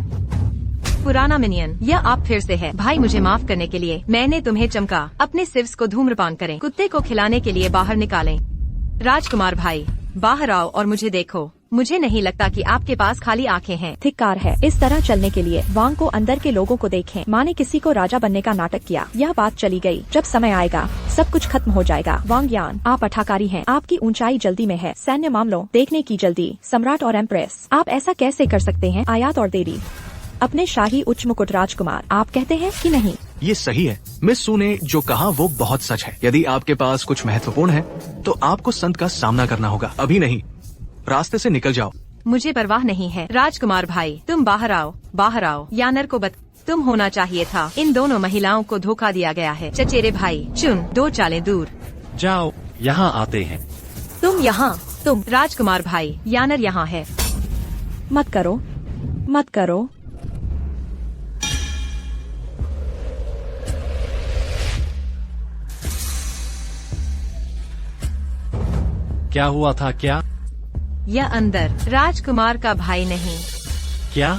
पुराना मिनियन, यह आप फिर से है। भाई, मुझे माफ करने के लिए मैंने तुम्हें चमका। अपने सिर्फ को धूम्रपान करें, कुत्ते को खिलाने के लिए बाहर निकालें। राजकुमार भाई, बाहर आओ और मुझे देखो। मुझे नहीं लगता कि आपके पास खाली आंखें हैं। धिक्कार है इस तरह चलने के लिए। वांग को अंदर के लोगों को देखें। माँ ने किसी को राजा बनने का नाटक किया। यह बात चली गई। जब समय आएगा सब कुछ खत्म हो जाएगा। वांग यान, आप अठाकारी हैं। आपकी ऊंचाई जल्दी में है। सैन्य मामलों देखने की जल्दी। सम्राट और एम्प्रेस, आप ऐसा कैसे कर सकते हैं? आयात और देरी। अपने शाही उच्च मुकुट राजकुमार, आप कहते हैं कि नहीं? ये सही है। मिस सू ने जो कहा वो बहुत सच है। यदि आपके पास कुछ महत्वपूर्ण है तो आपको संत का सामना करना होगा, अभी नहीं। रास्ते से निकल जाओ। मुझे परवाह नहीं है। राजकुमार भाई, तुम बाहर आओ, बाहर आओ। यानर को तुम होना चाहिए था। इन दोनों महिलाओं को धोखा दिया गया है। चचेरे भाई, चुन दो चालें दूर जाओ, यहाँ आते हैं। तुम यहाँ, तुम। राजकुमार भाई, यानर यहाँ है। मत करो, मत करो। क्या हुआ था? क्या यह अंदर राजकुमार का भाई नहीं? क्या?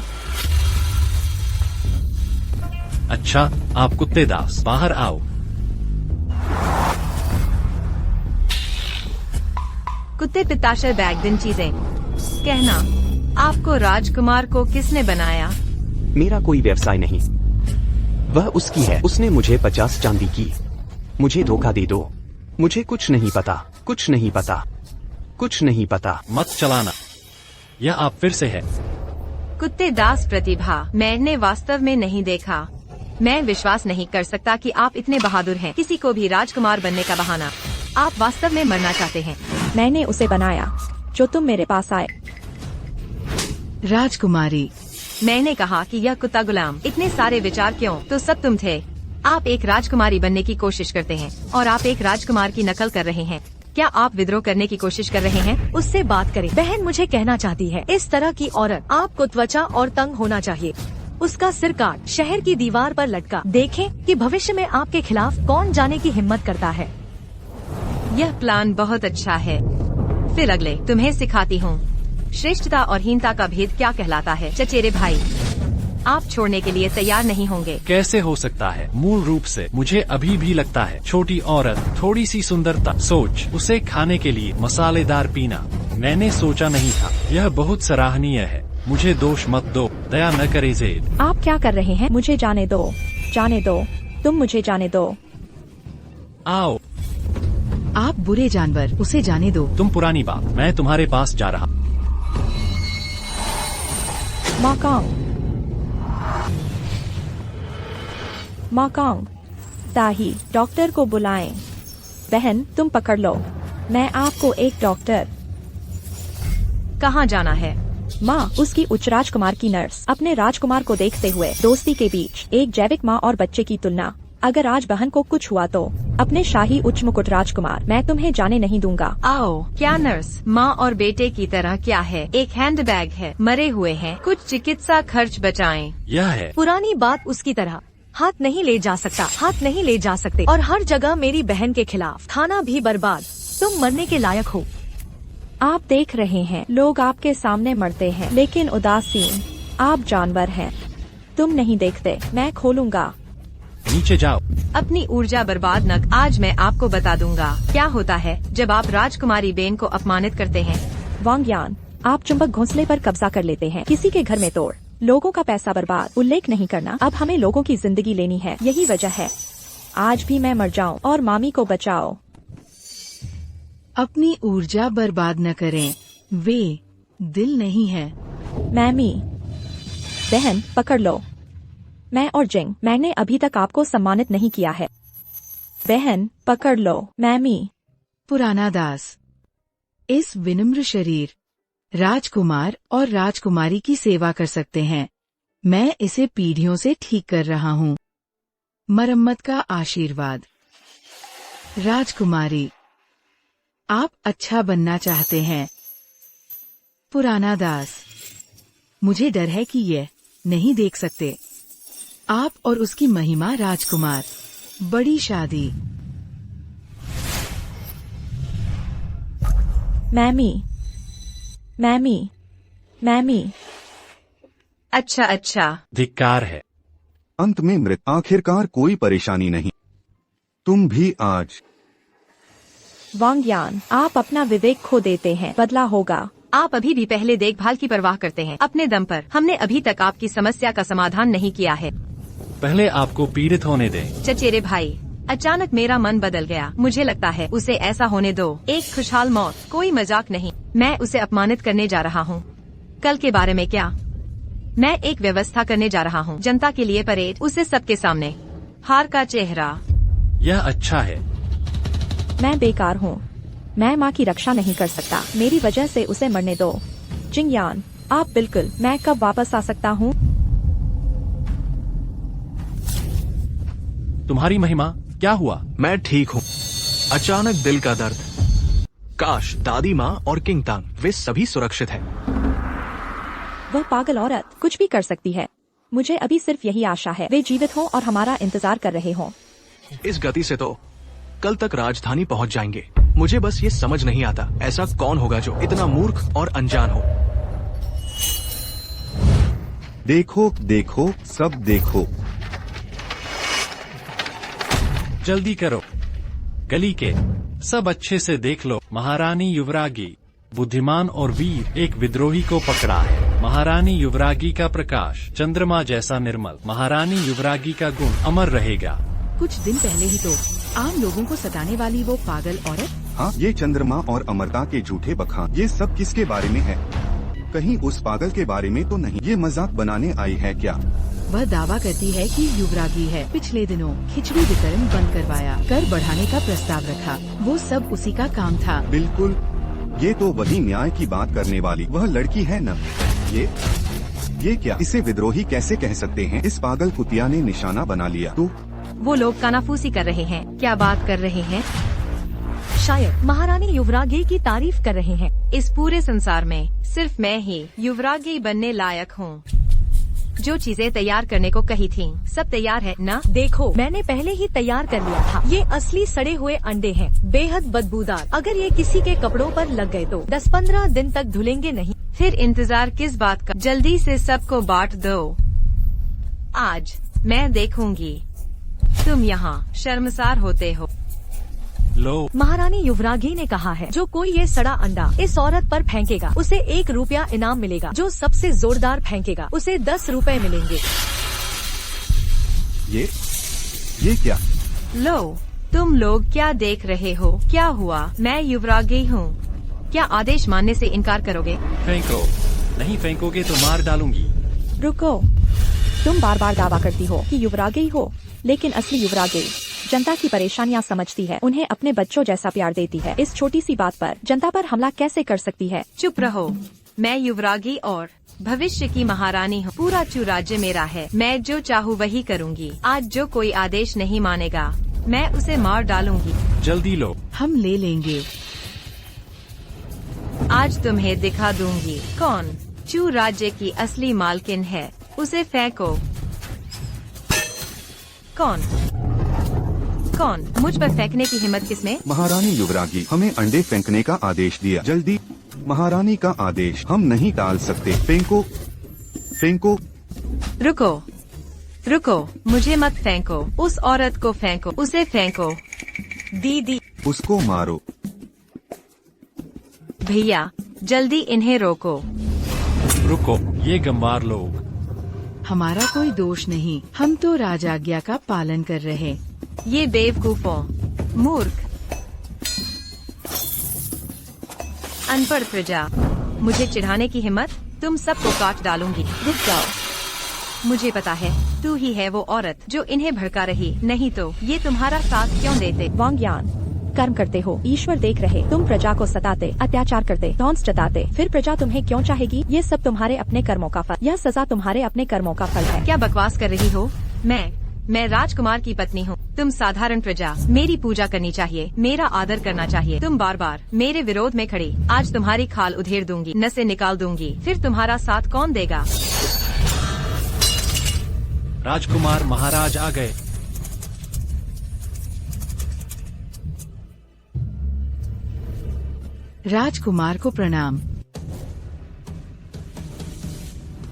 अच्छा, आप कुत्ते दास, बाहर आओ। कुत्ते पिताशय बैग दिन चीजें कहना। आपको राजकुमार को किसने बनाया? मेरा कोई व्यवसाय नहीं, वह उसकी है। उसने मुझे 50 चांदी की। मुझे धोखा दे दो। मुझे कुछ नहीं पता, कुछ नहीं पता, कुछ नहीं पता। मत चलाना, यह आप फिर से है। कुत्ते दास प्रतिभा, मैंने वास्तव में नहीं देखा। मैं विश्वास नहीं कर सकता कि आप इतने बहादुर हैं। किसी को भी राजकुमार बनने का बहाना। आप वास्तव में मरना चाहते हैं। मैंने उसे बनाया जो तुम मेरे पास आए। राजकुमारी, मैंने कहा कि यह कुत्ता गुलाम। इतने सारे विचार क्यों? तो सब तुम थे। आप एक राजकुमारी बनने की कोशिश करते हैं और आप एक राजकुमार की नकल कर रहे हैं। क्या आप विद्रोह करने की कोशिश कर रहे हैं? उससे बात करें। बहन मुझे कहना चाहती है, इस तरह की औरत आपको त्वचा और तंग होना चाहिए। उसका सिर काट शहर की दीवार पर लटका। देखें कि भविष्य में आपके खिलाफ कौन जाने की हिम्मत करता है। यह प्लान बहुत अच्छा है। फिर अगले तुम्हें सिखाती हूँ श्रेष्ठता और हीनता का भेद क्या कहलाता है। चचेरे भाई, आप छोड़ने के लिए तैयार नहीं होंगे। कैसे हो सकता है? मूल रूप से मुझे अभी भी लगता है छोटी औरत, थोड़ी सी सुंदरता। सोच, उसे खाने के लिए मसालेदार पीना। मैंने सोचा नहीं था। यह बहुत सराहनीय है। मुझे दोष मत दो, दया न करे ज़ेड। आप क्या कर रहे हैं? मुझे जाने दो, जाने दो। तुम मुझे जाने दो। आओ। आप बुरे जानवर, उसे जाने दो। तुम पुरानी बात, मैं तुम्हारे पास जा रहा। माकांग, माकांग, ताही, डॉक्टर को बुलाएं। बहन तुम पकड़ लो, मैं आपको एक डॉक्टर। कहाँ जाना है? माँ, उसकी उच्च राजकुमार की नर्स। अपने राजकुमार को देखते हुए दोस्ती के बीच एक जैविक माँ और बच्चे की तुलना। अगर आज बहन को कुछ हुआ तो अपने शाही उच्च मुकुट राजकुमार, मैं तुम्हें जाने नहीं दूंगा। आओ। क्या नर्स माँ और बेटे की तरह क्या है? एक हैंडबैग है, मरे हुए हैं, कुछ चिकित्सा खर्च बचाएं। यह है पुरानी बात उसकी तरह। हाथ नहीं ले जा सकता, हाथ नहीं ले जा सकते। और हर जगह मेरी बहन के खिलाफ। खाना भी बर्बाद। तुम मरने के लायक हो। आप देख रहे हैं लोग आपके सामने मरते हैं लेकिन उदासीन। आप जानवर हैं, तुम नहीं देखते। मैं खोलूंगा। नीचे जाओ। अपनी ऊर्जा बर्बाद न। आज मैं आपको बता दूंगा क्या होता है जब आप राजकुमारी बेन को अपमानित करते हैं। वांग यान, आप चुंबक घोंसले पर कब्जा कर लेते हैं, किसी के घर में तोड़, लोगों का पैसा बर्बाद। उल्लेख नहीं करना। अब हमें लोगों की जिंदगी लेनी है, यही वजह है। आज भी मैं मर जाऊं और मामी को बचाओ। अपनी ऊर्जा बर्बाद न करें, वे दिल नहीं है। मैमी, बहन पकड़ लो। मैं और जिंग, मैंने अभी तक आपको सम्मानित नहीं किया है। बहन पकड़ लो। मैमी, पुराना दास, इस विनम्र शरीर राजकुमार और राजकुमारी की सेवा कर सकते हैं। मैं इसे पीढ़ियों से ठीक कर रहा हूँ। मरम्मत का आशीर्वाद। राजकुमारी, आप अच्छा बनना चाहते हैं। पुराना दास, मुझे डर है कि यह नहीं देख सकते। आप और उसकी महिमा राजकुमार। बड़ी शादी। मैमी, मैमी, मैमी। अच्छा अच्छा। धिक्कार है। अंत में मृत। आखिरकार कोई परेशानी नहीं। तुम भी आज। वांग्यान, आप अपना विवेक खो देते हैं। बदला होगा। आप अभी भी पहले देखभाल की परवाह करते हैं अपने दम पर। हमने अभी तक आपकी समस्या का समाधान नहीं किया है। पहले आपको पीड़ित होने दें। चचेरे भाई, अचानक मेरा मन बदल गया। मुझे लगता है उसे ऐसा होने दो। एक खुशहाल मौत, कोई मजाक नहीं। मैं उसे अपमानित करने जा रहा हूँ। कल के बारे में क्या? मैं एक व्यवस्था करने जा रहा हूँ, जनता के लिए परेड, उसे सबके सामने। हार का चेहरा। यह अच्छा है। मैं बेकार हूँ। मैं माँ की रक्षा नहीं कर सकता। मेरी वजह से उसे मरने दो। जिंगयान, आप बिल्कुल। मैं कब वापस आ सकता हूँ? तुम्हारी महिमा, क्या हुआ? मैं ठीक हूँ। अचानक दिल का दर्द। काश दादी माँ और किंग तांग, वे सभी सुरक्षित हैं। वह पागल औरत कुछ भी कर सकती है। मुझे अभी सिर्फ यही आशा है वे जीवित हों और हमारा इंतजार कर रहे हों। इस गति से तो कल तक राजधानी पहुँच जाएंगे। मुझे बस ये समझ नहीं आता, ऐसा कौन होगा जो इतना मूर्ख और अनजान हो। देखो देखो, सब देखो। जल्दी करो। गली के सब अच्छे से देख लो। महारानी युवरागी, बुद्धिमान और वीर, एक विद्रोही को पकड़ा है। महारानी युवरागी का प्रकाश चंद्रमा जैसा निर्मल। महारानी युवरागी का गुण अमर रहेगा। कुछ दिन पहले ही तो आम लोगों को सताने वाली वो पागल औरत। हाँ, ये चंद्रमा और अमरता के झूठे बखान, ये सब किसके बारे में है? कहीं उस पागल के बारे में तो नहीं? ये मजाक बनाने आई है क्या? वह दावा करती है कि युवरागी है। पिछले दिनों खिचड़ी वितरण बंद करवाया, कर बढ़ाने का प्रस्ताव रखा। वो सब उसी का काम था। बिल्कुल, ये तो वही न्याय की बात करने वाली वह लड़की है न? ये क्या? इसे विद्रोही कैसे कह सकते हैं? इस पागल कुतिया ने निशाना बना लिया। तो वो लोग कानाफूसी कर रहे हैं। क्या बात कर रहे हैं? शायद महारानी युवरागी की तारीफ कर रहे हैं। इस पूरे संसार में सिर्फ मैं ही युवरागी बनने लायक हूँ। जो चीजें तैयार करने को कही थीं, सब तैयार है ना? देखो, मैंने पहले ही तैयार कर लिया था। ये असली सड़े हुए अंडे हैं, बेहद बदबूदार। अगर ये किसी के कपड़ों पर लग गए तो 10-15 दिन तक धुलेंगे नहीं। फिर इंतजार किस बात का? जल्दी से सबको बांट दो। आज मैं देखूंगी तुम यहाँ शर्मसार होते हो। लो, महारानी युवरागी ने कहा है, जो कोई ये सड़ा अंडा इस औरत पर फेंकेगा उसे 1 रुपया इनाम मिलेगा। जो सबसे जोरदार फेंकेगा उसे 10 रुपए मिलेंगे। ये क्या? लो, तुम लोग क्या देख रहे हो? क्या हुआ? मैं युवरागी हूँ। क्या आदेश मानने से इनकार करोगे? फेंको। नहीं फेंकोगे तो मार डालूंगी। रुको, तुम बार बार दावा करती हो कि युवरागी हो, लेकिन असली युवरागी जनता की परेशानियां समझती है, उन्हें अपने बच्चों जैसा प्यार देती है। इस छोटी सी बात पर जनता पर हमला कैसे कर सकती है? चुप रहो। मैं युवरागी और भविष्य की महारानी हूँ। पूरा राज्य मेरा है। मैं जो चाहूँ वही करूँगी। आज जो कोई आदेश नहीं मानेगा, मैं उसे मार डालूंगी। जल्दी लो। हम ले लेंगे। आज तुम्हें दिखा दूंगी कौन चू राज्य की असली मालकिन है। उसे फेंको। कौन मुझ पर फेंकने की हिम्मत किसने? महारानी युवरागी, हमें अंडे फेंकने का आदेश दिया। जल्दी। महारानी का आदेश हम नहीं टाल सकते। फेंको, फेंको। रुको, मुझे मत फेंको। उस औरत को फेंको। उसे फेंको। दीदी, उसको मारो। भैया, जल्दी इन्हें रोको। रुको, ये गंवार लोग। हमारा कोई दोष नहीं, हम तो राजाज्ञा का पालन कर रहे। ये बेवकूफों, मूर्ख। अनपढ़ प्रजा, मुझे चिढ़ाने की हिम्मत? तुम सबको काट डालूंगी। रुक जाओ। मुझे पता है तू ही है वो औरत जो इन्हें भड़का रही, नहीं तो ये तुम्हारा साथ क्यों देते? वांग्यान, कर्म करते हो, ईश्वर देख रहे। तुम प्रजा को सताते, अत्याचार करते, धौंस जताते, फिर प्रजा तुम्हें क्यों चाहेगी? ये सब तुम्हारे अपने कर्मों का फल, यह सजा तुम्हारे अपने कर्मों का फल है। क्या बकवास कर रही हो? मैं राजकुमार की पत्नी हूँ। तुम साधारण प्रजा, मेरी पूजा करनी चाहिए, मेरा आदर करना चाहिए। तुम बार बार मेरे विरोध में खड़ी, आज तुम्हारी खाल उधेड़ दूंगी, नसें निकाल दूंगी, फिर तुम्हारा साथ कौन देगा? राजकुमार महाराज आ गए। राजकुमार को प्रणाम।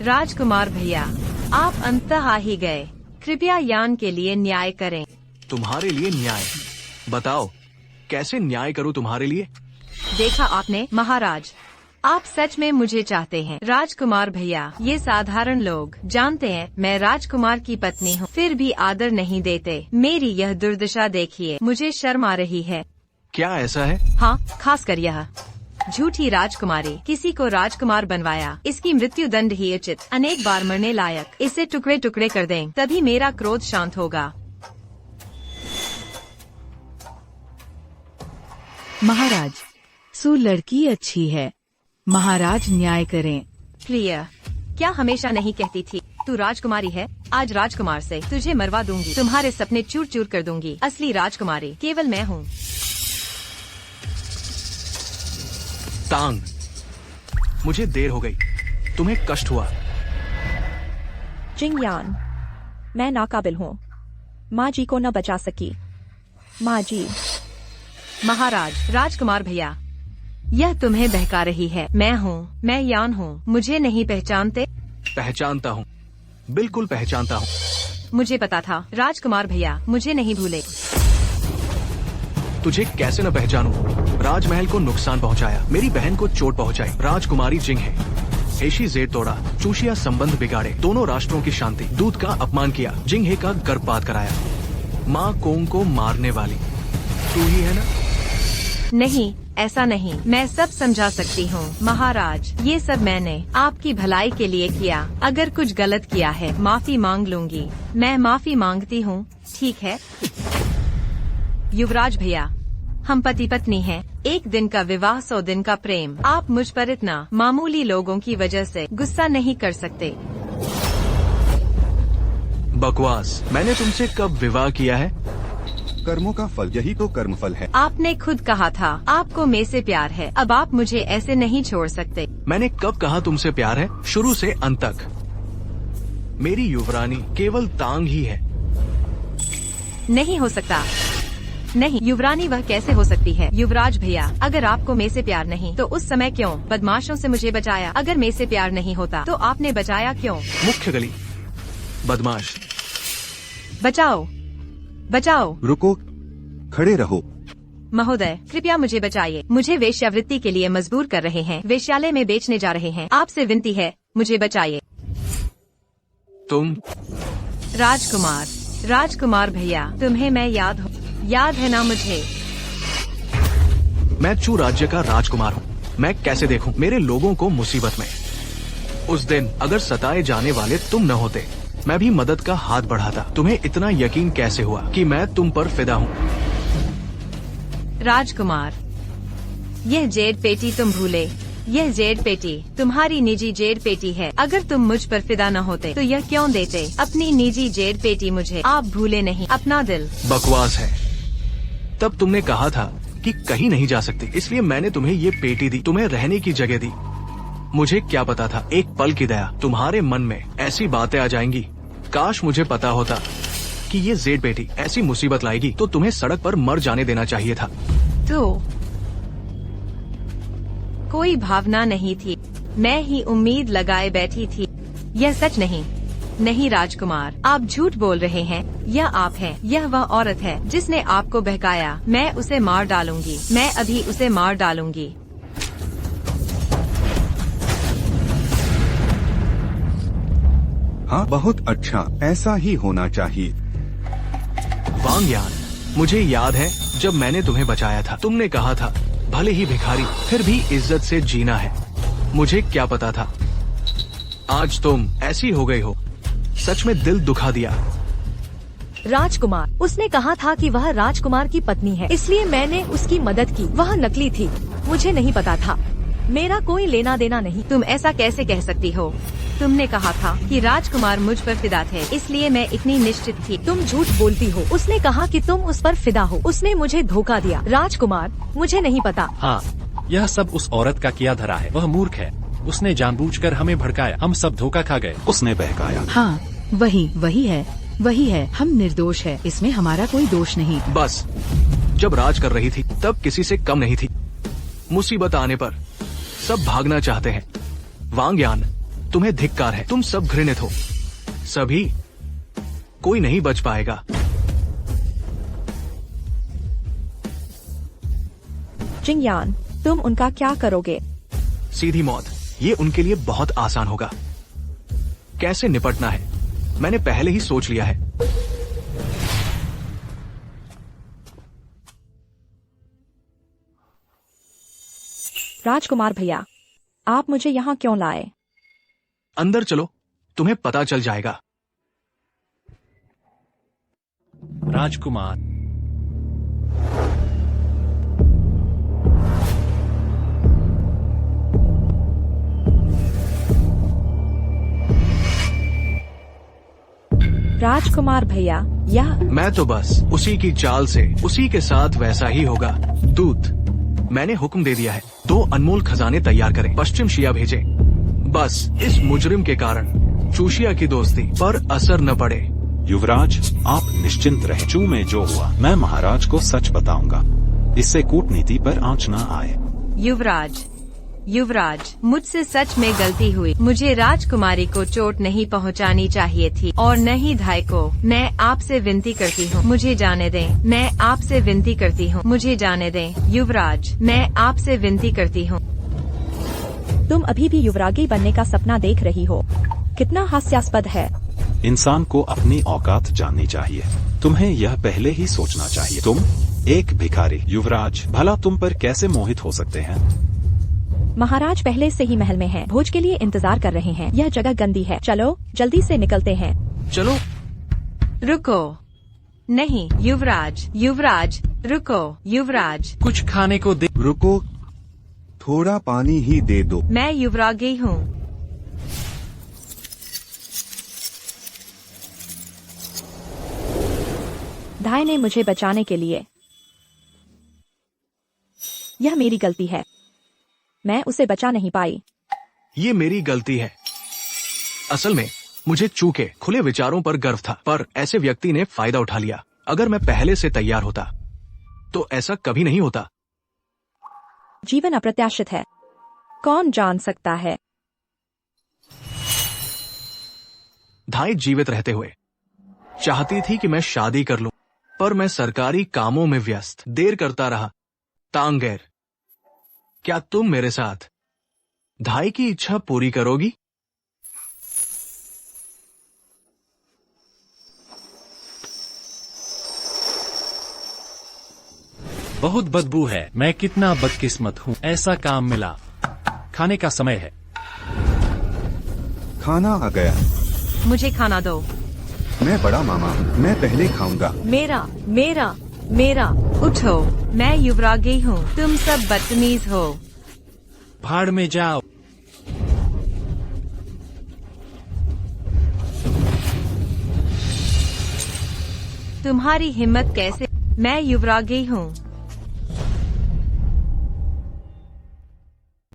राजकुमार भैया, आप अंततः आ ही गए। कृपया यान के लिए न्याय करें। तुम्हारे लिए न्याय? बताओ कैसे न्याय करूं तुम्हारे लिए? देखा आपने महाराज, आप सच में मुझे चाहते हैं। राजकुमार भैया, ये साधारण लोग जानते हैं मैं राजकुमार की पत्नी हूँ, फिर भी आदर नहीं देते। मेरी यह दुर्दशा देखिए, मुझे शर्म आ रही है। क्या ऐसा है? हाँ, खासकर यह झूठी राजकुमारी, किसी को राजकुमार बनवाया, इसकी मृत्यु दंड ही उचित, अनेक बार मरने लायक। इसे टुकड़े टुकड़े कर दें, तभी मेरा क्रोध शांत होगा। महाराज, सु लड़की अच्छी है, महाराज न्याय करें। प्रिय, क्या हमेशा नहीं कहती थी तू राजकुमारी है? आज राजकुमार से तुझे मरवा दूंगी, तुम्हारे सपने चूर चूर कर दूंगी। असली राजकुमारी केवल मैं हूँ। तांग, मुझे देर हो गई, तुम्हें कष्ट हुआ। जिंगयान, मैं नाकाबिल हूँ, माँ जी को न बचा सकी। माँ जी। महाराज, राजकुमार भैया, यह तुम्हें बहका रही है। मैं यान हूँ, मुझे नहीं पहचानते? पहचानता हूँ, बिल्कुल पहचानता हूँ। मुझे पता था राजकुमार भैया मुझे नहीं भूले। तुझे कैसे न पहचानूं? राजमहल को नुकसान पहुंचाया, मेरी बहन को चोट पहुंचाई, राजकुमारी जिंग है। हेशी जेड तोड़ा, चूशिया संबंध बिगाड़े, दोनों राष्ट्रों की शांति, दूध का अपमान किया, जिंगहे का गर्भपात कराया, माँ कोंग को मारने वाली तू ही है ना? नहीं, ऐसा नहीं, मैं सब समझा सकती हूँ महाराज। ये सब मैंने आपकी भलाई के लिए किया। अगर कुछ गलत किया है माफी मांग लूंगी। मैं माफी मांगती हूँ, ठीक है? युवराज भैया, हम पति पत्नी हैं, एक दिन का विवाह 100 दिन का प्रेम। आप मुझ पर इतना मामूली लोगों की वजह से गुस्सा नहीं कर सकते। बकवास, मैंने तुमसे कब विवाह किया है? कर्मों का फल, यही तो कर्मफल है। आपने खुद कहा था आपको मैं से प्यार है, अब आप मुझे ऐसे नहीं छोड़ सकते। मैंने कब कहा तुमसे प्यार है? शुरू से अंत तक मेरी युवरानी केवल तांग ही है। नहीं हो सकता। नहीं, युवरानी वह कैसे हो सकती है? युवराज भैया, अगर आपको मैं से प्यार नहीं तो उस समय क्यों बदमाशों से मुझे बचाया? अगर मैं से प्यार नहीं होता तो आपने बचाया क्यों? मुख्य गली, बदमाश। बचाओ, बचाओ। रुको, खड़े रहो। महोदय, कृपया मुझे बचाइए, मुझे वेश्यावृत्ति के लिए मजबूर कर रहे हैं, वेश्यालय में बेचने जा रहे हैं। आपसे विनती है, मुझे बचाइए। तुम? राजकुमार, राजकुमार भैया, तुम्हें मैं याद है ना मुझे? मैं चू राज्य का राजकुमार हूँ, मैं कैसे देखूं मेरे लोगों को मुसीबत में? उस दिन अगर सताए जाने वाले तुम न होते, मैं भी मदद का हाथ बढ़ाता। तुम्हें इतना यकीन कैसे हुआ कि मैं तुम पर फिदा हूँ? राजकुमार, यह जेड पेटी तुम भूले, यह जेड पेटी तुम्हारी निजी जेड पेटी है। अगर तुम मुझ पर फिदा न होते तो यह क्यों देते अपनी निजी जेड पेटी मुझे? आप भूले नहीं अपना दिल। बकवास है। तब तुमने कहा था कि कहीं नहीं जा सकती, इसलिए मैंने तुम्हें ये पेटी दी, तुम्हें रहने की जगह दी। मुझे क्या पता था एक पल की दया तुम्हारे मन में ऐसी बातें आ जाएंगी। काश मुझे पता होता कि ये जेड बेटी ऐसी मुसीबत लाएगी तो तुम्हें सड़क पर मर जाने देना चाहिए था। तो कोई भावना नहीं थी, मैं ही उम्मीद लगाए बैठी थी। यह सच नहीं। नहीं राजकुमार, आप झूठ बोल रहे हैं। यह आप हैं, यह वह औरत है जिसने आपको बहकाया। मैं उसे मार डालूंगी, मैं अभी उसे मार डालूंगी। हाँ, बहुत अच्छा, ऐसा ही होना चाहिए। वांग्यान, मुझे याद है जब मैंने तुम्हें बचाया था, तुमने कहा था भले ही भिखारी, फिर भी इज्जत से जीना है। मुझे क्या पता था आज तुम ऐसी हो गई हो। सच में दिल दुखा दिया। राजकुमार, उसने कहा था कि वह राजकुमार की पत्नी है, इसलिए मैंने उसकी मदद की। वह नकली थी, मुझे नहीं पता था। मेरा कोई लेना देना नहीं। तुम ऐसा कैसे कह सकती हो? तुमने कहा था कि राजकुमार मुझ पर फिदा थे, इसलिए मैं इतनी निश्चित थी। तुम झूठ बोलती हो। उसने कहा कि तुम उस पर फिदा हो। उसने मुझे धोखा दिया। राजकुमार, मुझे नहीं पता। हाँ, यह सब उस औरत का किया धरा है। वह मूर्ख है। उसने जानबूझकर हमें भड़काया। हम सब धोखा खा गए। उसने बहकाया। हाँ, वही है। हम निर्दोष है, इसमें हमारा कोई दोष नहीं। बस, जब राज कर रही थी तब किसी से कम नहीं थी। मुसीबत आने पर सब भागना चाहते हैं। वांग्यान, तुम्हें धिक्कार है। तुम सब घृणित हो, सभी। कोई नहीं बच पाएगा। जिंगयान, तुम उनका क्या करोगे? सीधी मौत। ये उनके लिए बहुत आसान होगा। कैसे निपटना है मैंने पहले ही सोच लिया है। राजकुमार भैया, आप मुझे यहाँ क्यों लाए? अंदर चलो, तुम्हें पता चल जाएगा। राजकुमार, राजकुमार भैया, यह मैं तो बस उसी की चाल से, उसी के साथ वैसा ही होगा। दूत, मैंने हुक्म दे दिया है, 2 अनमोल खजाने तैयार करें, पश्चिम शिया भेजे। बस इस मुजरिम के कारण चूशिया की दोस्ती पर असर न पड़े। युवराज, आप निश्चिंत रहे। चू में जो हुआ मैं महाराज को सच बताऊंगा। इससे कूटनीति पर आंच न आए। युवराज, मुझसे सच में गलती हुई। मुझे राजकुमारी को चोट नहीं पहुंचानी चाहिए थी, और न ही धाय को। मैं आपसे विनती करती हूँ, मुझे जाने दें। मैं आपसे विनती करती हूँ, मुझे जाने दें। युवराज, मैं आपसे विनती करती हूँ। तुम अभी भी युवरागी बनने का सपना देख रही हो। कितना हास्यास्पद है। इंसान को अपनी औकात जाननी चाहिए। तुम्हें यह पहले ही सोचना चाहिए। तुम एक भिखारी। युवराज, भला तुम पर कैसे मोहित हो सकते हैं? महाराज पहले से ही महल में हैं। भोज के लिए इंतजार कर रहे हैं। यह जगह गंदी है। चलो जल्दी से निकलते हैं। चलो। रुको। नहीं युवराज, रुको। युवराज, कुछ खाने को दे। रुको, थोड़ा पानी ही दे दो। मैं युवरागी हूँ। धाय ने मुझे बचाने के लिए। यह मेरी गलती है। मैं उसे बचा नहीं पाई। ये मेरी गलती है। असल में मुझे चू के खुले विचारों पर गर्व था, पर ऐसे व्यक्ति ने फायदा उठा लिया। अगर मैं पहले से तैयार होता तो ऐसा कभी नहीं होता। जीवन अप्रत्याशित है, कौन जान सकता है। धाई जीवित रहते हुए चाहती थी कि मैं शादी कर लूं, पर मैं सरकारी कामों में व्यस्त देर करता रहा। तांगेर, क्या तुम मेरे साथ धाई की इच्छा पूरी करोगी? बहुत बदबू है। मैं कितना बदकिस्मत हूँ, ऐसा काम मिला। खाने का समय है। खाना आ गया। मुझे खाना दो। मैं बड़ा मामा हूँ, मैं पहले खाऊंगा। मेरा। उठो, मैं युवरागी हूँ। तुम सब बदतमीज हो। भाड़ में जाओ। तुम्हारी हिम्मत कैसे? मैं युवरागी हूँ।